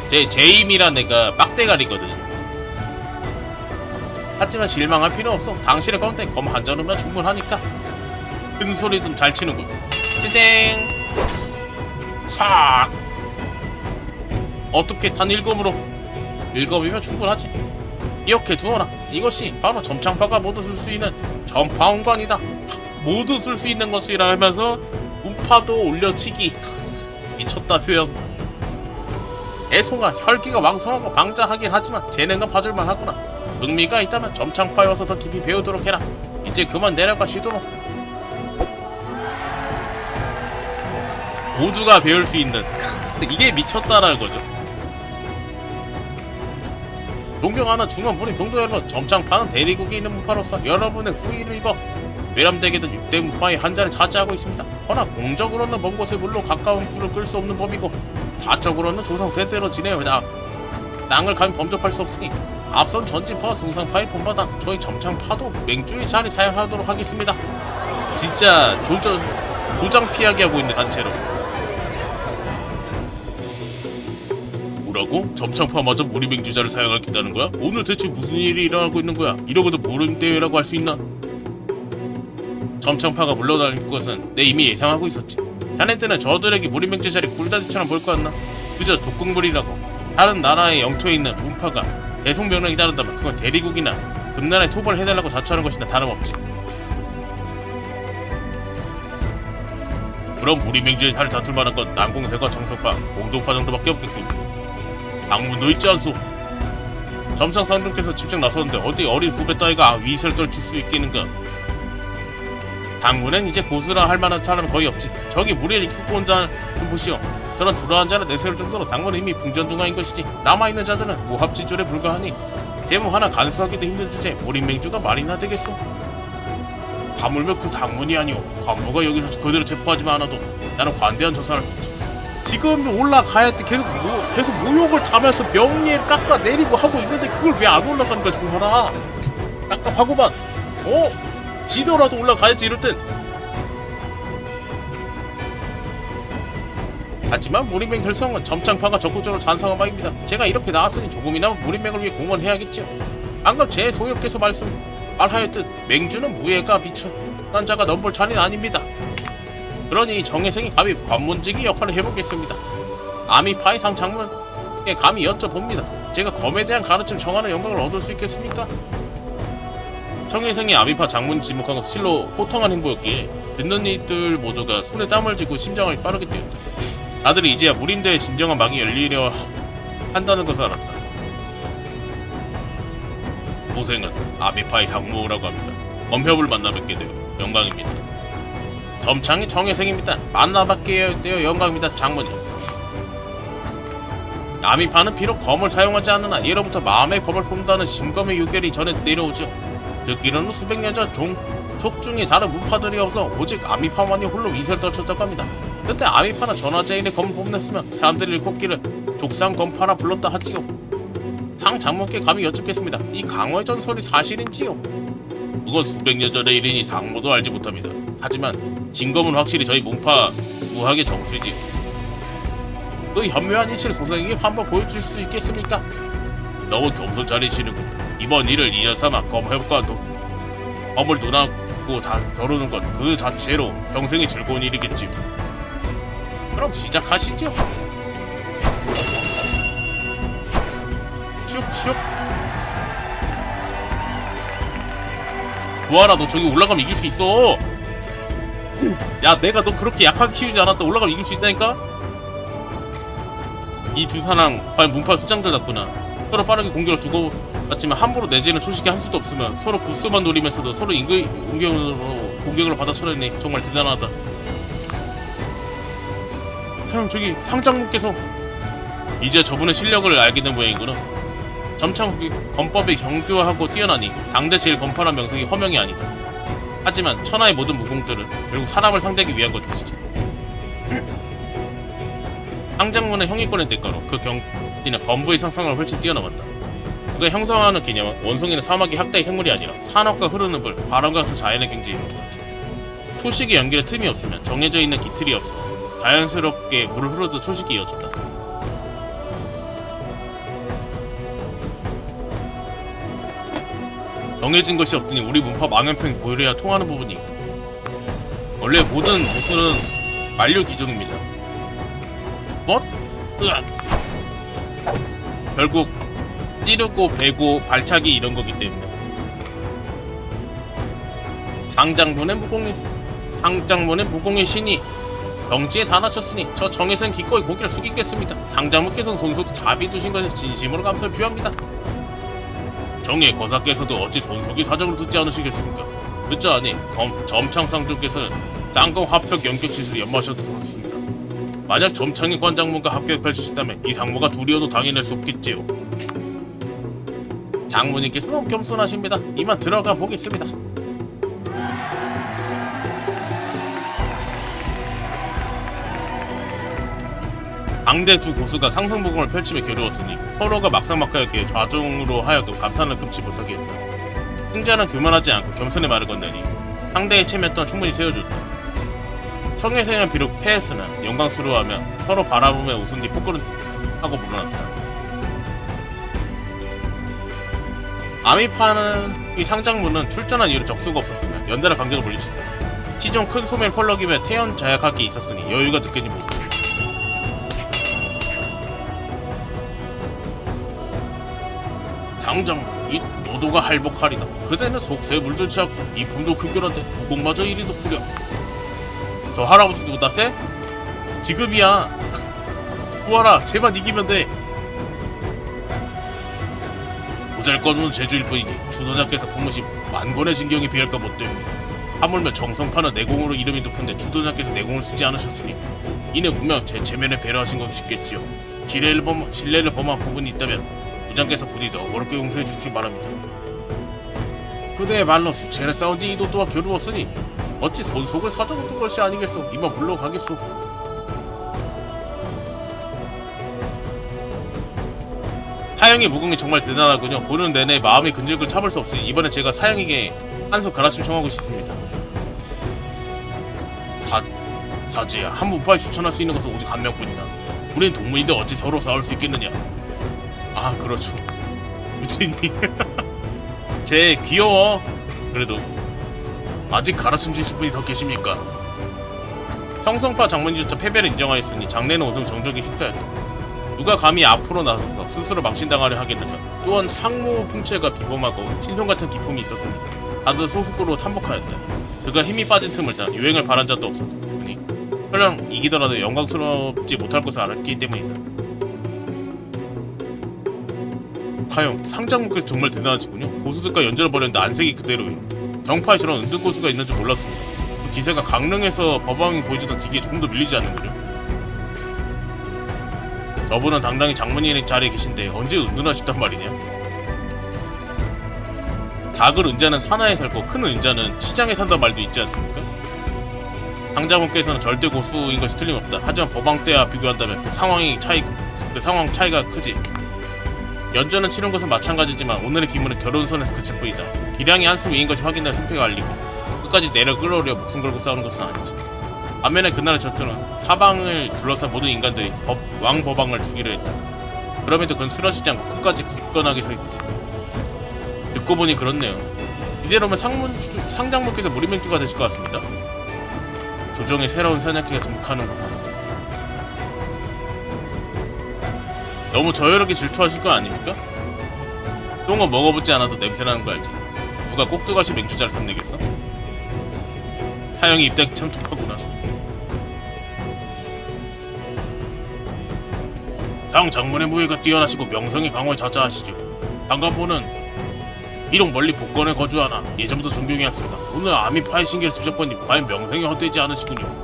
제 제임이란 애가 빡대가리거든. 하지만 실망할 필요 없어. 당신의 검대 검 한자루면 충분하니까. 큰 소리 좀 잘 치는군. 찌쟁 싹. 어떻게 단 1검으로 1검이면 충분하지. 기억해 두어라. 이것이 바로 점창파가 모두 쓸 수 있는 점파운관이다. 모두 쓸 수 있는 것이라 하면서 우파도 올려치기. 미쳤다 표현. 애송아 혈기가 왕성하고 방자하긴 하지만 재능은 봐줄만 하구나. 흥미가 있다면 점창파에 와서 더 깊이 배우도록 해라. 이제 그만 내려가 쉬도록. 모두가 배울 수 있는 이게 미쳤다라는 거죠. 존경하는 중원부린 동도 여러분, 점창파는 대리국에 있는 문파로서 여러분의 후의를 입어 외람되게도 6대 문파의 한 자를 차지하고 있습니다. 허나 공적으로는 먼 곳에 물론 가까운 불을 끌 수 없는 법이고 사적으로는 조상 대대로 지내어 땅을 감히 범접할 수 없으니 앞선 전진파와 숭상파의 본받아 저희 점창파도 맹주의 자리 사용하도록 하겠습니다. 진짜 조장 피하게 하고 있는 단체로. 뭐라고? 점창파마저 무리 맹주자를 사용하겠다는 거야? 오늘 대체 무슨 일이 일어나고 있는 거야? 이러고도 무림 대회라고 할 수 있나? 점창파가 물러날 것은 내 이미 예상하고 있었지. 자네들은 저들에게 무리 맹주자를 굴다리처럼 볼 것 같나? 그저 독극물이라고. 다른 나라의 영토에 있는 문파가 대송 명령이 따른다면 그건 대리국이나 금나라에 토벌을 해달라고 자처하는 것이나 다름없지. 그럼 우리 맹주의 살을 다툴 만한 건 난공세과 정석파, 공동파 정도밖에 없겠군. 당문도 있지 않소. 점상 상등께서 직접 나섰는데 어디 어린 후배 따위가 위세를 떨칠 수 있겠는가. 당문엔 이제 고수라 할 만한 사람은 거의 없지. 저기 무리를 이끌고 온 자 좀 보시오. 저런 조라한 자를 내세울 정도로 당문은 이미 풍전중앙인 것이지. 남아있는 자들은 고합지졸에 불과하니 제목 하나 간수하기도 힘든 주제에 무림맹주가 말이나 되겠소. 하물며 그 당문이 아니오. 관무가 여기서 그대로 체포하지만 않아도 나는 관대한 조사를 할 수 있지. 지금 올라가야 돼. 계속 모욕을 타면서 명예를 깎아내리고 하고 있는데 그걸 왜 안 올라가는 거야 정말아. 깝깝하고만. 지더라도 올라가야지 이럴 땐. 하지만 무림맹 결성은 점창파가 적극적으로 찬성한 바입니다. 제가 이렇게 나왔으니 조금이나마 무림맹을 위해 공헌해야겠죠. 방금 제 소엽께서 말하였듯 맹주는 무예가 비천한 자가 넘볼 자리는 아닙니다. 그러니 정혜생이 감히 관문직의 역할을 해보겠습니다. 아미파의 상장문에 감히 여쭤봅니다. 제가 검에 대한 가르침 정하는 영광을 얻을 수 있겠습니까? 정혜생이 아미파 장문 지목한 것은 실로 호통한 행보였기에 듣는 이들 모두가 손에 땀을 쥐고 심장을 빠르게 뛰었다. 다들 이제야 무림대의 진정한 막이 열리려 한다는 것을 알았다. 고생은 아미파의 장모라고 합니다. 검협을 만나뵙게 되어 영광입니다. 점창이 정혜생입니다. 만나뵙게 되어 영광입니다. 장모님. 아미파는 비록 검을 사용하지 않으나 예로부터 마음의 검을 품다는 심검의 유결이 전해 내려오죠. 듣기로는 수백 년 전 속중에 다른 문파들이 없어 오직 아미파만이 홀로 위세를 떨쳤다고 합니다. 그때 아미파는 전화제인의 검을 뽐냈으면 사람들이 일컫기를 족상검파라 불렀다 하지요. 상 장모께 감히 여쭙겠습니다. 이 강화의 전설이 사실인지요? 그건 수백 년 전의 일이니 상모도 알지 못합니다. 하지만 진검은 확실히 저희 문파 무학의 정수이지요. 그 현묘한 이치를 소생에게 한번 보여줄 수 있겠습니까? 너무 겸손 차리시는군. 이번 일을 인연 삼아 검협과 검을 논하고 다 겨루는 것 그 자체로 평생이 즐거운 일이겠지요. 그럼 시작하시죠. 슉슉. 좋아라, 너 저기 올라가면 이길 수 있어. 야, 내가 너 그렇게 약하게 키우지 않았다. 올라가면 이길 수 있다니까? 이 두 사람 과연 문파 수장들답구나. 서로 빠르게 공격을 주고받지만 함부로 내지는 초식이 한 수도 없으면 서로 보스만 노리면서도 서로 공격으로 받아쳐내니 정말 대단하다. 사형 저기 상장님께서 이제 저분의 실력을 알게 된 모양이구나. 점창국이 검법이 정교하고 뛰어나니 당대 제일 검파란 명성이 허명이 아니다. 하지만 천하의 모든 무공들은 결국 사람을 상대하기 위한 것이지. 상장문의 형이권의 대가로 그 경지는 범부의 상상을 훨씬 뛰어넘었다. 그가 형성하는 개념은 원숭이는 사막의 학대의 생물이 아니라 산업과 흐르는 불, 바람과 같은 자연의 경지이다. 초식의 연결에 틈이 없으면 정해져 있는 기틀이 없어 자연스럽게 물을 흐르듯 초식이 이어졌다. 정해진 것이 없더니 우리 문파 망연팽 보여야 통하는 부분이 있고, 원래 모든 무술은 만류 기종입니다. 뭐? 으악! 결국 찌르고 베고 발차기 이런 거기 때문에 상장문의 무공의 신이 경지에 다 낮췄으니 저 정에선 기꺼이 고개를 숙이겠습니다. 상장문께서는 손속에 자비 두신 것에 진심으로 감사를 표합니다. 정의 거사께서도 어찌 손속이 사정을 듣지 않으시겠습니까? 늦자하니 점창상조께서는 쌍검 합격 연격 시술을 연마하셔도 좋습니다. 만약 점창인 관장문과 합격을 펼치신다면 이 상무가 둘이어도 당해낼 수 없겠지요. 장모님께서 너무 겸손하십니다. 이만 들어가 보겠습니다. 당대 두 고수가 상승복음을 펼치며 겨루었으니 서로가 막상막하게 좌종으로 하여금 감탄을 금치 못하게 했다. 승자는 교만하지 않고 겸손의 말을 건네니 상대의 체면 또한 충분히 세워줬다. 청에서는 비록 패했으나 영광스러워하며 서로 바라보며 웃은 뒤 포크를 하고 물러났다. 아미파는 이 상장문은 출전한 이유로 적수가 없었으며 연달아 강력을 물리쳤다. 시종 큰 소매를 펄럭이며 태연 자약할 게 있었으니 여유가 느껴진 모습이다. 상장문, 이 노도가 할복하리다. 그대는 속세에 물들지 않고 이 품도 흡결한데 무공마저 이리도 뿌려. 저 할아버지도 보다 쎄? 지금이야. 구하라. 쟤만 이기면 돼. 보잘것없는 제주일 뿐이니 주도자께서 품으신 만권의 진경이 비할까 못됩니다. 하물며 정성파는 내공으로 이름이 높은데 주도자께서 내공을 쓰지 않으셨으니 이는 분명 제 체면에 배려하신 것이겠지요. 신뢰를 범한 부분이 있다면 부장께서 부디 더 어렵게 용서해 주시기 바랍니다. 그대의 말로 수체를 싸운 뒤 이도 또한 겨루었으니 어찌 손속을 사정을 둔 것이 아니겠소. 이만 물러가겠소. 사형의 무공이 정말 대단하군요. 보는 내내 마음의 근질을 참을 수 없으니 이번에 제가 사형에게 한수 가라춤 청하고 싶습니다. 사지야, 한 문파에 추천할 수 있는 것은 오직 한 명뿐이다. 우린 동문인데 어찌 서로 싸울 수 있겠느냐. 아, 그렇죠. 유진이 쟤 귀여워. 그래도 아직 가라춤 치실 분이 더 계십니까? 청성파 장문주자 패배를 인정하였으니 장례는 오등 정적이 식사였다. 누가 감히 앞으로 나서서 스스로 망신당하려 하겠는가. 또한 상무 풍채가 비범하고 신성같은 기품이 있었으니 다들 소속으로 탐복하였다. 그가 힘이 빠진 틈을 따 유행을 바란 자도 없었으니 설령 이기더라도 영광스럽지 못할 것을 알았기 때문이다. 가영, 상장문께서 정말 대단하시군요. 고수들과 연전을 벌였는데 안색이 그대로예요. 경파에 저런 은둔 고수가 있는 줄 몰랐습니다. 그 기세가 강릉에서 법왕이 보여주던 기계에 조금 더 밀리지 않는군요. 저분은 당당히 장문인의 자리에 계신데 언제 은둔하셨단 말이냐? 작은 은자는 산하에 살고 큰 은자는 시장에 산단 말도 있지 않습니까? 상장문께서는 절대 고수인 것이 틀림없다. 하지만 법왕 때와 비교한다면 그 상황 차이가 크지. 연전은 치른 것은 마찬가지지만 오늘의 기문은 결혼선에서 그칠 뿐이다. 기량이 한수 위인 것이 확인된 승패가 알리고 끝까지 내려 끌어올려 목숨 걸고 싸우는 것은 아니지. 반면에 그날의 전투는 사방을 둘러싼 모든 인간들이 왕법왕을 죽이려 했다. 그럼에도 그는 쓰러지지 않고 끝까지 굳건하게 서있지. 듣고 보니 그렇네요. 이대로면 상장문께서 무리맹주가 되실 것 같습니다. 조정의 새로운 사냥기가 등극하는구나. 너무 저요롭게 질투하실 거 아닙니까? 똥은 먹어보지 않아도 냄새나는 거 알지? 누가 꼭두가시 맹주자를 탐내겠어? 사형이 입장이 참 독하구나. 당 장문의 무예가 뛰어나시고 명성이 강화에 자자하시죠. 당간보는 비록 멀리 복건에 거주하나 예전부터 존경해왔습니다. 오늘 아미파의 신기를 직접 보니 과연 명성이 헛되지 않으시군요.